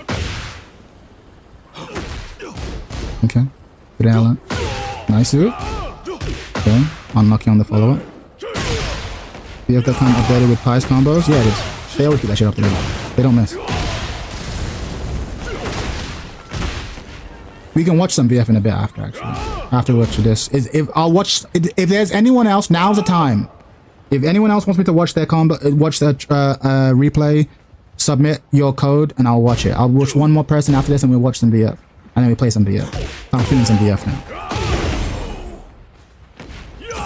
Okay. Good Alan. Nice suit. Okay. Unlucky on the follow-up. Do you have that kind of updated with Pies combos? Yeah, it is. They always keep that shit up there. They don't miss. We can watch some VF in a bit after, actually. After we watch this. If there's anyone else, now's the time. If anyone else wants me to watch their combo, watch the replay, submit your code and I'll watch it. I'll watch one more person after this and we'll watch some VF. And then we play some VF. I'm feeling some VF now.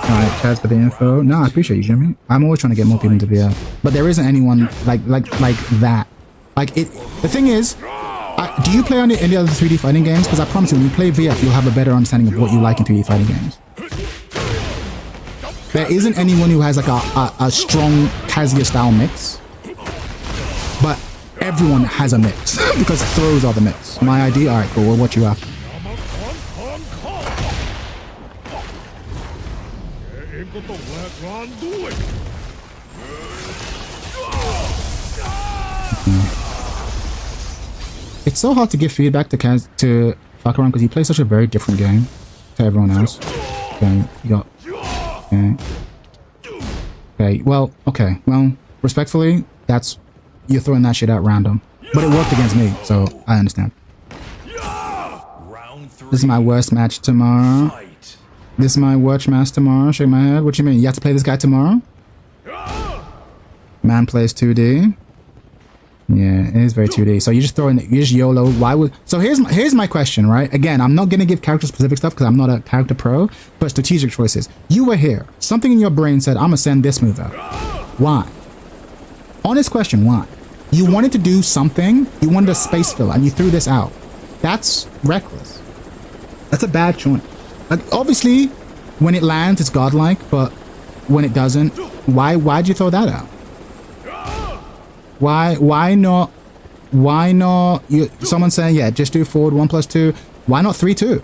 Alright, Chaz for the info. No, I appreciate you, Jimmy. I'm always trying to get more people into VF. But there isn't anyone like that. Like it. The thing is, do you play on any other 3D fighting games? Because I promise you, when you play VF, you'll have a better understanding of what you like in 3D fighting games. There isn't anyone who has like a strong Kazuya style mix. But everyone has a mix. Because throws are the mix. My idea? Alright, cool. We'll watch you after. It's so hard to give feedback to fuck around because he plays such a very different game to everyone else. Okay, you got. Okay. Well, respectfully, you're throwing that shit out random. But it worked against me, so I understand. This is my worst match tomorrow. This is my worst match tomorrow. Shake my head. What you mean? You have to play this guy tomorrow? Man plays 2D. Yeah, it is very 2D. So you just throw in, you just YOLO. Why would? So here's my question, right? Again, I'm not gonna give character specific stuff because I'm not a character pro, but strategic choices. You were here. Something in your brain said, "I'm gonna send this move out." Why? Honest question. Why? You wanted to do something. You wanted a space filler, and you threw this out. That's reckless. That's a bad choice. Like, obviously, when it lands, it's godlike, but when it doesn't, why'd you throw that out? Why not someone saying, yeah, just do forward 1+2. Why not 3-2?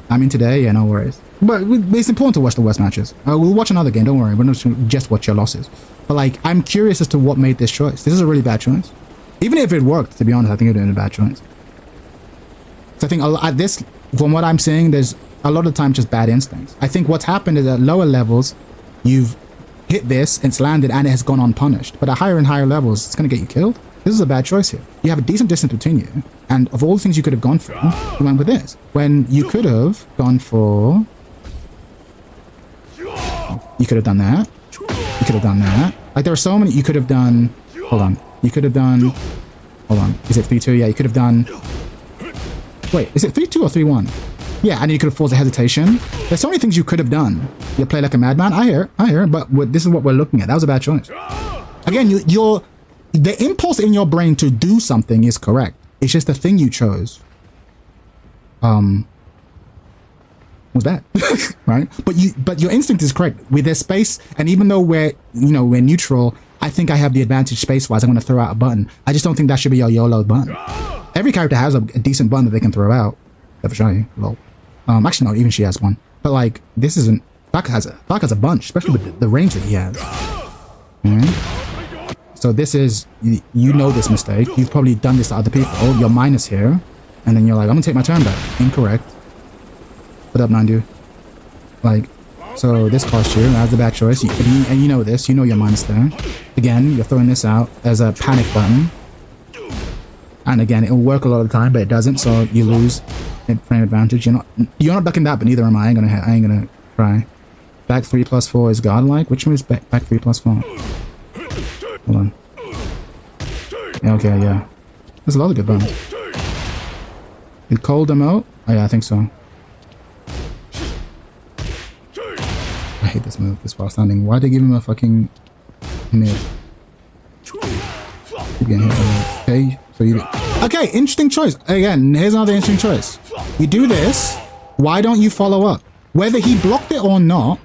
I mean, today, yeah, no worries. But it's important to watch the worst matches. We'll watch another game, don't worry. We're not just watch your losses. But like, I'm curious as to what made this choice. This is a really bad choice. Even if it worked, to be honest, I think you're doing a bad choice. So I think at this, from what I'm seeing, there's a lot of the time just bad instincts. I think what's happened is at lower levels, you've hit this, it's landed, and it has gone unpunished. But at higher and higher levels, it's going to get you killed. This is a bad choice here. You have a decent distance between you, and of all the things you could have gone for, you went with this. When you could have gone for... You could have done that. You could have done that. Like, there are so many... You could have done... Hold on. You could have done... Hold on. Is it 3-2? Yeah, you could have done... Wait, is it 3-2 or 3-1? Yeah, and you could have forced a hesitation. There's so many things you could have done. You play like a madman. I hear, but this is what we're looking at. That was a bad choice. Again, the impulse in your brain to do something is correct. It's just the thing you chose was bad, right? But your instinct is correct. With their space, and even though we're neutral, I think I have the advantage space-wise. I'm going to throw out a button. I just don't think that should be your YOLO button. Every character has a decent button that they can throw out. Never show you. Lol. Actually, no, even she has one. But like, this isn't... Baka has a bunch, especially with the range that he has. Alright? So this is... You know this mistake. You've probably done this to other people. You're minus here. And then you're like, I'm gonna take my turn back. Incorrect. What up, Nandu? Like, so this cost you. That's a bad choice. And you know this. You know you're minus there. Again, you're throwing this out as a panic button. And again, it'll work a lot of the time, but it doesn't, so you lose frame advantage. You're not ducking that, but neither am I. I ain't gonna cry. Back 3+4 is godlike. Which moves back 3+4? Hold on. Yeah, okay, yeah. There's a lot of good buttons. Did Cole demote? Oh yeah, I think so. I hate this move, this while standing. Why'd they give him a fucking mid? Keep getting hit. Okay, so you... Okay, interesting choice. Again, here's another interesting choice. You do this, why don't you follow up? Whether he blocked it or not,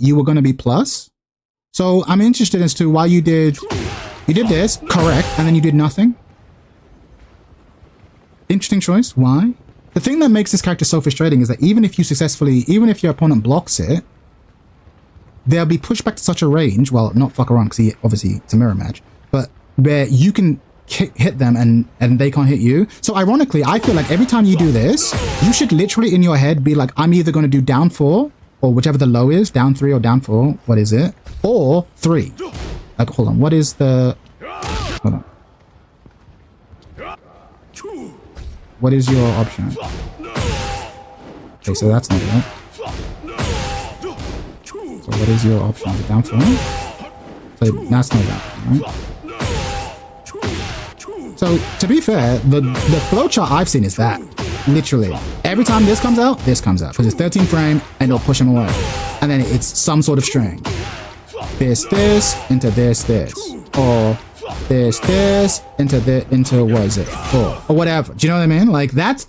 you were going to be plus. So I'm interested as to why you did this, correct, and then you did nothing. Interesting choice. Why? The thing that makes this character so frustrating is that even if your opponent blocks it, they'll be pushed back to such a range, well, not fuck around, because obviously it's a mirror match, but where you can hit them and they can't hit you. So ironically, I feel like every time you do this, you should literally in your head be like, I'm either going to do down 4, or whichever the low is, down 3 or down 4, what is it? Or 3. Like, hold on, what is the... Hold on. What is your option? Okay, so that's not it. So what is your option? Down 4? So that's not that, right? So, to be fair, the flowchart I've seen is that. Literally. Every time this comes out. Because it's 13 frame, and it'll push him away. And then it's some sort of string. This, into this. Or this, into what is it? 4. Or whatever. Do you know what I mean? Like, that's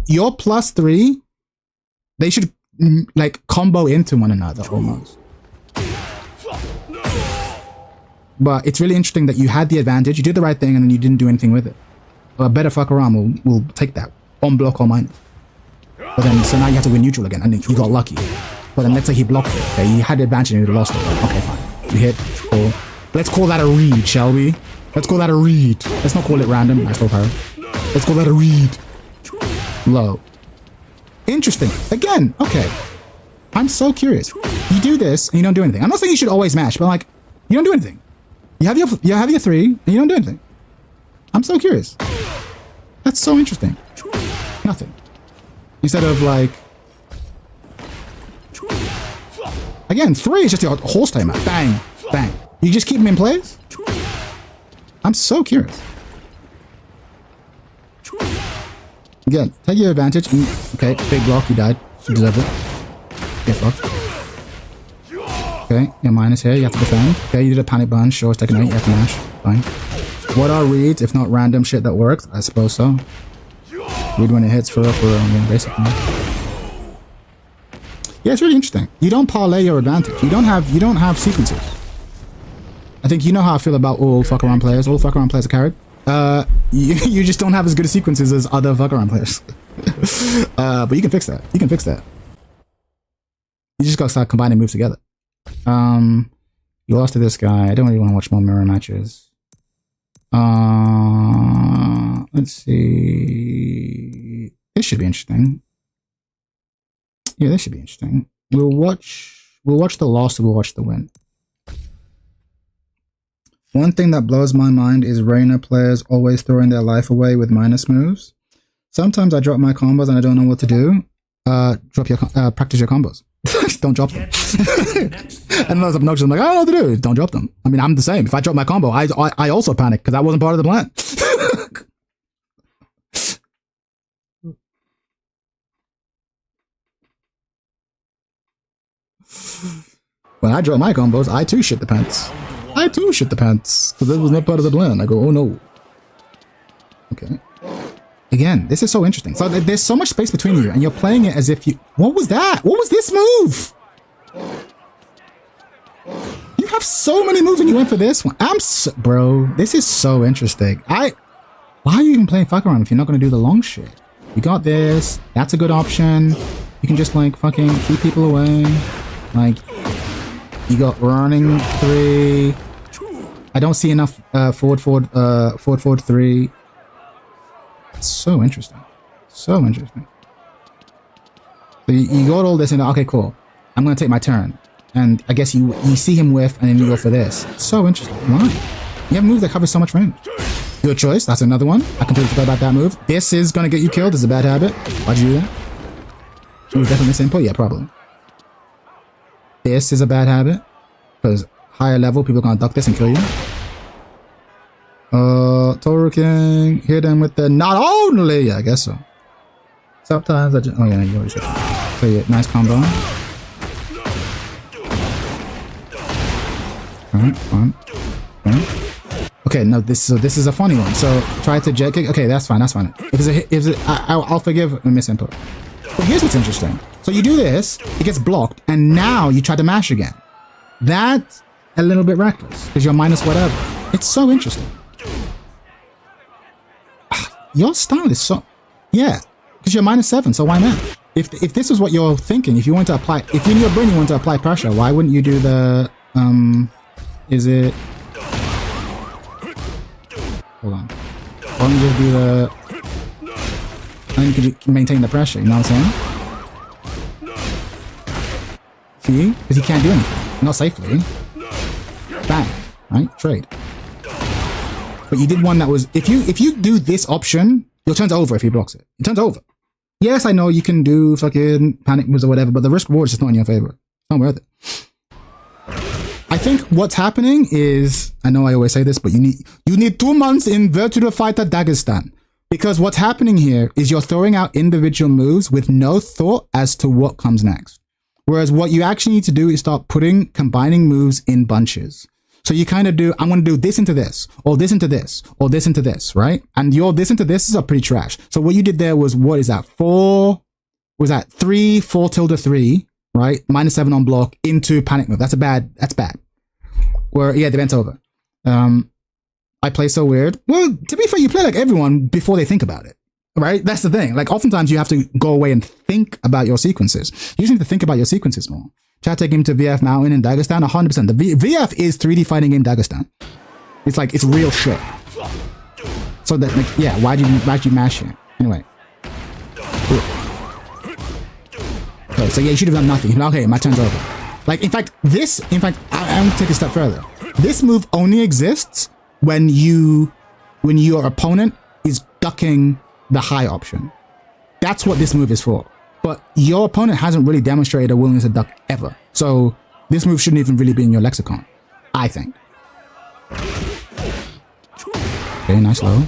your +3, they should, like, combo into one another, almost. But it's really interesting that you had the advantage, you did the right thing, and then you didn't do anything with it. But better fuck around, we'll take that. On block or minus. But then, so now you have to win neutral again, and then you got lucky. But then let's say he blocked it. Okay, he had the advantage and he lost it. Okay, fine. You hit, cool. Let's call that a read, shall we? Let's call that a read. Let's not call it random. I still power. Let's call that a read. Low. Interesting. Again, okay. I'm so curious. You do this, and you don't do anything. I'm not saying you should always mash, but like, you don't do anything. You have your 3, and you don't do anything. I'm so curious. That's so interesting. Nothing. Instead of like... Again, 3 is just your horse timer. Bang, bang. You just keep him in place? I'm so curious. Again, take your advantage. Okay, big block, you died. You deserve it. Get fucked. Okay, your minus here, you have to defend. Okay, you did a panic bunch, sure, it's taking 8, you have to mash. Fine. What are reads, if not random shit that works? I suppose so. Read when it hits, for real, yeah, basically. Yeah, it's really interesting. You don't parlay your advantage. You don't have sequences. I think you know how I feel about all fuck around players. All fuck around players are carried. You just don't have as good sequences as other fuck around players. But you can fix that. You can fix that. You just gotta start combining moves together. You lost to this guy. I don't really want to watch more mirror matches. Let's see. This should be interesting. Yeah, this should be interesting. We'll watch the loss, and we'll watch the win. One thing that blows my mind is Reina players always throwing their life away with minus moves. Sometimes I drop my combos and I don't know what to do. Practice your combos. Don't drop them. And those obnoxious, I'm like, I don't know what to do. Don't drop them. I mean, I'm the same. If I drop my combo, I also panic because that wasn't part of the plan. When I drop my combos, I too shit the pants. I too shit the pants because it was not part of the plan. I go, oh no. Okay. Again, this is so interesting. So there's so much space between you, and you're playing it as if you... What was that? What was this move? You have so many moves and you went for this one. Bro, this is so interesting. Why are you even playing fuck around if you're not going to do the long shit? You got this. That's a good option. You can just like fucking keep people away. Like, you got running 3. I don't see enough forward 3. So interesting. So interesting. So you got all this and okay, cool. I'm gonna take my turn. And I guess you see him whiff and then you go for this. So interesting. Why? You have moves that cover so much range. Good choice. That's another one. I completely forgot about that move. This is gonna get you killed. This is a bad habit. Why'd you do that? It was definitely misinput. Yeah, probably. This is a bad habit. Because higher level, people are gonna duck this and kill you. Toru King, hit him with the not only, yeah, I guess so. Sometimes I just, oh yeah, you already said that. So yeah, nice combo. Fine. Okay, no, this is a funny one. So try to jet kick. Okay, that's fine. I'll forgive a misinput. But here's what's interesting. So you do this, it gets blocked, and now you try to mash again. That's a little bit reckless because you're minus whatever. It's so interesting. Your style is so... Yeah, because you're -7, so why not? If this is what you're thinking, if you want to apply... If in your brain you want to apply pressure, why wouldn't you do the... Is it... Hold on. Why don't you just do the... And you can maintain the pressure, you know what I'm saying? See? Because he can't do anything. Not safely. Bang. Right? Trade. But you did one that was... If you do this option, your turn's over if he blocks it. Your turn's over. Yes, I know you can do fucking panic moves or whatever, but the risk reward is just not in your favor. It's not worth it. I think what's happening is... I know I always say this, but you need 2 months in Virtua Fighter Dagestan. Because what's happening here is you're throwing out individual moves with no thought as to what comes next. Whereas what you actually need to do is start combining moves in bunches. So you kind of do, I'm going to do this into this, or this into this, or this into this, right? And your this into this is pretty trash. So what you did there was, what is that? 3, 4 tilde 3, right? -7 on block into panic move. That's bad. Where, yeah, the event's over. I play so weird. Well, to be fair, you play like everyone before they think about it, right? That's the thing. Like, oftentimes you have to go away and think about your sequences. You just need to think about your sequences more. Try to take him to VF Mountain in Dagestan, 100%. The VF is 3D fighting game Dagestan. It's like, it's real shit. So that, like, yeah, why'd you mash it? Anyway. Okay, so yeah, you should have done nothing. Okay, my turn's over. Like, in fact, I'm going to take a step further. This move only exists when your opponent is ducking the high option. That's what this move is for. But your opponent hasn't really demonstrated a willingness to duck ever. So this move shouldn't even really be in your lexicon, I think. Okay, nice low.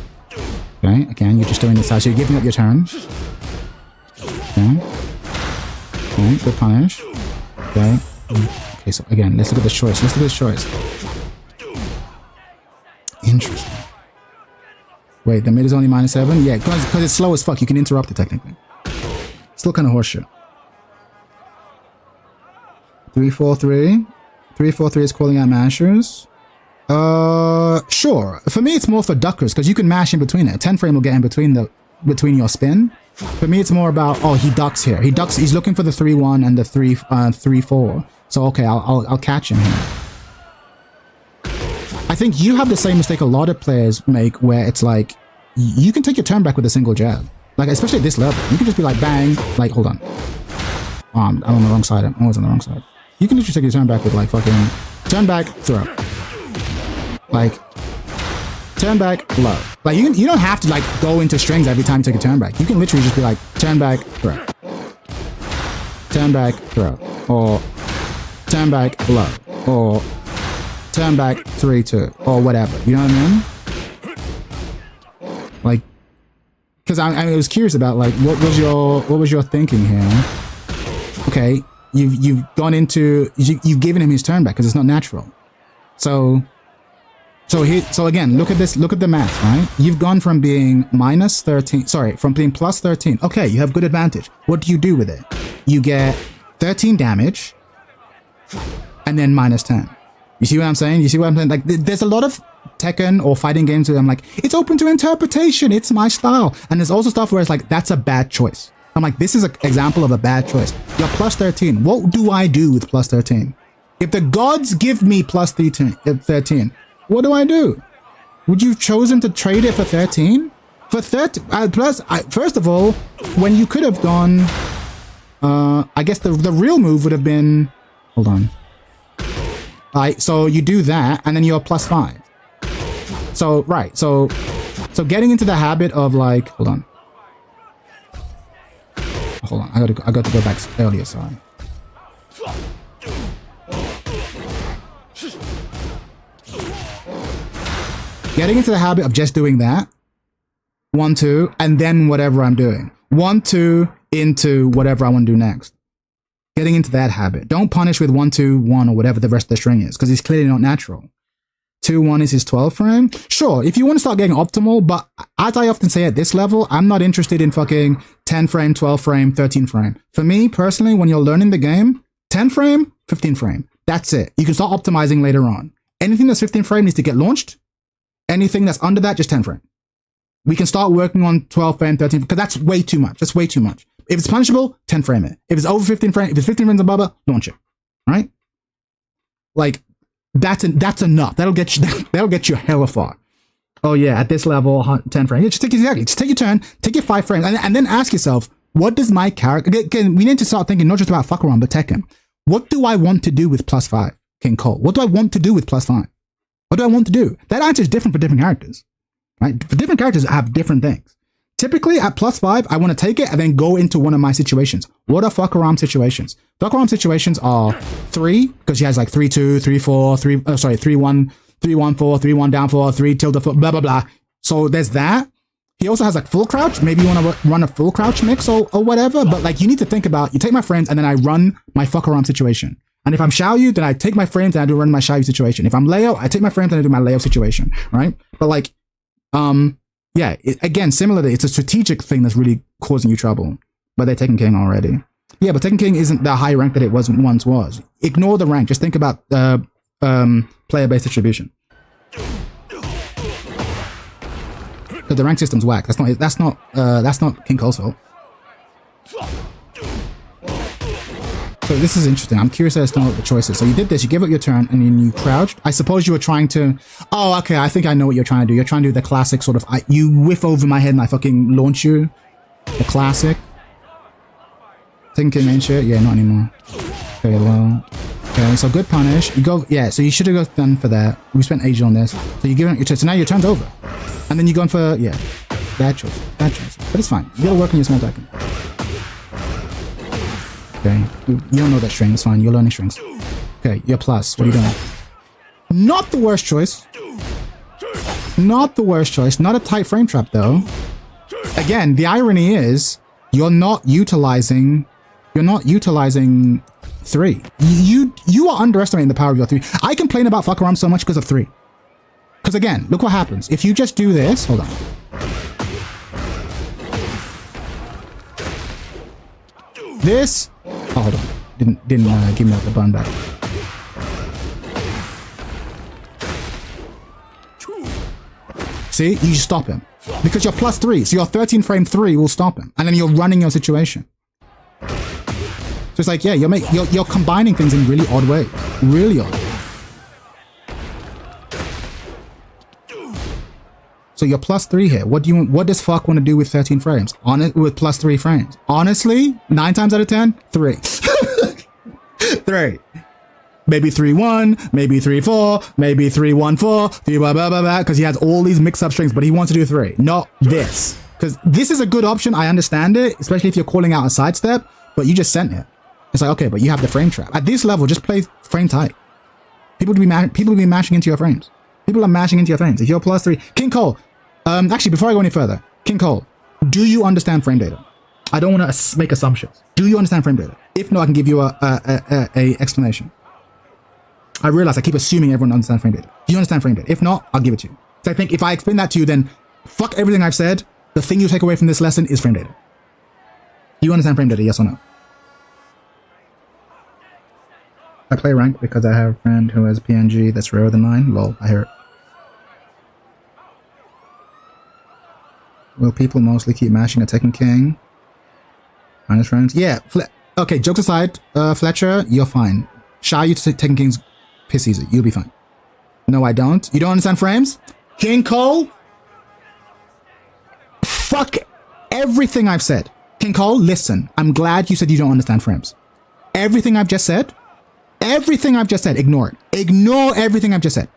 Okay, again, you're just doing this. So you're giving up your turn. Okay. Okay, good punish. Okay. Okay, so again, let's look at this choice. Let's look at this choice. Interesting. Wait, the mid is only -7? Yeah, because it's slow as fuck. You can interrupt it technically. Still kind of horseshit. 3-4-3. 3-4-3 is calling out mashers. Sure. For me, it's more for duckers because you can mash in between it. 10 frame will get in between your spin. For me, it's more about, oh, he ducks here. He ducks. He's looking for the 3-1 and the 3-4. So okay, I'll catch him here. I think you have the same mistake a lot of players make, where it's like you can take your turn back with a single jab. Like especially at this level, you can just be like bang. Like hold on, I'm on the wrong side. I'm always on the wrong side. You can literally take your turn back with like fucking turn back, throw. Like turn back, low. Like you don't have to like go into strings every time you take a turn back. You can literally just be like turn back, throw. Turn back, throw. Or turn back, low. Or turn back, 3-2. Or whatever. You know what I mean? Like, because I was curious about like what was your thinking here? Okay, you've gone into you've given him his turn back because it's not natural. So again, look at this. Look at the math, right? You've gone from being -13. Sorry, from being +13. Okay, you have good advantage. What do you do with it? You get 13 damage, and then -10. You see what I'm saying? You see what I'm saying? Like, there's a lot of Tekken or fighting games where I'm like, it's open to interpretation. It's my style. And there's also stuff where it's like, that's a bad choice. I'm like, this is an example of a bad choice. You're +13. What do I do with +13? If the gods give me +13, what do I do? Would you have chosen to trade it for 13? For 13, first of all, when you could have gone, I guess the real move would have been, hold on. Right, so you do that, and then you're +5. So, right, so getting into the habit of like, hold on, I got to go back earlier, sorry. Getting into the habit of just doing that, 1-2, and then whatever I'm doing. 1-2 into whatever I want to do next. Getting into that habit. Don't punish with 1-2-1 or whatever the rest of the string is, because it's clearly not natural. 2-1 is his 12 frame. Sure, if you want to start getting optimal, but as I often say at this level, I'm not interested in fucking 10 frame, 12 frame, 13 frame. For me, personally, when you're learning the game, 10 frame, 15 frame. That's it. You can start optimizing later on. Anything that's 15 frame needs to get launched. Anything that's under that, just 10 frame. We can start working on 12 frame, 13, because that's way too much. That's way too much. If it's punishable, 10 frame it. If it's over 15 frame, if it's 15 frames above, launch it. Right? Like, that's enough. That'll get you hella far. Oh yeah, at this level, 10 frames. Yeah, just take your turn, take your 5 frames, and then ask yourself, what does my character, again, we need to start thinking not just about fuck around, but Tekken. What do I want to do with +5, King Cole? What do I want to do with +5? What do I want to do? That answer is different for different characters. Right? For different characters, I have different things. Typically at +5, I want to take it and then go into one of my situations. What are fuck around situations? Fuck around situations are 3, because she has like 3-2, 3-4, 3-1, 3-1-4, 3-1 down 4, 3 tilde 4, blah blah blah. So there's that. He also has like full crouch. Maybe you want to run a full crouch mix or whatever. But like you need to think about, you take my frames and then I run my fuck around situation. And if I'm Xiaoyu, then I take my frames and I do run my Xiaoyu situation. If I'm Leo, I take my frames and I do my Leo situation. Right? But like, yeah, again, similarly, it's a strategic thing that's really causing you trouble. But they're Tekken King already. Yeah, but Tekken King isn't the high rank that it once was. Ignore the rank. Just think about player-based distribution. Because the rank system's whack. That's not King Cole's fault. So this is interesting. I'm curious as to know what the choice is. So you did this, you gave up your turn, and then you crouched. I suppose you were trying to... Oh, okay, I think I know what you're trying to do. You're trying to do the classic sort of... you whiff over my head and I fucking launch you. The classic. Tekken King ain't shit? Yeah, not anymore. Okay, well... Okay, so good punish. You go... Yeah, so you should have gone for that. We spent ages on this. So you're giving it your turn. So now your turn's over. And then you're going for... Yeah. Bad choice. Bad choice. But it's fine. You gotta work on your small Tekken. Okay, you don't know that string, it's fine, you're learning strings. Okay, you're plus, what are you doing? Not the worst choice. Not the worst choice. Not a tight frame trap though. Again, the irony is you're not utilizing 3. You are underestimating the power of your 3. I complain about fuck around so much because of 3. Because again, look what happens. If you just do this, hold on. This, oh, hold on. Didn't give me the button back. See, you just stop him because you're +3. So your 13 frame 3 will stop him, and then you're running your situation. So it's like, yeah, you're combining things in really odd ways, really odd. So you're +3 here. What does fuck want to do with 13 frames? With +3 frames? Honestly, 9 times out of 10, 3. 3. Maybe 3-1, maybe 3-4, maybe 3-1-4, 3 blah blah blah blah, because he has all these mix-up strings, but he wants to do 3. Not this. Because this is a good option, I understand it, especially if you're calling out a sidestep, but you just sent it. It's like, okay, but you have the frame trap. At this level, just play frame tight. People will be mashing into your frames. People are mashing into your frames. If you're +3, King Cole. Actually, before I go any further, King Cole, do you understand frame data? I don't want to make assumptions. Do you understand frame data? If not, I can give you a explanation. I realize I keep assuming everyone understands frame data. Do you understand frame data? If not, I'll give it to you. So I think if I explain that to you, then fuck everything I've said. The thing you take away from this lesson is frame data. Do you understand frame data? Yes or no? I play rank because I have a friend who has PNG that's rarer than mine. Lol, I hear it. Will people mostly keep mashing a Tekken King? Minus friends? Yeah. Okay, jokes aside, Fletcher, you're fine. Shy you to Tekken King's piss easy. You'll be fine. No, I don't. You don't understand frames? King Cole? Fuck everything I've said. King Cole, listen. I'm glad you said you don't understand frames. Everything I've just said, ignore it. Ignore everything I've just said.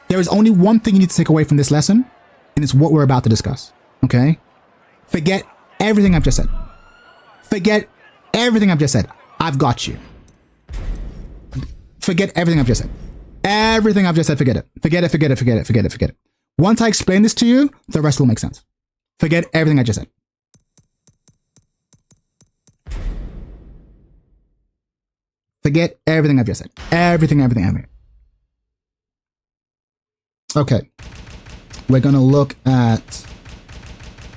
There is only one thing you need to take away from this lesson, and it's what we're about to discuss. Okay? Forget everything I've just said. Forget everything I've just said. I've got you. Forget everything I've just said. Everything I've just said, forget it. Forget it, forget it, forget it, forget it, forget it. Once I explain this to you, the rest will make sense. Forget everything I just said. Forget everything I've just said. Everything. Okay. We're gonna look at...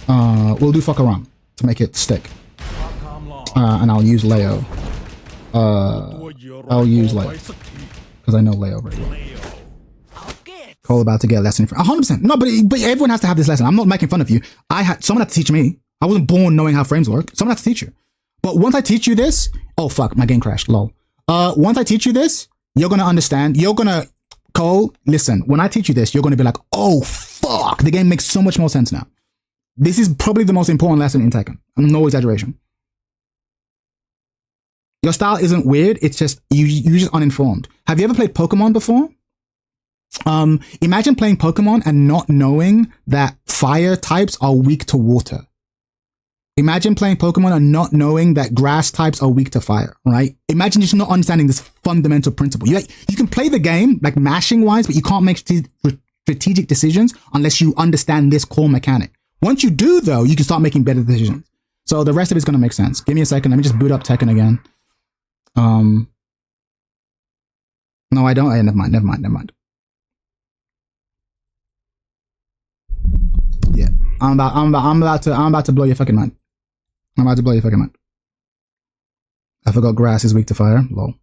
we'll do fuck around to make it stick. And I'll use Leo. I'll use Leo. Because I know Leo very well. Cole about to get a lesson. 100%. No, but everyone has to have this lesson. I'm not making fun of you. Someone had to teach me. I wasn't born knowing how frames work. Someone had to teach you. But once I teach you this... Oh, fuck. My game crashed. Lol. Once I teach you this, you're going to understand. You're going to... Cole, listen. When I teach you this, you're going to be like, oh, fuck. The game makes so much more sense now. This is probably the most important lesson in Tekken. No exaggeration. Your style isn't weird. It's just, you're just uninformed. Have you ever played Pokemon before? Imagine playing Pokemon and not knowing that fire types are weak to water. Imagine playing Pokemon and not knowing that grass types are weak to fire, right? Imagine just not understanding this fundamental principle. You can play the game, like mashing wise, but you can't make strategic decisions unless you understand this core mechanic. Once you do though, you can start making better decisions. So the rest of it's going to make sense. Give me a second. Let me just boot up Tekken again. No, I don't. Never mind. Yeah, I'm about to blow your fucking mind. I'm about to blow your fucking mind. I forgot grass is weak to fire. Lol.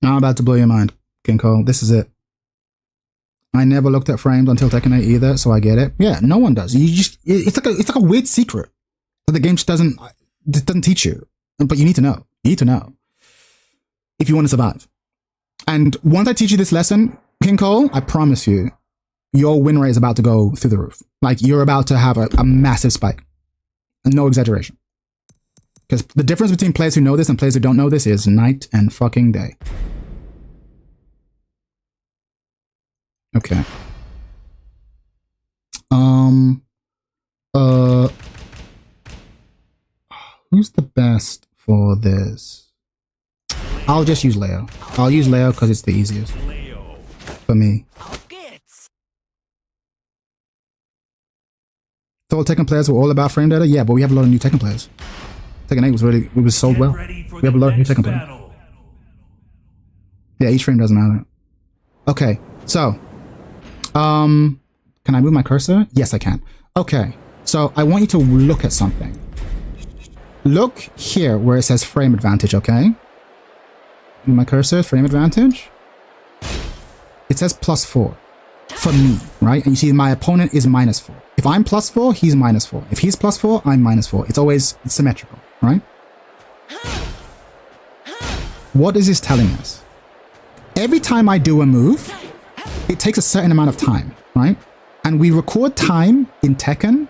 I'm about to blow your mind, King Cole. This is it. I never looked at frames until Tekken 8 either, so I get it. Yeah, no one does. It's like a weird secret that the game just doesn't teach you. But you need to know. You need to know if you want to survive. And once I teach you this lesson, King Cole, I promise you, your win rate is about to go through the roof. Like, you're about to have a massive spike. And no exaggeration. Because the difference between players who know this and players who don't know this is night and fucking day. Okay. Who's the best for this? I'll just use Leo. I'll use Leo because it's the easiest for me. Thought Tekken players were all about frame data? Yeah, but we have a lot of new Tekken players. Tekken 8 was sold well. We have a lot of new Tekken players. Yeah, each frame doesn't matter. Okay, so can I move my cursor? Yes, I can. Okay, so I want you to look at something. Look here where it says frame advantage, okay? My cursor, frame advantage. It says +4 for me, right? And you see my opponent is -4. If I'm +4, he's -4. If he's +4, I'm -4. It's always symmetrical, right? What is this telling us? Every time I do a move, it takes a certain amount of time, right? And we record time in Tekken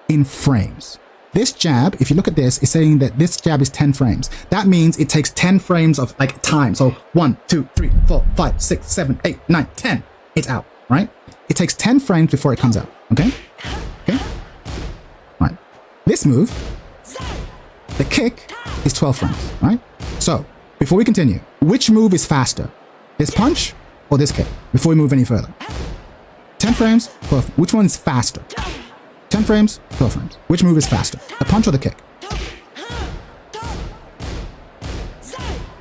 in frames. This jab, if you look at this, is saying that this jab is 10 frames. That means it takes 10 frames of like time. So 1, 2, 3, 4, 5, 6, 7, 8, 9, 10. It's out, right? It takes 10 frames before it comes out, okay? Okay? Right. This move, the kick, is 12 frames, right? So, before we continue, which move is faster? This punch or this kick? Before we move any further. 10 frames, 12. Which one is faster? 10 frames, 12 frames. Which move is faster? The punch or the kick?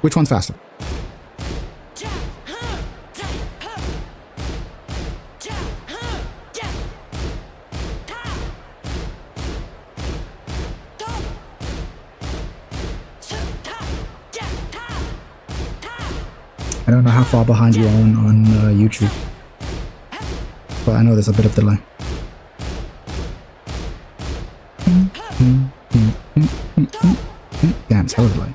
Which one's faster? I don't know how far behind you are on YouTube, but I know there's a bit of delay. Damn, it's hella delayed.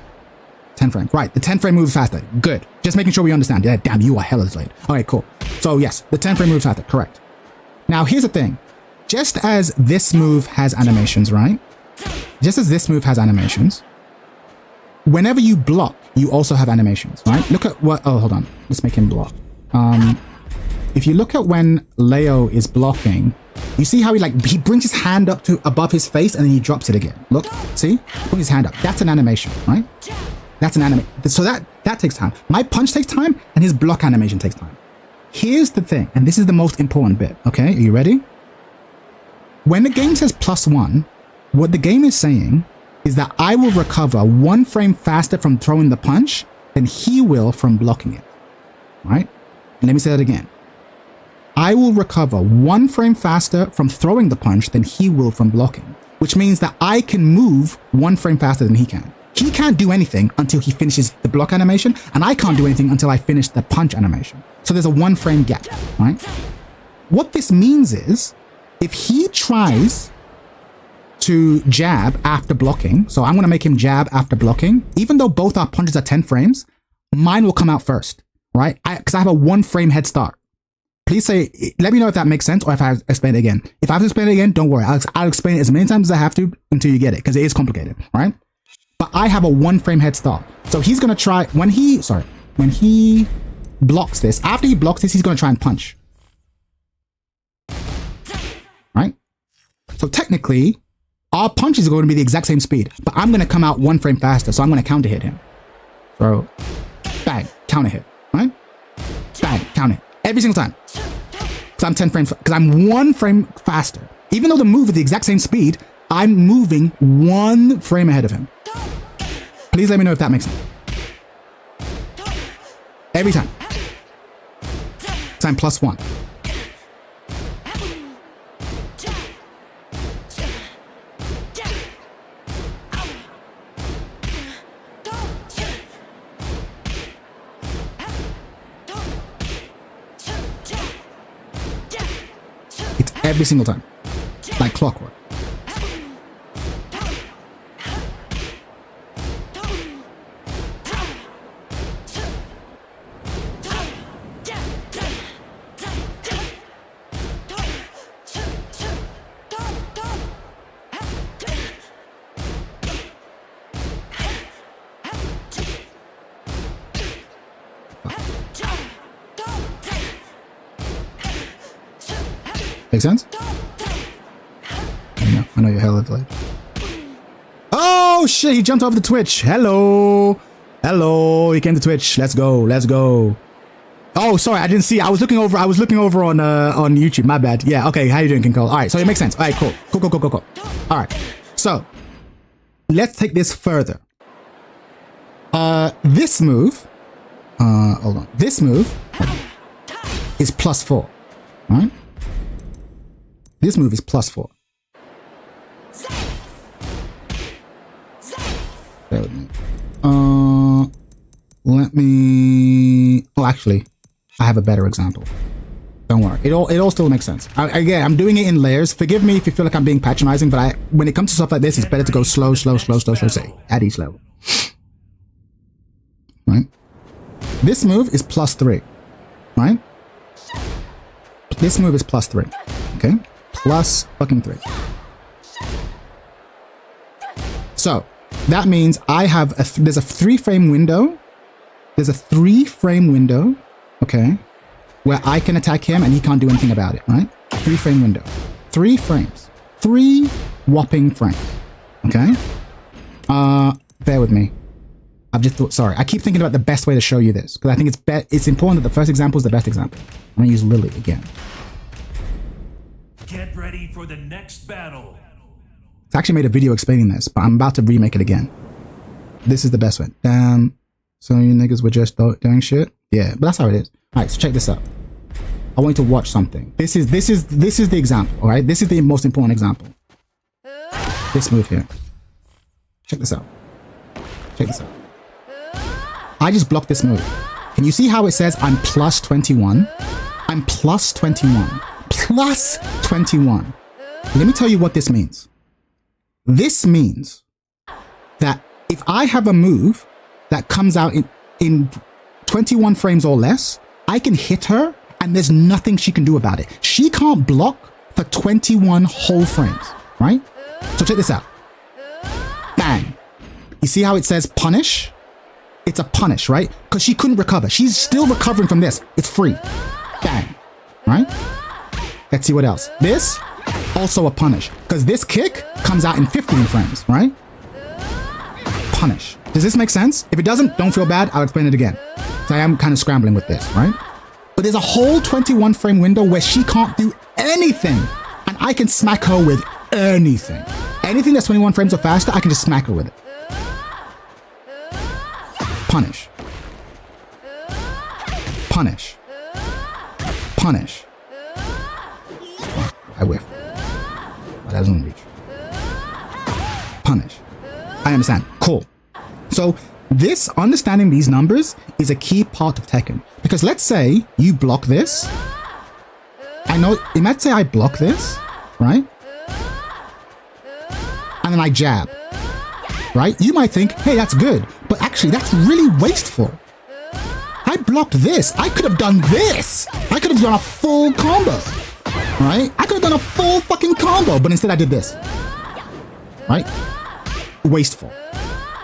10 frames. Right, the 10 frame move is faster. Good. Just making sure we understand. Yeah, damn, you are hella delayed. Alright, cool. So yes, the 10 frame move is faster. Correct. Now, here's the thing. Just as this move has animations, right? Just as this move has animations, whenever you block, you also have animations, right? Look at what... Oh, hold on. Let's make him block. If you look at when Leo is blocking, you see how he brings his hand up to above his face and then he drops it again. Look, see? Put his hand up. That's an animation, right? That's an animation. So that takes time. My punch takes time and his block animation takes time. Here's the thing, and this is the most important bit, okay? Are you ready? When the game says +1, what the game is saying is that I will recover 1 frame faster from throwing the punch than he will from blocking it, right? And let me say that again. I will recover 1 frame faster from throwing the punch than he will from blocking, which means that I can move 1 frame faster than he can. He can't do anything until he finishes the block animation, and I can't do anything until I finish the punch animation. So there's a 1 frame gap, right? What this means is, if he tries to jab after blocking, so I'm going to make him jab after blocking, even though both our punches are 10 frames, mine will come out first, right? Because I have a 1 frame head start. Please say, let me know if that makes sense or if I have to explain it again. If I have to explain it again, don't worry. I'll explain it as many times as I have to until you get it, because it is complicated, right? But I have a 1 frame head start. So he's going to try, when he blocks this, after he blocks this, he's going to try and punch. Right? So technically, our punches are going to be the exact same speed, but I'm going to come out 1 frame faster, so I'm going to counter hit him. So, bang, counter hit, right? Bang, counter hit. Every single time. Because I'm 10 frames, because I'm 1 frame faster. Even though the move is the exact same speed, I'm moving 1 frame ahead of him. Please let me know if that makes sense. Every time. So I'm +1. It's every single time. Like clockwork. Make sense? I know you're hella delayed. Oh shit, he jumped off the Twitch. Hello. Hello, you came to Twitch. Let's go. Let's go. Oh, sorry, I didn't see. I was looking over on YouTube. My bad. Yeah, okay. How you doing, King Cole? All right, so it makes sense. All right, cool. Cool. All right. So, let's take this further. This move, hold on. This move is +4, right? This move is +4. Bear with me. Let me... Oh, actually, I have a better example. Don't worry. It all still makes sense. Again, I'm doing it in layers. Forgive me if you feel like I'm being patronizing, but when it comes to stuff like this, it's better to go slow, say, at each level. Right? This move is +3, right? This move is +3, okay? Plus fucking 3. So, that means I have there's a 3-frame window. There's a 3-frame window, okay, where I can attack him and he can't do anything about it, right? 3-frame window. 3 frames. 3 whopping frames, okay? Bear with me. I've just thought, sorry. I keep thinking about the best way to show you this, because I think it's important that the first example is the best example. I'm going to use Lily again. Get ready for the next battle. I actually made a video explaining this, but I'm about to remake it again. This is the best one. Damn. So you niggas were just doing shit? Yeah, but that's how it is. Alright, so check this out. I want you to watch something. This is the example, alright? This is the most important example. This move here. Check this out. Check this out. I just blocked this move. Can you see how it says I'm +21? I'm +21. +21. Let me tell you what this means. This means that if I have a move that comes out in 21 frames or less, I can hit her and there's nothing she can do about it. She can't block for 21 whole frames, right? So check this out. Bang. You see how it says punish? It's a punish, right? Because she couldn't recover. She's still recovering from this. It's free. Bang. Right? Let's see what else. This, also a punish. Because this kick comes out in 15 frames, right? Punish. Does this make sense? If it doesn't, don't feel bad. I'll explain it again. So I am kind of scrambling with this, right? But there's a whole 21 frame window where she can't do anything. And I can smack her with anything. Anything that's 21 frames or faster, I can just smack her with it. Punish. Punish. Punish. Oh, I whiffed. But that doesn't reach. Punish. I understand. Cool. So this, understanding these numbers is a key part of Tekken. Because let's say you block this. I know, let's say I block this, right? And then I jab, right? You might think, hey, that's good. But actually, that's really wasteful. I blocked this. I could have done this. I could have done a full combo, right? I could have done a full fucking combo, but instead I did this, right? Wasteful.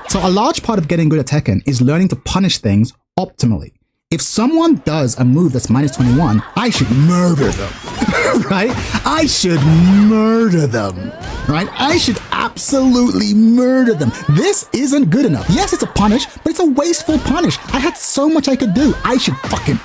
So a large part of getting good at Tekken is learning to punish things optimally. If someone does a move that's -21, I should murder them, right? I should murder them, right? I should absolutely murder them. This isn't good enough. Yes, it's a punish, but it's a wasteful punish. I had so much I could do. I should fucking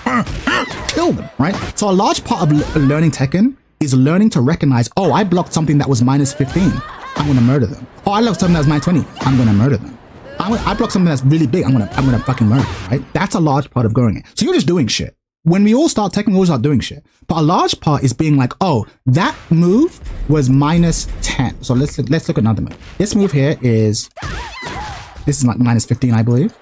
kill them, right? So a large part of learning Tekken is learning to recognize, oh, I blocked something that was -15. I'm gonna murder them. Oh, I blocked something that was -20. I'm gonna murder them. I block something that's really big. I'm gonna fucking murder, right? That's a large part of growing it. So you're just doing shit. When we all start Tekken, we all start doing shit. But a large part is being like, oh, that move was -10. So let's look at another move. This move here is like -15, I believe.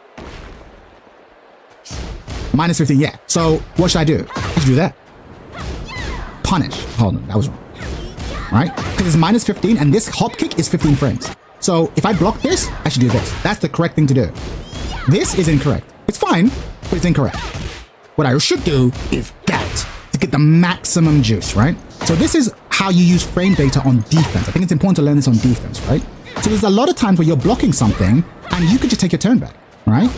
-15, yeah. So what should I do? I should do that. Punish. Hold on, that was wrong. Right? Because it's -15 and this hop kick is 15 frames. So if I block this, I should do this. That's the correct thing to do. This is incorrect. It's fine, but it's incorrect. What I should do is that to get the maximum juice, right? So this is how you use frame data on defense. I think it's important to learn this on defense, right? So there's a lot of times where you're blocking something and you could just take your turn back, right?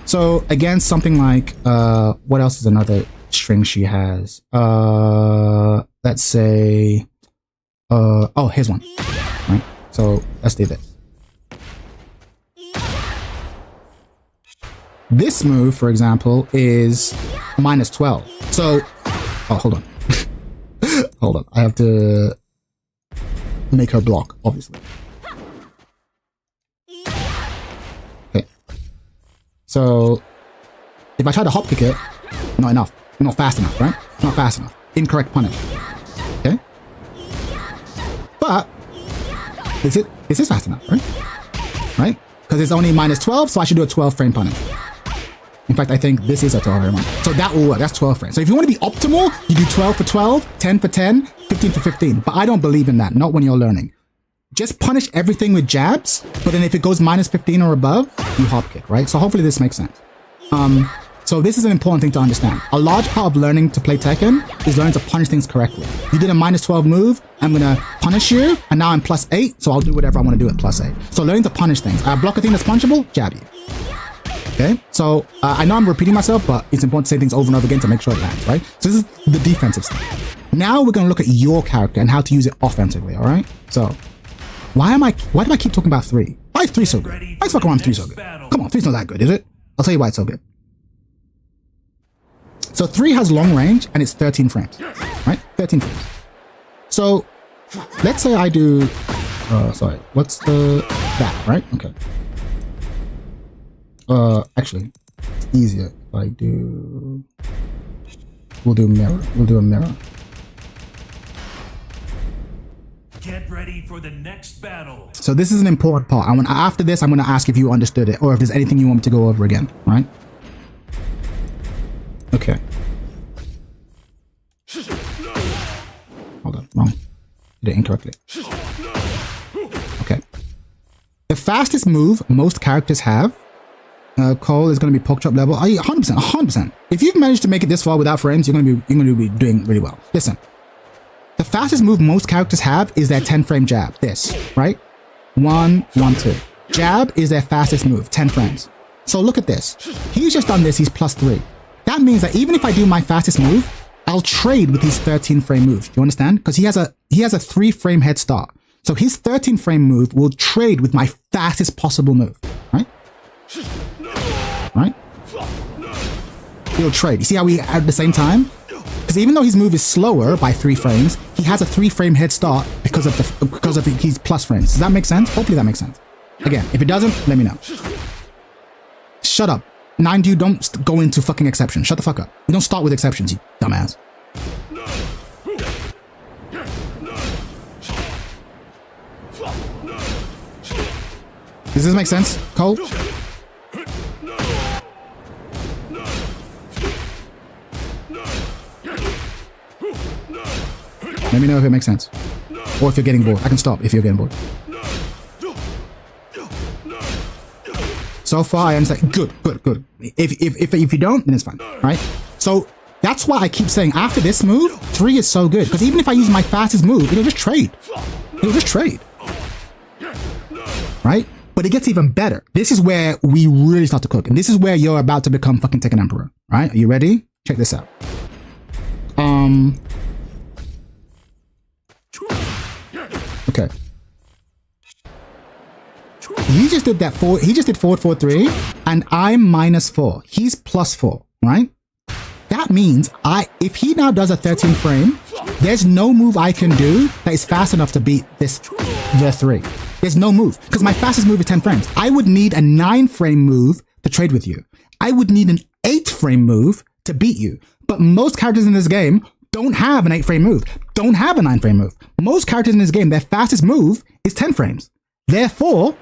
So again, something like, what else is another string she has? Let's say, oh, here's one, right? So let's do this. This move, for example, is minus 12. So, oh, hold on. Hold on. I have to make her block, obviously. Okay. So, if I try to hop kick it, not enough. Not fast enough, right? Not fast enough. Incorrect punish. Okay? But, this is fast enough, right? Right? Because it's only minus 12, so I should do a 12 frame punish. In fact, I think this is a 12 frame punish. So that will work. That's 12 frames. So if you want to be optimal, you do 12 for 12, 10 for 10, 15 for 15. But I don't believe in that. Not when you're learning. Just punish everything with jabs, but then if it goes minus 15 or above, you hop kick, right? So hopefully this makes sense. So this is an important thing to understand. A large part of learning to play Tekken is learning to punish things correctly. You did a minus 12 move, I'm gonna punish you, and now I'm plus 8, so I'll do whatever I want to do at plus 8. So learning to punish things. I block a thing that's punchable, jab you. Okay, so I know I'm repeating myself, but it's important to say things over and over again to make sure it lands, right? So this is the defensive stuff. Now we're gonna look at your character and how to use it offensively, all right? So why do I keep talking about 3? Why is 3 so good? Why is fuck around 3 so good? Come on, 3's not that good, is it? I'll tell you why it's so good. So 3 has long range and it's 13 frames, right? 13 frames. So let's say I do, sorry, what's that, right? Okay. Actually, it's easier if I do, we'll do mirror. We'll do a mirror. Get ready for the next battle. So this is an important part. After this, I'm going to ask if you understood it or if there's anything you want me to go over again, right? Okay. Hold on, wrong. Did it incorrectly. Okay. The fastest move most characters have, Cole, is going to be pork chop level. 100%, 100%. If you've managed to make it this far without frames, you're going to be doing really well. Listen. The fastest move most characters have is their 10 frame jab. This, right? 1, 1, 2. Jab is their fastest move, 10 frames. So look at this. He's just done this, he's plus 3. That means that even if I do my fastest move, I'll trade with these 13 frame moves. Do you understand? Because he has a 3 frame head start. So his 13 frame move will trade with my fastest possible move, right? Right? He'll trade. You see how we at the same time? Because even though his move is slower by 3 frames, he has a 3 frame head start because of his plus frames. Does that make sense? Hopefully that makes sense. Again, if it doesn't, let me know. Shut up. 9 don't go into fucking exceptions. Shut the fuck up. You don't start with exceptions, you dumbass. Does this make sense, Cole? Let me know if it makes sense. Or if you're getting bored. I can stop if you're getting bored. So far, I understand. Good. If you don't, then it's fine, right? So that's why I keep saying after this move, 3 is so good. Because even if I use my fastest move, it'll just trade. It'll just trade. Right? But it gets even better. This is where we really start to cook. And this is where you're about to become fucking Tekken Emperor. Right? Are you ready? Check this out. Okay. He just did that he just did forward 4-3 and I'm minus 4. He's plus 4, right? That means if he now does a 13 frame, there's no move I can do that is fast enough to beat the 3. There's no move because my fastest move is 10 frames. I would need a 9 frame move to trade with you. I would need an 8 frame move to beat you. But most characters in this game don't have an 8 frame move, don't have a 9 frame move. Most characters in this game, their fastest move is 10 frames. Therefore,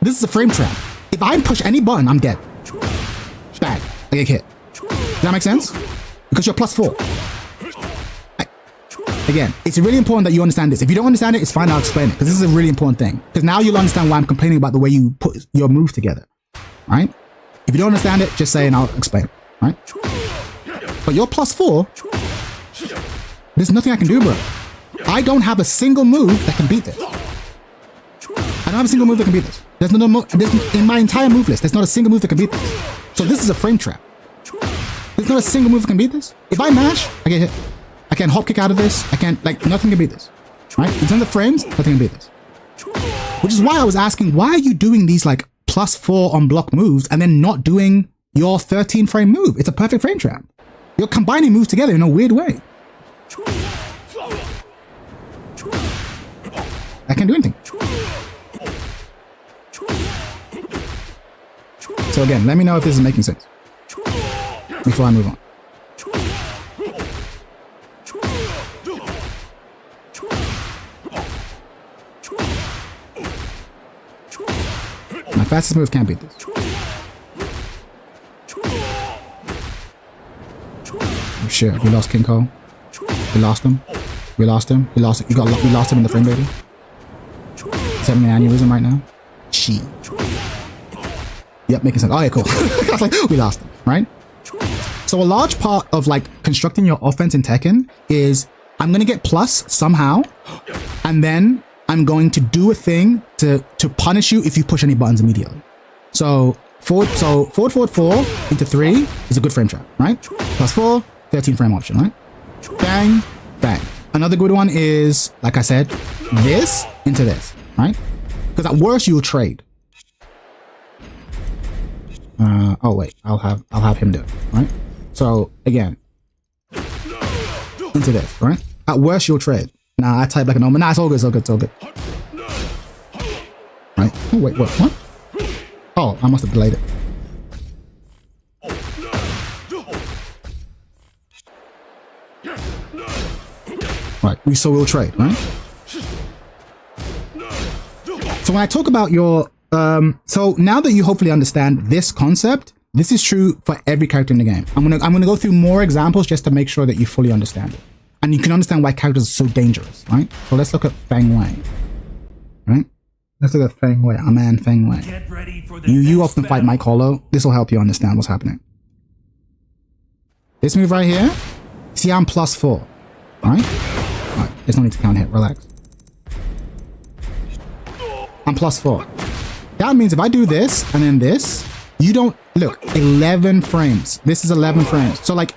this is a frame trap. If I push any button, I'm dead. Bang. I get hit. Does that make sense? Because you're plus 4. Again, it's really important that you understand this. If you don't understand it, it's fine, I'll explain it. Because this is a really important thing. Because now you'll understand why I'm complaining about the way you put your move together. Right? If you don't understand it, just say and I'll explain. Right? But you're plus 4. There's nothing I can do, bro. I don't have a single move that can beat this. I don't have a single move that can beat this. There's in my entire move list, there's not a single move that can beat this. So this is a frame trap. There's not a single move that can beat this. If I mash, I get hit. I can hop kick out of this. I can't, nothing can beat this. Right? In terms of frames, nothing can beat this. Which is why I was asking, why are you doing these plus 4 on block moves and then not doing your 13 frame move. It's a perfect frame trap. You're combining moves together in a weird way. I can't do anything. So again, let me know if this is making sense before I move on. My fastest move can't beat this. Oh shit, we lost King Cole. We lost him. We lost him. We lost him. We lost him in the frame, baby. He's having an aneurysm right now. She. Yep, making sense. Oh yeah, cool. I was like, we lost him, right? So a large part of like constructing your offense in Tekken is I'm gonna get plus somehow, and then I'm going to do a thing to punish you if you push any buttons immediately. So forward 4 into 3 is a good frame trap, right? Plus 4, 13 frame option, right? Bang, bang. Another good one is, like I said, this into this, right? Because at worst you'll trade. Oh wait, I'll have him do it, right? So again, into this, right? At worst you'll trade. Nah, I type like a normal. Nah, it's all good, it's all good, it's all good. Right? Oh wait, what? Oh, I must have delayed it. Right, so we'll trade, right? So when I talk about your so now that you hopefully understand this concept, this is true for every character in the game. I'm gonna go through more examples just to make sure that you fully understand it. And you can understand why characters are so dangerous, right? So let's look at Feng Wei. Right? Let's look at Feng Wei, our man Feng Wei. You often fight Mike Hollow. This will help you understand what's happening. This move right here, see I'm plus 4, right? Alright, there's no need to count hit, relax. I'm plus 4. That means if I do this and then this, you don't, look, 11 frames. This is 11 frames. So like,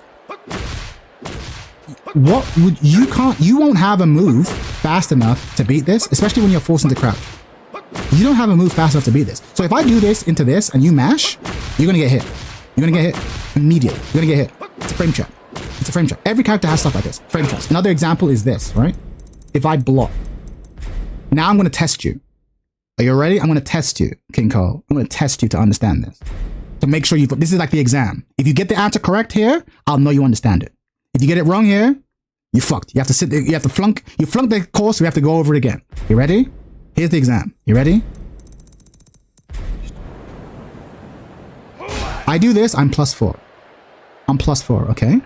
what would, you won't have a move fast enough to beat this, especially when you're forced into crouch. You don't have a move fast enough to beat this. So if I do this into this and you mash, you're gonna get hit. You're gonna get hit immediately. You're gonna get hit. It's a frame trap. It's a frame trap. Every character has stuff like this. Frame traps. Another example is this, right? If I block. Now I'm gonna test you. Are you ready? I'm gonna test you, King Cole. I'm gonna test you to understand this. To make sure this is like the exam. If you get the answer correct here, I'll know you understand it. If you get it wrong here, you fucked. You have to sit there, you have to flunk. You flunked the course, we have to go over it again. You ready? Here's the exam. You ready? I do this, I'm plus 4. I'm plus 4, okay?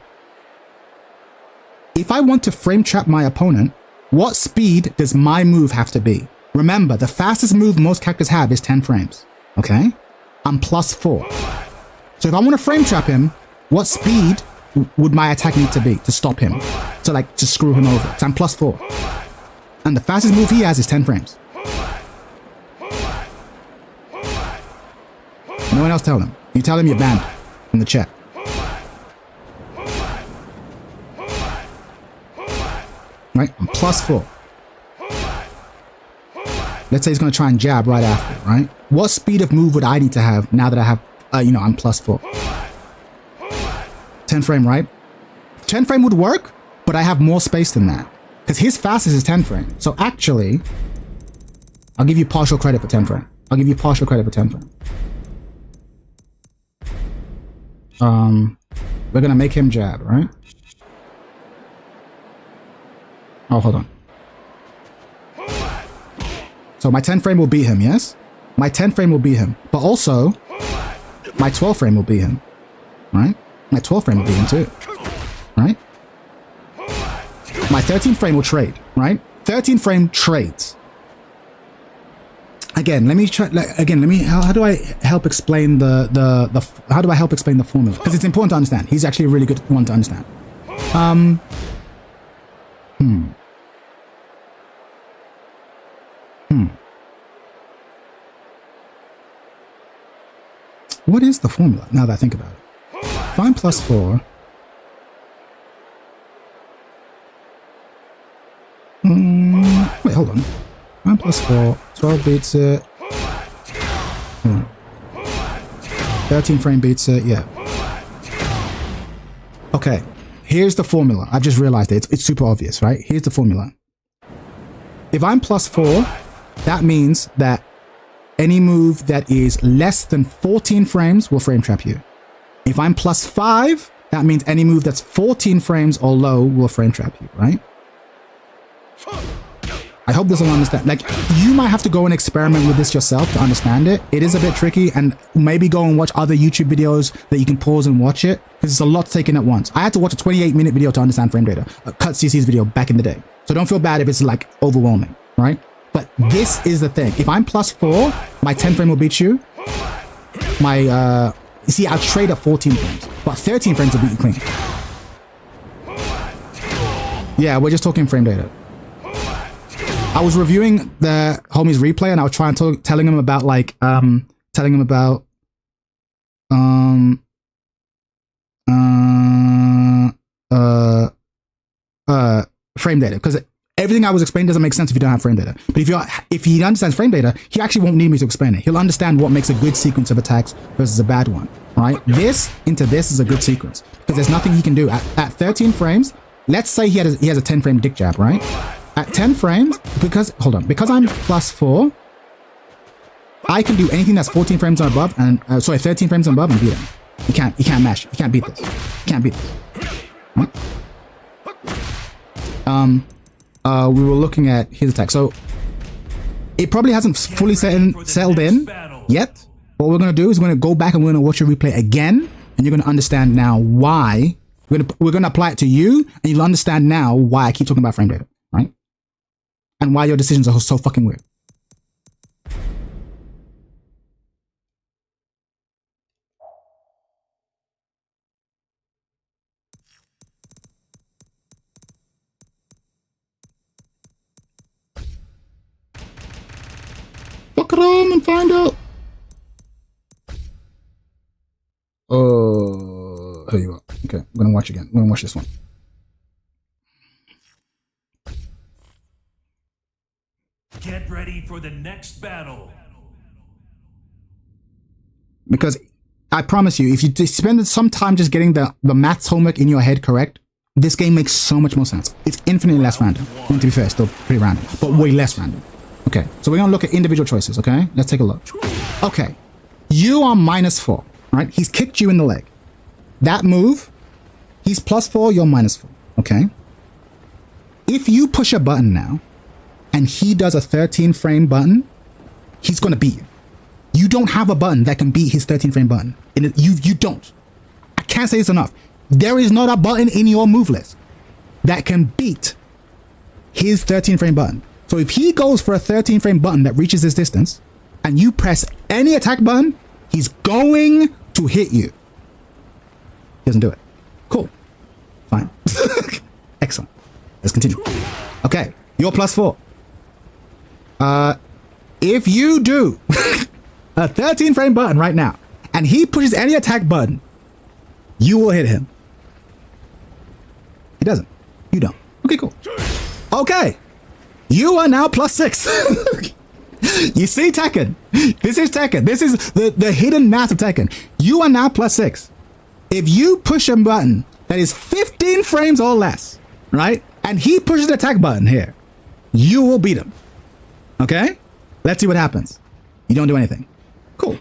If I want to frame trap my opponent, what speed does my move have to be? Remember, the fastest move most characters have is 10 frames, okay? I'm plus 4. So if I want to frame trap him, what speed would my attack need to be to stop him? To like, to screw him over. So I'm plus 4. And the fastest move he has is 10 frames. No one else tell him. You tell him you're banned from the chat. Right? I'm plus 4. Let's say he's going to try and jab right after, right? What speed of move would I need to have now that I have, I'm plus 4? 10 frame, right? 10 frame would work, but I have more space than that. Because his fastest is 10 frame. So actually, I'll give you partial credit for 10 frame. I'll give you partial credit for 10 frame. We're going to make him jab, right? Oh, hold on. So my 10 frame will beat him, yes? My 10 frame will beat him. But also, my 12 frame will beat him. Right? My 12 frame will beat him too. Right? My 13 frame will trade. Right? 13 frame trades. Again, let me try. How do I help explain how do I help explain the formula? Because it's important to understand. He's actually a really good one to understand. What is the formula, now that I think about it? If I'm plus 4... wait, hold on. If I'm plus 4, 12 beats it... 13 frame beats it, yeah. Okay, here's the formula. I've just realized it. It's super obvious, right? Here's the formula. If I'm +4, that means that any move that is less than 14 frames will frame trap you. If I'm +5, that means any move that's 14 frames or low will frame trap you, right? I hope this will understand. Like, you might have to go and experiment with this yourself to understand it. It is a bit tricky, and maybe go and watch other YouTube videos that you can pause and watch it, because it's a lot to take in at once. I had to watch a 28-minute video to understand frame data, Cut CC's video back in the day. So don't feel bad if it's like overwhelming, right? But this is the thing. If I'm +4, my 10 frame will beat you. My, you see, I'll trade at 14 frames, but 13 frames will beat you clean. Yeah, we're just talking frame data. I was reviewing the homie's replay, and I was trying to telling him about like frame data, because everything I was explaining doesn't make sense if you don't have frame data. But if he understands frame data, he actually won't need me to explain it. He'll understand what makes a good sequence of attacks versus a bad one, right? This into this is a good sequence, because there's nothing he can do at 13 frames. Let's say he has a 10 frame dick jab, right? At 10 frames, because I'm +4, I can do anything that's 14 frames and above, and 13 frames and above, and beat him. You can't mash. You can't beat this. You can't beat this. Right? We were looking at his attack, so it probably hasn't fully settled in yet. What we're gonna do is we're gonna go back and we're gonna watch your replay again, and you're gonna understand now why. We're gonna apply it to you, and you'll understand now why I keep talking about frame data, right? And why your decisions are so fucking weird. Look at them and find out. Oh, here you go. Okay, I'm gonna watch again. I'm gonna watch this one. Get ready for the next battle. Because I promise you, if you spend some time just getting the maths homework in your head correct, this game makes so much more sense. It's infinitely less random. And to be fair, it's still pretty random, but way less random. Okay, so we're gonna look at individual choices, okay? Let's take a look. Okay, you are -4, right? He's kicked you in the leg. That move, he's +4, you're -4, okay? If you push a button now, and he does a 13 frame button, he's gonna beat you. You don't have a button that can beat his 13 frame button. You don't. I can't say this enough. There is not a button in your move list that can beat his 13 frame button. So if he goes for a 13 frame button that reaches this distance, and you press any attack button, he's going to hit you. He doesn't do it. Cool. Fine. Excellent. Let's continue. Okay, you're +4. If you do a 13 frame button right now, and he pushes any attack button, you will hit him. He doesn't. You don't. Okay, cool. Okay. You are now +6. You see Tekken? This is Tekken. This is the hidden math of Tekken. You are now +6. If you push a button that is 15 frames or less, right? And he pushes the attack button here, you will beat him. Okay? Let's see what happens. You don't do anything. Cool.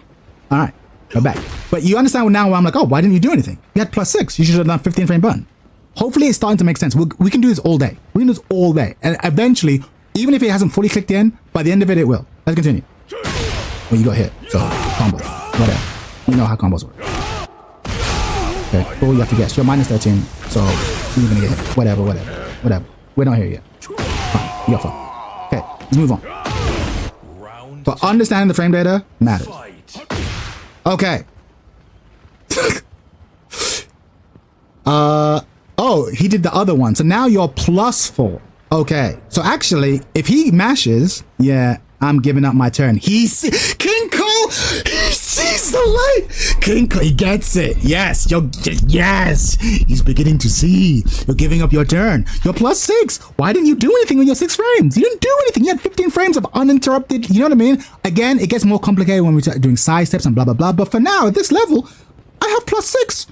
All right. We're back. But you understand now why I'm like, oh, why didn't you do anything? You had +6. You should have done 15 frame button. Hopefully it's starting to make sense. We can do this all day. We can do this all day. And eventually, even if it hasn't fully clicked in, by the end of it, it will. Let's continue. Well, you got hit. So, combo. Whatever. You know how combos work. Okay. Cool. You have to guess. You're -13. So, you're going to get hit. Whatever. We're not here yet. Fine. You're fine. Okay. Let's move on. But understanding the frame data matters. Okay. Oh, he did the other one. So now you're +4. Okay. So actually, if he mashes, yeah, I'm giving up my turn. King Cole, he sees the light. King, he gets it. Yes, yes. He's beginning to see. You're giving up your turn. You're +6. Why didn't you do anything with your 6 frames? You didn't do anything. You had 15 frames of uninterrupted. You know what I mean? Again, it gets more complicated when we're doing side steps and blah, blah, blah. But for now, at this level, I have +6.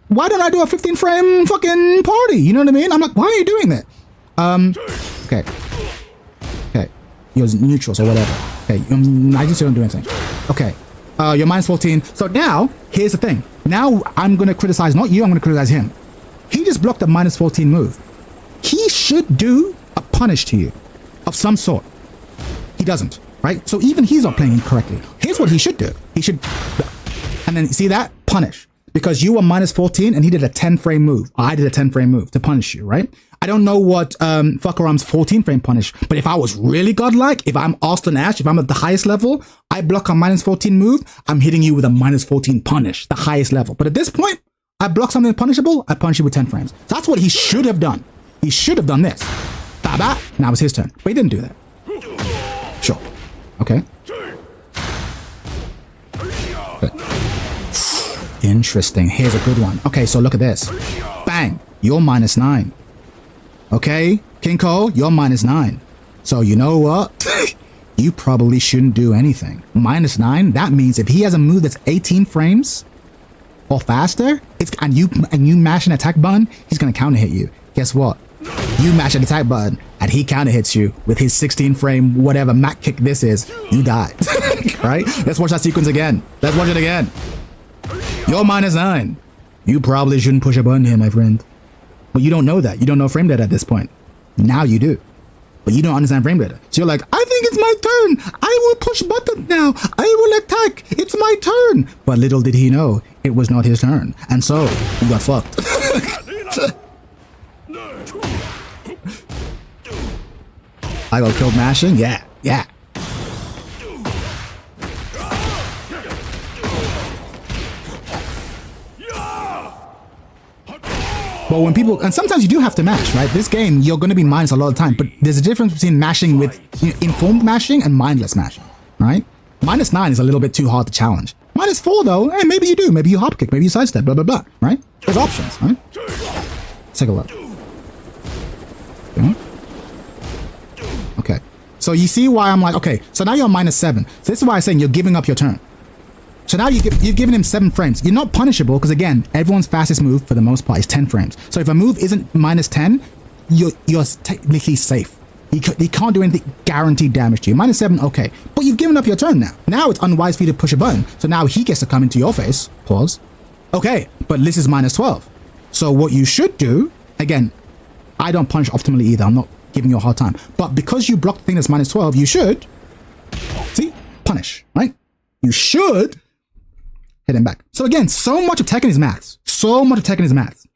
Why don't I do a 15 frame fucking party? You know what I mean? I'm like, why are you doing that? Okay. Okay. You're neutral, so whatever. Okay. I just don't do anything. Okay. You're -14. So now, here's the thing. Now I'm going to criticize, not you, I'm going to criticize him. He just blocked a -14 move. He should do a punish to you of some sort. He doesn't, right? So even he's not playing correctly. Here's what he should do. He should, and then see that? Punish. Because you were -14 and he did a 10 frame move. I did a 10 frame move to punish you, right? I don't know what Fuckaram's 14 frame punish, but if I was really godlike, if I'm Austin Ash, if I'm at the highest level, I block a -14 move, I'm hitting you with a -14 punish, the highest level. But at this point, I block something punishable, I punish you with 10 frames. That's what he should have done. He should have done this. Ba-ba. Now it's his turn. But he didn't do that. Sure. Okay. Interesting. Here's a good one. Okay, so look at this. Bang. You're -9. Okay, King Cole, you're -9. So you know what? You probably shouldn't do anything. -9, that means if he has a move that's 18 frames or faster, and you mash an attack button, he's gonna counter hit you. Guess what? You mash an attack button and he counter hits you with his 16 frame whatever mat kick this is, you die. Right? Let's watch that sequence again. Let's watch it again. You're -9. You probably shouldn't push a button here, my friend. But you don't know that. You don't know frame data at this point. Now you do. But you don't understand frame data. So you're like, I think it's my turn. I will push button now. I will attack. It's my turn. But little did he know, it was not his turn. And so, you got fucked. I got killed mashing? Yeah, yeah. But when people, and sometimes you do have to mash, right? This game, you're going to be minus a lot of time, but there's a difference between mashing with informed mashing and mindless mashing, right? -9 is a little bit too hard to challenge. -4 though, hey, maybe you do. Maybe you hop kick, maybe you sidestep, blah, blah, blah, right? There's options, right? Let's take a look. Okay. Okay. So you see why I'm like, okay, so now you're -7. So this is why I'm saying you're giving up your turn. So now you've given him 7 frames. You're not punishable because, again, everyone's fastest move for the most part is 10 frames. So if a move isn't -10, you're technically safe. He can't do anything guaranteed damage to you. -7, okay. But you've given up your turn now. Now it's unwise for you to push a button. So now he gets to come into your face. Pause. Okay, but this is -12. So what you should do, again, I don't punish optimally either. I'm not giving you a hard time. But because you blocked the thing that's -12, you should, see, punish, right? You should hit him back. So again, so much of Tekken is maths. So much of Tekken is maths.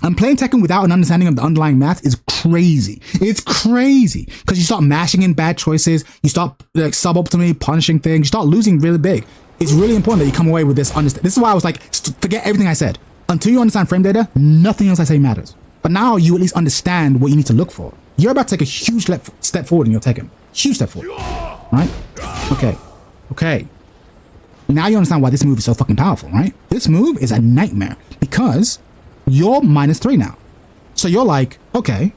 And playing Tekken without an understanding of the underlying math is crazy. It's crazy. Because you start mashing in bad choices. You start like suboptimally punishing things. You start losing really big. It's really important that you come away with this understanding. This is why I was like, forget everything I said. Until you understand frame data, nothing else I say matters. But now you at least understand what you need to look for. You're about to take a huge step forward in your Tekken. Huge step forward. Right? Okay. Okay. Now you understand why this move is so fucking powerful, right? This move is a nightmare because you're -3 now. So you're like, okay,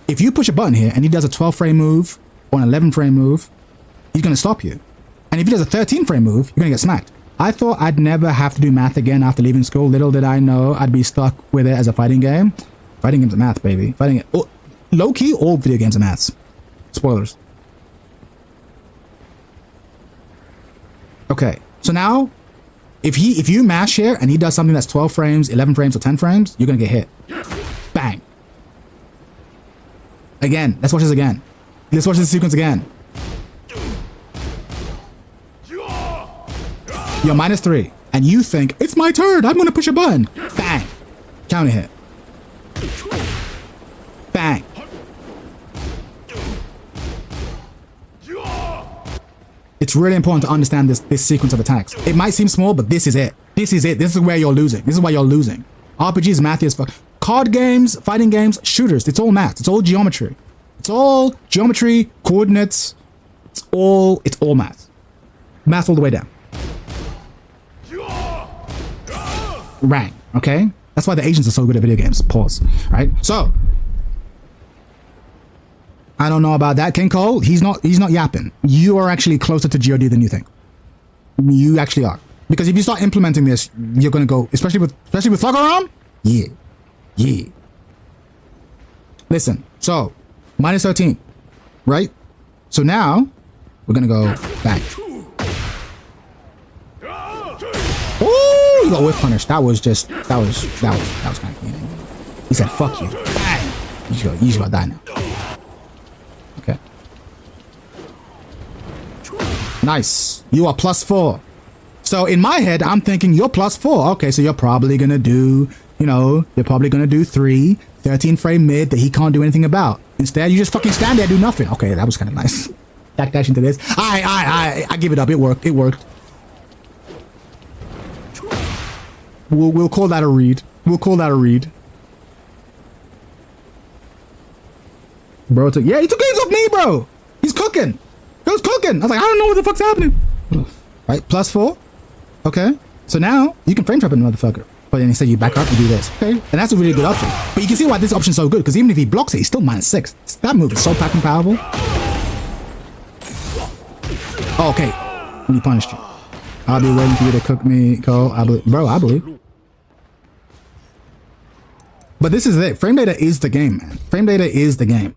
if you push a button here and he does a 12 frame move or an 11 frame move, he's going to stop you. And if he does a 13 frame move, you're going to get smacked. I thought I'd never have to do math again after leaving school. Little did I know I'd be stuck with it as a fighting game. Fighting games are math, baby. Low key, all video games are maths. Spoilers. Okay. So now, if you mash here and he does something that's 12 frames, 11 frames, or 10 frames, you're gonna get hit. Bang. Again, let's watch this again. Let's watch this sequence again. You're -3, and you think, it's my turn, I'm gonna push a button. Bang. Counter hit. Bang. It's really important to understand this sequence of attacks. It might seem small, but this is it. This is it. This is where you're losing. This is why you're losing. RPGs, math as fuck. Card games, fighting games, shooters. It's all math. It's all geometry. It's all geometry, coordinates. It's all math. Math all the way down. rang, okay? That's why the Asians are so good at video games. Pause, right? So, I don't know about that, King Cole. He's not yapping. You are actually closer to GOD than you think. You actually are. Because if you start implementing this, you're gonna go, especially with Thugger Arm? Yeah. Listen, so, minus 13, right? So now, we're gonna go back. Ooh, you got whiff punish. That was kind of clean. He said, fuck you. Bang! You just gotta die now. Okay. Nice. You are +4. So in my head, I'm thinking you're +4. Okay, so you're probably gonna do, you're probably gonna do 3, 13 frame mid that he can't do anything about. Instead, you just fucking stand there and do nothing. Okay, that was kind of nice. Backdash into this. I give it up. It worked. We'll call that a read. Bro, he took games off me, bro. He's cooking. He was cooking. I was like, I don't know what the fuck's happening. Right, +4. Okay. So now you can frame trap a motherfucker. But then instead you back up and do this. Okay. And that's a really good option. But you can see why this option is so good. Because even if he blocks it, he's still -6. That move is so fucking powerful. Oh, okay. He punished you. I'll be waiting for you to cook me, Cole. I believe. But this is it. Frame data is the game, man. Frame data is the game.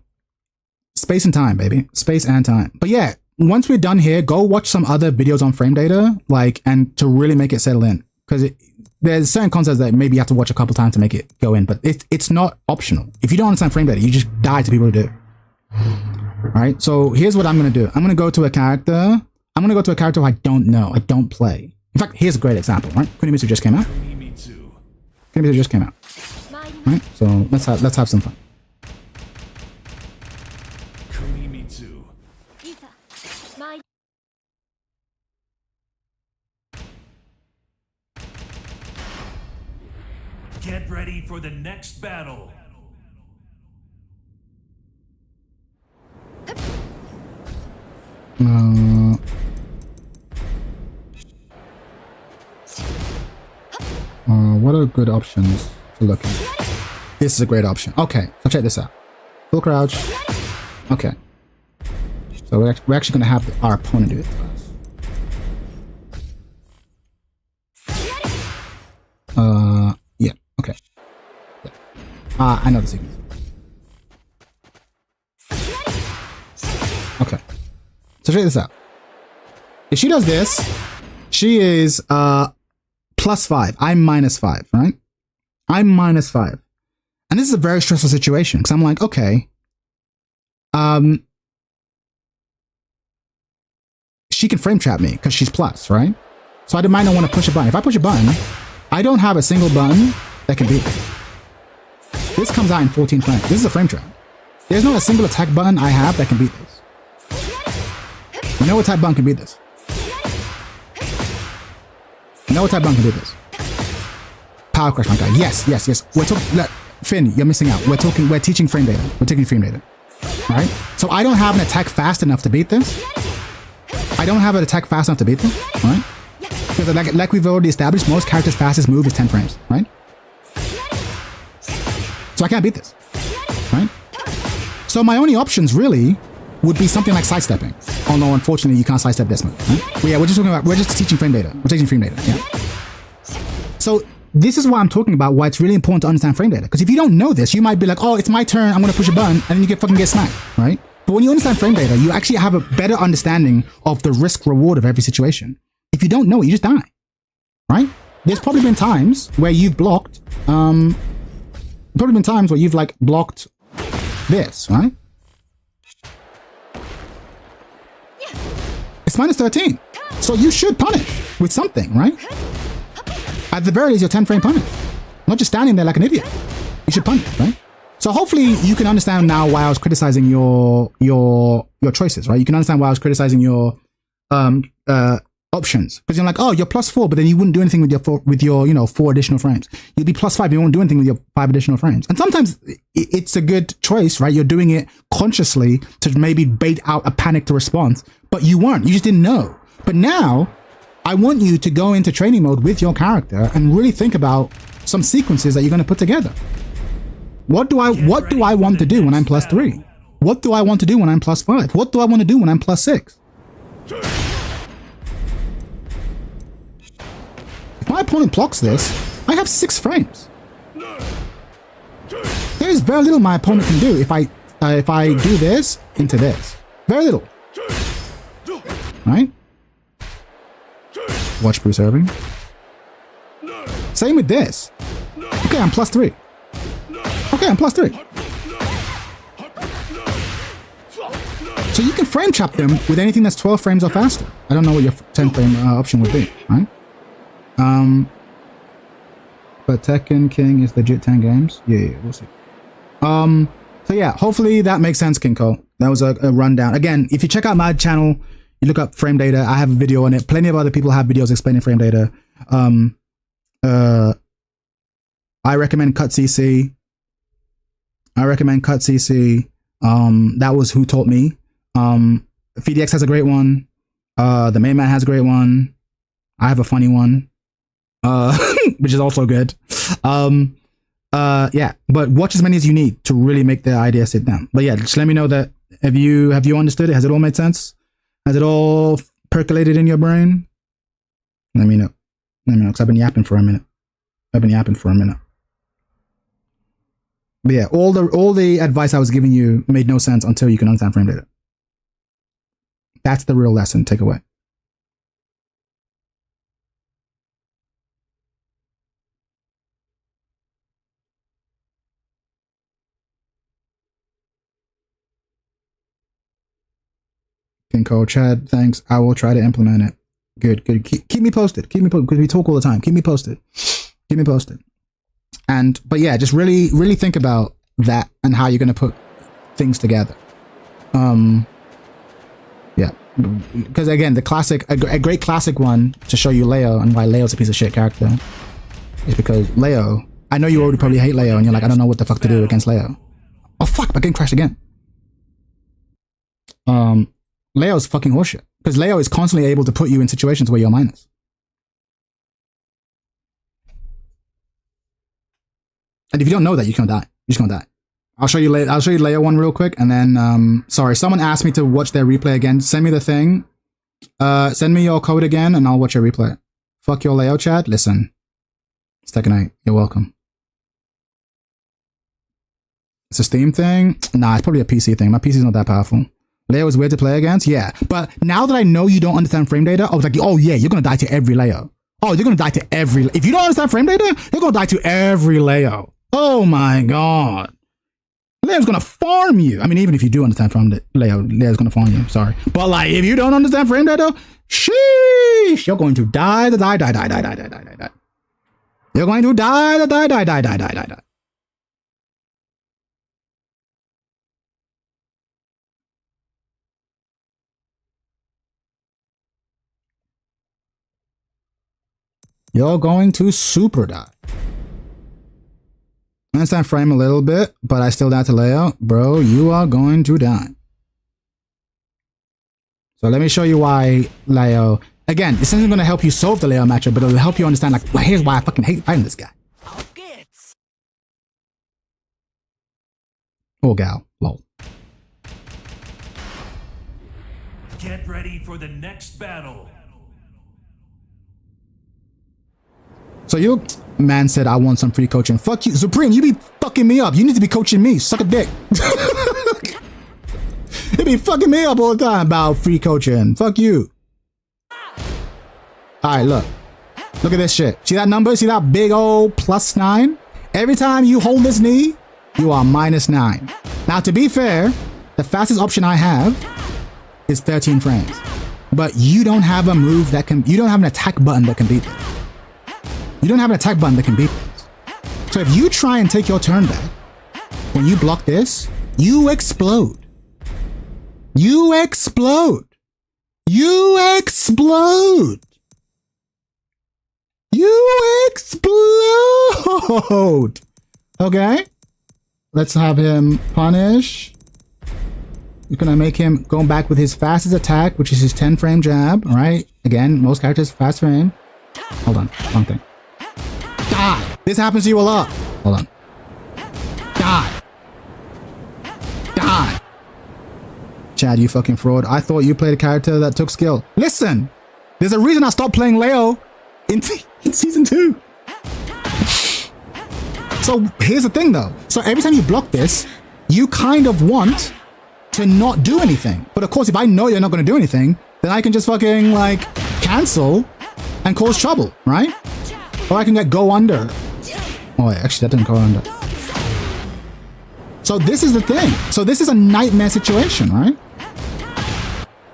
Space and time, baby. Space and time. But yeah, once we're done here, go watch some other videos on frame data, and to really make it settle in. Because there's certain concepts that maybe you have to watch a couple times to make it go in, but it's not optional. If you don't understand frame data, you just die to people who do. Alright, so here's what I'm going to do. I'm going to go to a character. I'm going to go to a character who I don't know. I don't play. In fact, here's a great example, right? Kunimitsu just came out. Kunimitsu just came out. Right, so let's have some fun. Get ready for the next battle. What are good options to look at? This is a great option. Okay, so check this out. Full crouch. Okay. So we're actually going to have our opponent do it to us. Yeah, okay. Yeah. I know the sequence. Okay. So check this out. If she does this, she is +5. I'm -5, right? I'm -5. And this is a very stressful situation because I'm like, okay, she can frame trap me because she's plus, right? So I might not want to push a button. If I push a button, I don't have a single button that can beat it. This comes out in 14 frames. This is a frame trap. There's not a single attack button I have that can beat this. No attack button can beat this. No attack button can beat this. Power crush, my guy. Yes. We're talking. Finn, you're missing out. We're teaching frame data. We're taking frame data. Right? So I don't have an attack fast enough to beat this. Right? Because like we've already established, most characters' fastest move is 10 frames, right? So I can't beat this. Right? So my only options really would be something like sidestepping. Oh no, unfortunately you can't sidestep this move. Right? But yeah, we're just teaching frame data. We're teaching frame data, yeah. So this is why I'm talking about why it's really important to understand frame data. Because if you don't know this, you might be like, oh, it's my turn, I'm going to push a button, and then you fucking get smacked, right? But when you understand frame data, you actually have a better understanding of the risk reward of every situation. If you don't know it, you just die, right? There's probably been times where you've blocked, blocked this, right? It's -13. So you should punish with something, right? At the very least, your 10 frame punish. Not just standing there like an idiot. You should punish, right? So hopefully you can understand now why I was criticizing your choices, right? You can understand why I was criticizing your options. Because you're like, oh, you're +4, but then you wouldn't do anything with your 4 additional frames. You'd be +5, you won't do anything with your 5 additional frames. And sometimes it's a good choice, right? You're doing it consciously to maybe bait out a panicked response, but you weren't. You just didn't know. But now I want you to go into training mode with your character and really think about some sequences that you're going to put together. What do I want to do when I'm +3? What do I want to do when I'm +5? What do I want to do when I'm +6? If my opponent blocks this, I have 6 frames. There is very little my opponent can do if I do this into this. Very little. Right? Watch preserving. Same with this. Okay, I'm +3. Okay, I'm +3. So you can frame trap them with anything that's 12 frames or faster. I don't know what your 10 frame option would be, right? But Tekken King is legit 10 games. Yeah, we'll see. So yeah, hopefully that makes sense, Kinko. That was a rundown. Again, if you check out my channel, you look up frame data. I have a video on it. Plenty of other people have videos explaining frame data. I recommend CutCC. That was who taught me. FDX has a great one. The main man has a great one. I have a funny one, which is also good. Yeah, but watch as many as you need to really make the idea sit down. But yeah, just let me know that have you understood it? Has it all made sense? Has it all percolated in your brain? Let me know. Because I've been yapping for a minute. But yeah, all the advice I was giving you made no sense until you can understand frame data. That's the real lesson. Take away. Kinko, Chad, thanks. I will try to implement it. Good. Keep me posted. Because we talk all the time. Keep me posted. But yeah, just really think about that and how you're going to put things together. Yeah, because again, a great classic one to show you Leo and why Leo's a piece of shit character is because Leo, I know you already probably hate Leo and you're like, I don't know what the fuck to do against Leo. Oh fuck, my game crashed again. Leo's fucking horseshit because Leo is constantly able to put you in situations where you're minus. And if you don't know that, you're gonna die. You're just gonna die. I'll show you Leo one real quick, and then sorry, someone asked me to watch their replay again. Send me the thing. Send me your code again, and I'll watch your replay. Fuck your Leo, Chad. Listen, it's Tekken 8. You're welcome. It's a Steam thing. Nah, it's probably a PC thing. My PC's not that powerful. Leo is weird to play against. Yeah, but now that I know you don't understand frame data, I was like, oh yeah, you're gonna die to every Leo. Oh, you're gonna die to every. If you don't understand frame data, you're gonna die to every Leo. Oh my god. Leo's gonna farm you. I mean, even if you do understand frame data, Leo's gonna farm you. Sorry. But like, if you don't understand frame data, sheesh, you're going to die. You're going to die. You're going to super die. I understand frame a little bit, but I still die to Leo. Bro, you are going to die. So let me show you why Leo... Again, this isn't going to help you solve the Leo matchup, but it'll help you understand, like, well, here's why I fucking hate fighting this guy. Or gal. Lol. Get ready for the next battle. So your man said, I want some free coaching. Fuck you. Supreme, you be fucking me up. You need to be coaching me. Suck a dick. You be fucking me up all the time about free coaching. Fuck you. Alright, look. Look at this shit. See that number? See that big old +9? Every time you hold this knee, you are -9. Now, to be fair, the fastest option I have is 13 frames. But you don't have a move that can... You don't have an attack button that can beat it. You don't have an attack button that can beat this. So if you try and take your turn back, when you block this, you explode. You explode. You explode. You explode. Okay? Let's have him punish. You're gonna make him go back with his fastest attack, which is his 10 frame jab, all right? Again, most characters fast frame. Hold on, wrong thing. Die! This happens to you a lot. Hold on. Die! Die! Chad, you fucking fraud. I thought you played a character that took skill. Listen! There's a reason I stopped playing Leo in season 2. So here's the thing though. So every time you block this, you kind of want to not do anything. But of course, if I know you're not going to do anything, then I can just fucking like cancel and cause trouble, right? Or I can get go under. Oh wait, actually that didn't go under. So this is the thing. So this is a nightmare situation, right?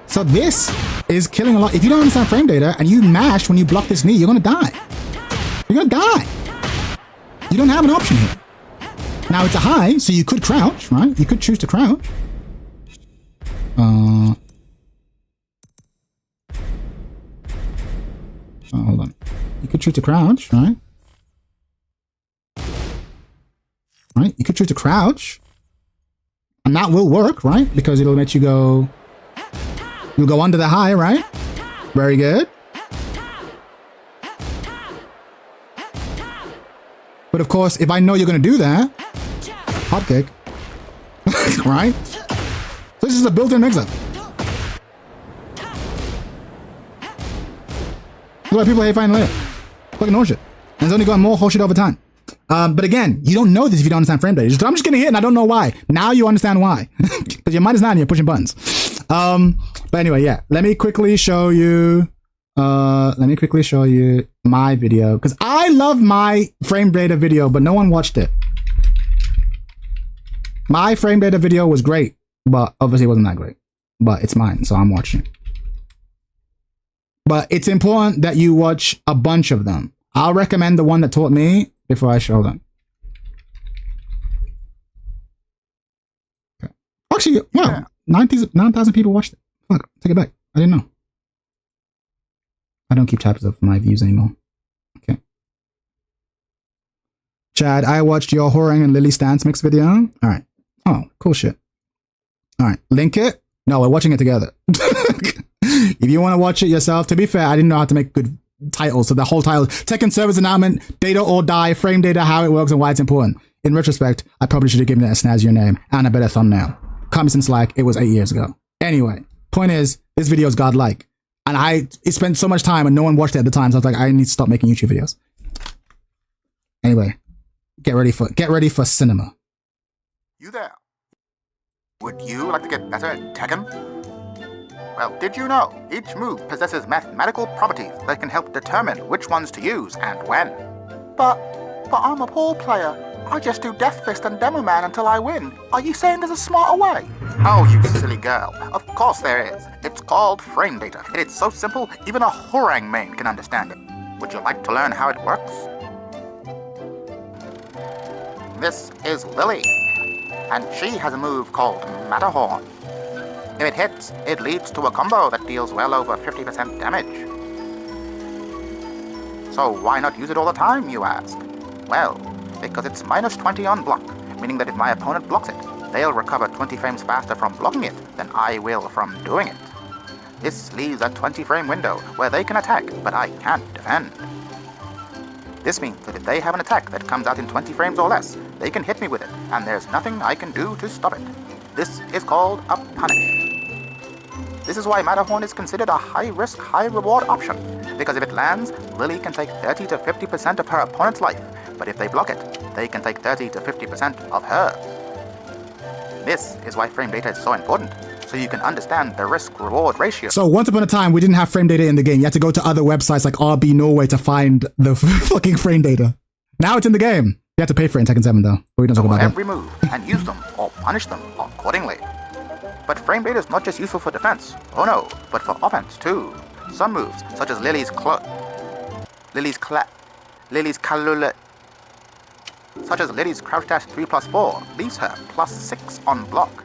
So this is killing a lot. If you don't understand frame data and you mash when you block this knee, you're gonna die. You're gonna die. You don't have an option here. Now it's a high, so you could crouch, right? You could choose to crouch. Hold on. You could choose to crouch, right? Right? You could choose to crouch. And that will work, right? Because it'll let you go... You'll go under the high, right? Very good. But of course, if I know you're going to do that... Hot kick. Right? So this is a built-in mix-up. Look why people hate fighting Leia. Fucking horseshit. And it's only gotten more horseshit over time. But again, you don't know this if you don't understand frame data. I'm just getting hit and I don't know why. Now you understand why. But your mind is not and you're pushing buttons. But anyway, yeah. Let me quickly show you my video. Because I love my frame data video, but no one watched it. My frame data video was great, but obviously it wasn't that great. But it's mine, so I'm watching. But it's important that you watch a bunch of them. I'll recommend the one that taught me before I show them. Okay. Actually, wow, 9,000 people watched it. Fuck, take it back. I didn't know. I don't keep tabs of my views anymore. Okay. Chad, I watched your Horang and Lily Stance mix video. All right. Oh, cool shit. All right, link it. No, we're watching it together. If you want to watch it yourself, to be fair, I didn't know how to make good titles. So the whole title, Tekken Service Announcement, Data or Die, Frame Data, How It Works and Why It's Important. In retrospect, I probably should have given it a snazzier name and a better thumbnail. Comments in Slack, it was 8 years ago. Anyway, point is, this video is godlike. And it spent so much time and no one watched it at the time, so I was like, I need to stop making YouTube videos. Anyway, get ready for cinema. You there? Would you like to get better at Tekken? Well, did you know each move possesses mathematical properties that can help determine which ones to use and when? But I'm a poor player. I just do Death Fist and Demo Man until I win. Are you saying there's a smarter way? Oh, you silly girl. Of course there is. It's called frame data. It's so simple, even a Horang main can understand it. Would you like to learn how it works? This is Lily, and she has a move called Matterhorn. If it hits, it leads to a combo that deals well over 50% damage. So why not use it all the time, you ask? Well, because it's -20 on block, meaning that if my opponent blocks it, they'll recover 20 frames faster from blocking it than I will from doing it. This leaves a 20-frame window where they can attack, but I can't defend. This means that if they have an attack that comes out in 20 frames or less, they can hit me with it, and there's nothing I can do to stop it. This is called a punish. This is why Matterhorn is considered a high-risk, high-reward option, because if it lands, Lily can take 30 to 50% of her opponent's life, but if they block it, they can take 30 to 50% of hers. This is why frame data is so important, so you can understand the risk-reward ratio. So once upon a time, we didn't have frame data in the game. You had to go to other websites like RB Norway to find the fucking frame data. Now it's in the game. You have to pay for it in Tekken 7 though, but we don't talk about that. Every move, and use them, or punish them accordingly. But frame data is not just useful for defense, oh no, but for offense too. Some moves, such as Lily's crouch dash 3+4, leaves her +6 on block.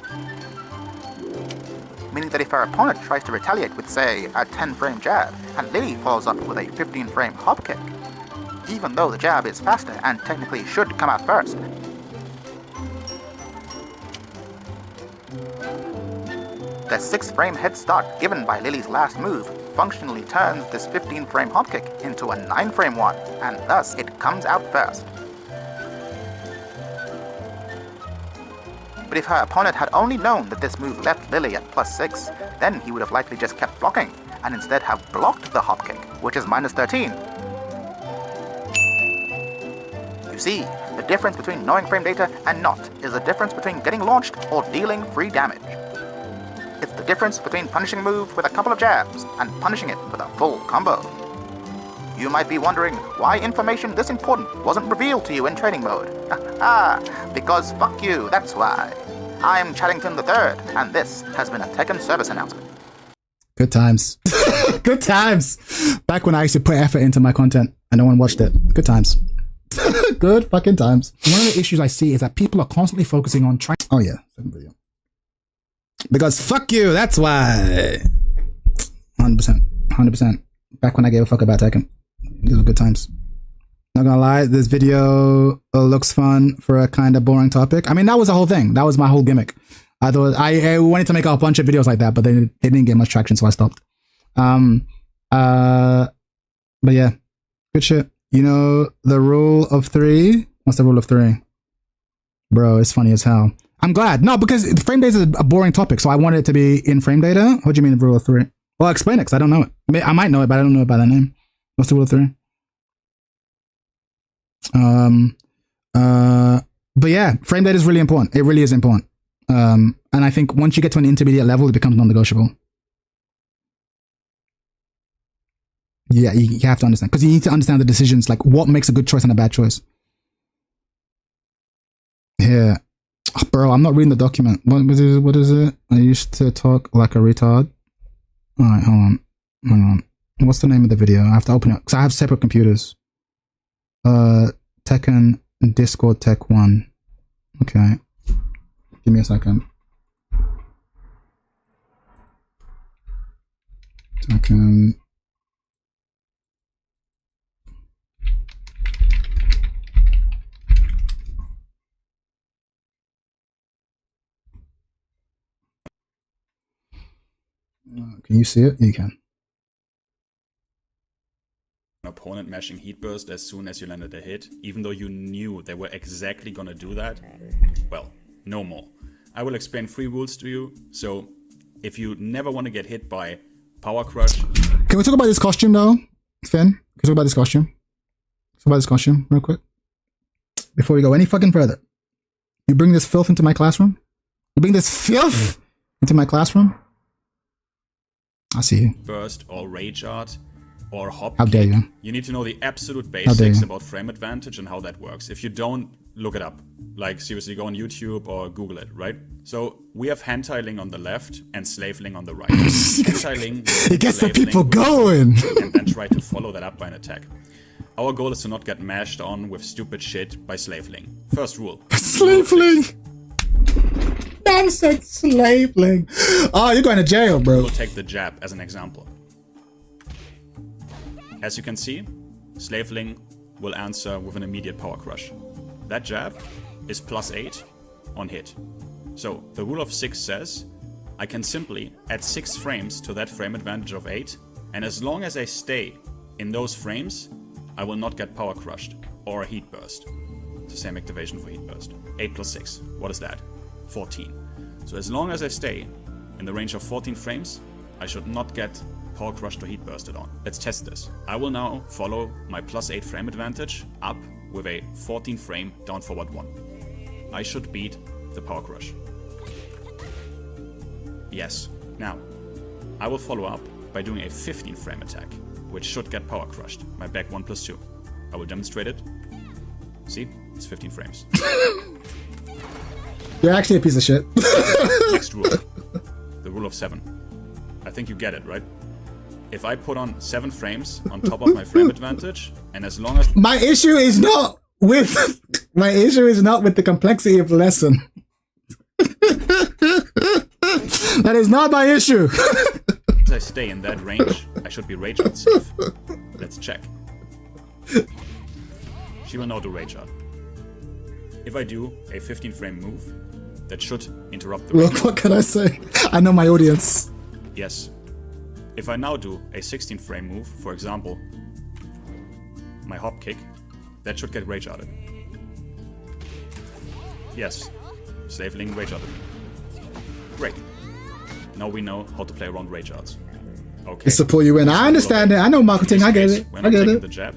Meaning that if her opponent tries to retaliate with, say, a 10-frame jab, and Lily follows up with a 15-frame hop kick, even though the jab is faster and technically should come out first, the 6-frame head start given by Lily's last move functionally turns this 15-frame hopkick into a 9-frame one, and thus it comes out first. But if her opponent had only known that this move left Lily at +6, then he would have likely just kept blocking, and instead have blocked the hopkick, which is -13. You see, the difference between knowing frame data and not is the difference between getting launched or dealing free damage. It's the difference between punishing a move with a couple of jabs and punishing it with a full combo. You might be wondering why information this important wasn't revealed to you in training mode. Because fuck you, that's why. I'm Chaddington III, and this has been a Tekken service announcement. Good times. Good times. Back when I used to put effort into my content and no one watched it. Good times. Good fucking times. One of the issues I see is that people are constantly focusing on trying. Oh yeah, second video. Because fuck you, that's why. 100%. 100%. Back when I gave a fuck about Tekken. These were good times. Not gonna lie, this video looks fun for a kind of boring topic. I mean, that was the whole thing. That was my whole gimmick. I thought I wanted to make a bunch of videos like that, but they didn't get much traction, so I stopped. But yeah, good shit. You know the rule of 3? What's the rule of 3? Bro, it's funny as hell. I'm glad. No, because frame data is a boring topic, so I wanted it to be in frame data. What do you mean rule of 3? Well, explain it, because I don't know it. I might know it, but I don't know it by that name. What's the rule of 3? But yeah, frame data is really important. It really is important. And I think once you get to an intermediate level, it becomes non-negotiable. Yeah, you have to understand, because you need to understand the decisions, like what makes a good choice and a bad choice. Yeah. Oh, bro, I'm not reading the document. What is it? I used to talk like a retard. Alright, hold on. Hang on. What's the name of the video? I have to open it, because I have separate computers. Tekken Discord Tech 1. Okay. Give me a second. Tekken. Can you see it? You can. Opponent mashing heat burst as soon as you landed a hit, even though you knew they were exactly gonna do that? Well, no more. I will explain 3 rules to you, so if you never want to get hit by Power Crush... Can we talk about this costume though, Finn? Can we talk about this costume? Talk about this costume real quick. Before we go any fucking further. You bring this filth into my classroom? You bring this filth into my classroom? I see you. Burst or Rage Art or Hop. How dare you? You need to know the absolute basics about frame advantage and how that works. If you don't, look it up. Like, seriously, go on YouTube or Google it, right? So, we have hand-tiling on the left and slave-ling on the right. Hand-tiling... It gets the people going! And then try to follow that up by an attack. Our goal is to not get mashed on with stupid shit by slave-ling. First rule. Slave-ling! Man said slave-ling. Oh, you're going to jail, bro. We'll take the jab as an example. As you can see, slave-ling will answer with an immediate power crush. That jab is +8 on hit. So the rule of 6 says, I can simply add 6 frames to that frame advantage of 8, and as long as I stay in those frames, I will not get power crushed or a heat burst. It's the same activation for heat burst. 8 + 6, what is that? 14. So as long as I stay in the range of 14 frames, I should not get power crushed or heat bursted on. Let's test this. I will now follow my +8 frame advantage up with a 14 frame down forward 1. I should beat the power crush. Yes. Now, I will follow up by doing a 15 frame attack, which should get power crushed. My back 1 + 2. I will demonstrate it. See? It's 15 frames. You're actually a piece of shit. Next rule. The rule of 7. I think you get it, right? If I put on 7 frames on top of my frame advantage, and as long as... My issue is not with the complexity of the lesson. That is not my issue. As I stay in that range, I should be rage art safe. Let's check. She will now do rage art. If I do a 15 frame move, that should interrupt the Well, range. what can I say? I know my audience. Yes. If I now do a 16 frame move, for example, my hop kick, that should get rage arted. Yes, Slaveling rage arted. Great. Now we know how to play around rage arts. Okay. It's to pull you in. I understand it. I know marketing. I get it. We're I not get taking it. the jab.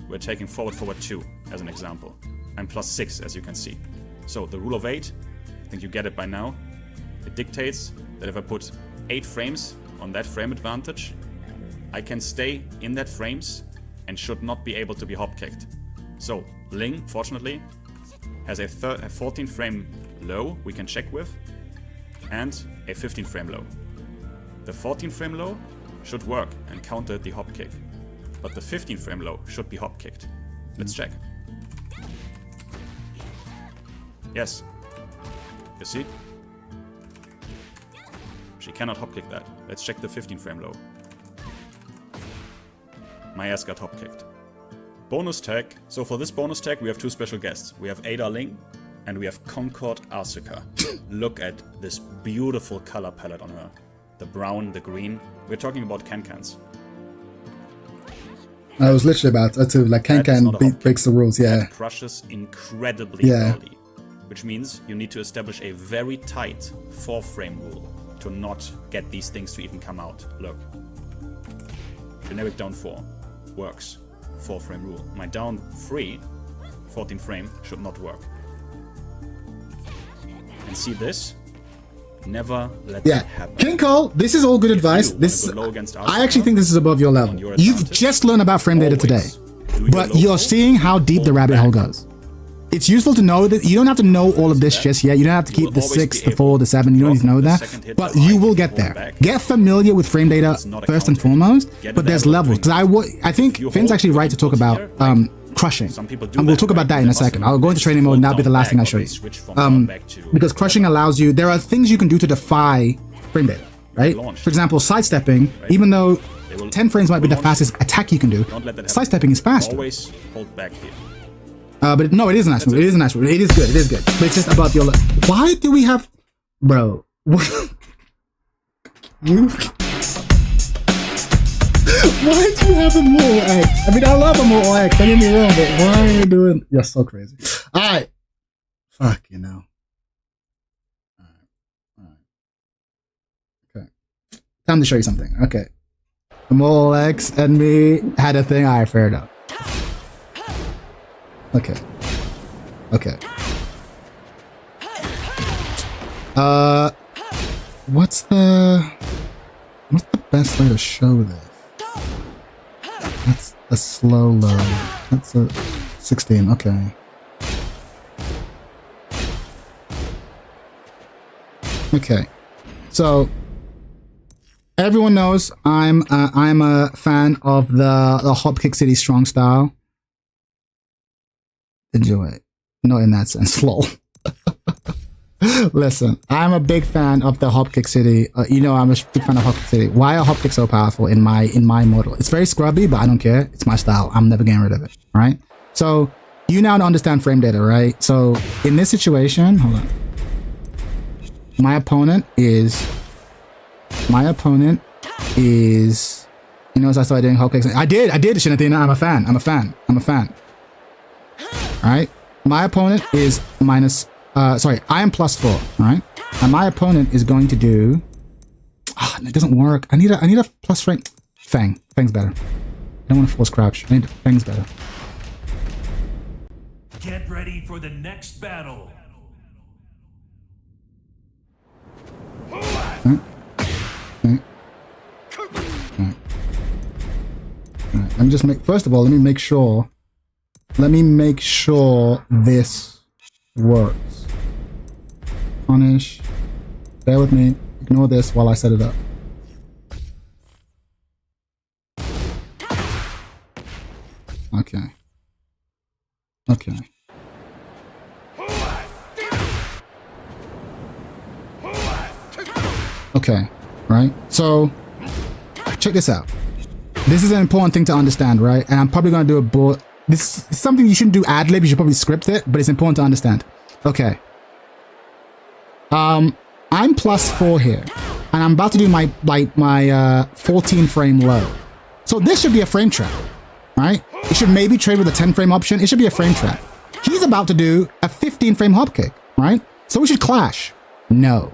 We're taking forward 2 as an example. I'm +6 as you can see. So the rule of 8, I think you get it by now. It dictates that if I put 8 frames on that frame advantage, I can stay in that frames and should not be able to be hop kicked. So Ling, fortunately, has a 14 frame low we can check with and a 15 frame low. The 14 frame low should work and counter the hop kick, but the 15 frame low should be hop kicked. Let's check. Yes. You see? She cannot hop kick that. Let's check the 15 frame low. My ass got hop kicked. Bonus tag. So for this bonus tag we have 2 special guests. We have Ada Ling and we have Concord Asuka. Look at this beautiful color palette on her. The brown, the green. We're talking about can-cans. I was literally about to like can breaks the rules, yeah. It crushes incredibly early, which means you need to establish a very tight 4-frame rule to not get these things to even come out. Look. Generic down 4 works. 4-frame rule. My down 3, 14 frame, should not work. And see this? Never let that happen. King Cole, this is all good advice. I actually think this is above your level. You've just learned about frame data today, but you're seeing how deep the rabbit hole goes. It's useful to know that you don't have to know all of this just yet. You don't have to keep the 6, the 4, the 7. You don't need to know that, but you will get there. Get familiar with frame data first and foremost. But there's levels. Because I think Finn's actually right to talk about crushing, and we'll talk about that in a second. I'll go into training mode and that'll be the last thing I show you. Because crushing allows you, there are things you can do to defy frame data, right? For example, sidestepping, even though 10 frames might be the fastest attack you can do, sidestepping is faster. Always hold back here. But no, it is a nice move. It is a nice move. It is good. It is good. But it's just about your... Why do we have... Bro. You... Why do you have a Mortal X? I mean, I love a Mortal X. Don't get me wrong, but why are you doing... You're so crazy. Alright. Fuck, you know. Alright. Okay. Time to show you something. Okay. The Mortal X and me had a thing. Alright, fair enough. Okay. Okay. What's the best way to show this? That's a slow load. That's a 16. Okay. Okay. So everyone knows I'm a fan of the Hopkick City strong style. Enjoy it. Not in that sense, lol. Listen, I'm a big fan of the Hopkick City. You know, I'm a big fan of Hopkick City. Why are Hopkicks so powerful in my model? It's very scrubby, but I don't care. It's my style. I'm never getting rid of it, right? So you now understand frame data, right? So in this situation, hold on. My opponent is, you know, as I started doing Hopkicks, I did, Shinathina. I'm a fan. Alright, my opponent is minus, sorry, I am +4, right? And my opponent is going to do, it doesn't work. I need a plus frame. Fang's better. I don't want to force crouch. I need Fang's better. Get ready for the next battle. Right. Let me just first of all, let me make sure this works. Punish. Bear with me. Ignore this while I set it up. Okay. Okay. Okay. Right? So, check this out. This is an important thing to understand, right? And I'm probably going to do a board. This is something you shouldn't do ad-lib. You should probably script it, but it's important to understand. Okay. I'm +4 here. and I'm about to do my 14 frame low. So this should be a frame trap, right? It should maybe trade with a 10 frame option. It should be a frame trap. He's about to do a 15 frame hop kick, right? So we should clash. No.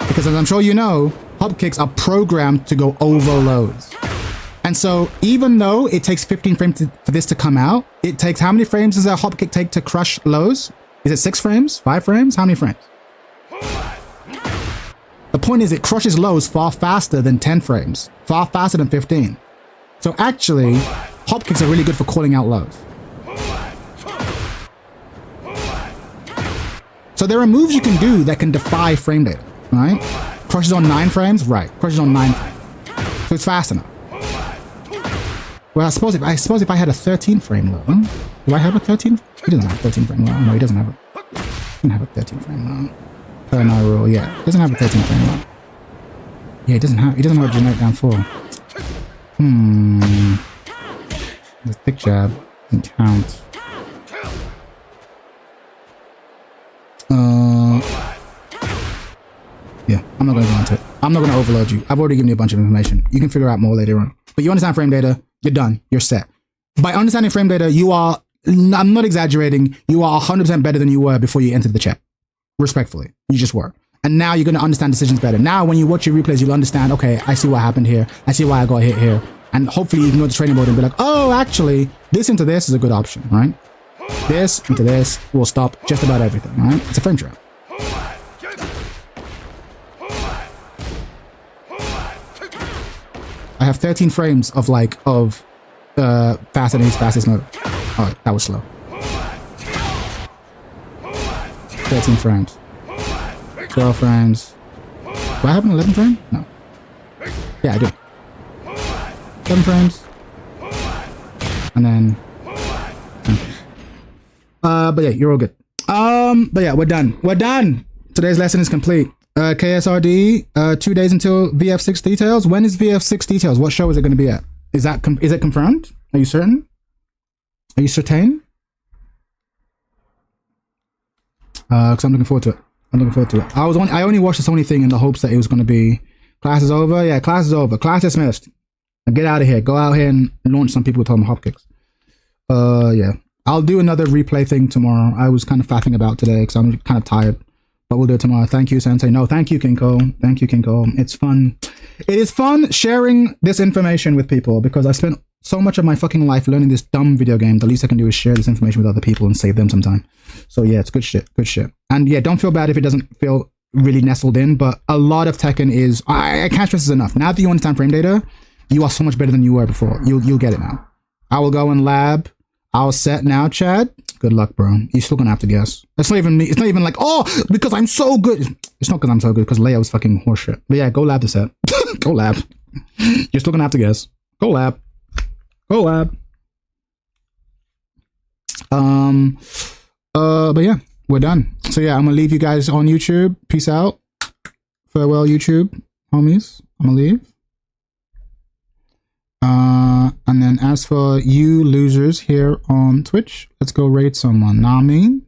Because as I'm sure you know, hop kicks are programmed to go over lows. And so even though it takes 15 frames for this to come out, it takes how many frames does a hop kick take to crush lows? Is it 6 frames? 5 frames? How many frames? The point is it crushes lows far faster than 10 frames, far faster than 15. So actually, hop kicks are really good for calling out lows. So there are moves you can do that can defy frame data, right? Crushes on 9 frames? Right, crushes on 9 frames. So it's fast enough. Well, I suppose if I had a 13 frame low, do I have a 13? He doesn't have a 13 frame low. No, he doesn't have a 13 frame low. Per my rule, yeah. He doesn't have a 13 frame low. Yeah, he doesn't have a generic down 4. The thick jab doesn't count. Yeah, I'm not going to go into it. I'm not going to overload you. I've already given you a bunch of information. You can figure out more later on. But you understand frame data, you're done. You're set. By understanding frame data, you are, I'm not exaggerating, you are 100% better than you were before you entered the chat. Respectfully. You just were. And now you're going to understand decisions better. Now, when you watch your replays, you'll understand, okay, I see what happened here. I see why I got hit here. And hopefully you can go to training mode and be like, oh, actually, this into this is a good option, right? This into this will stop just about everything, right? It's a frame trap. I have 13 frames of faster than his fastest move. Oh, that was slow. 13 frames. 12 frames. Do I have an 11 frame? No. Yeah, I do. 7 frames. And then... but yeah, you're all good. But yeah, we're done. We're done! Today's lesson is complete. KSRD, 2 days until VF6 details. When is VF6 details? What show is it going to be at? Is it confirmed? Are you certain? Are you certain? Because I'm looking forward to it. I only watched the Sony thing in the hopes that it was going to be class is over. Yeah, class is over. Class dismissed. Now get out of here. Go out here and launch some people with home hop kicks. Yeah. I'll do another replay thing tomorrow. I was kind of faffing about today because I'm kind of tired. But we'll do it tomorrow. Thank you, Sensei. No, thank you, Kinko. Thank you, Kinko. It's fun. It is fun sharing this information with people because I spent so much of my fucking life learning this dumb video game. The least I can do is share this information with other people and save them some time. So yeah, it's good shit. Good shit. And yeah, don't feel bad if it doesn't feel really nestled in, but a lot of Tekken is... I can't stress this enough. Now that you understand frame data, you are so much better than you were before. You'll get it now. I will go and lab. I'll set now, Chad. Good luck, bro. You're still gonna have to guess. It's not even me. It's not even like, oh, because I'm so good. It's not because I'm so good, because Leia was fucking horseshit. But yeah, go lab the set. Go lab. You're still gonna have to guess. Go lab. Go lab. But yeah, we're done. So yeah, I'm gonna leave you guys on YouTube. Peace out. Farewell, YouTube, homies. I'm gonna leave. And then as for you losers here on Twitch, let's go raid someone. Nah, I mean?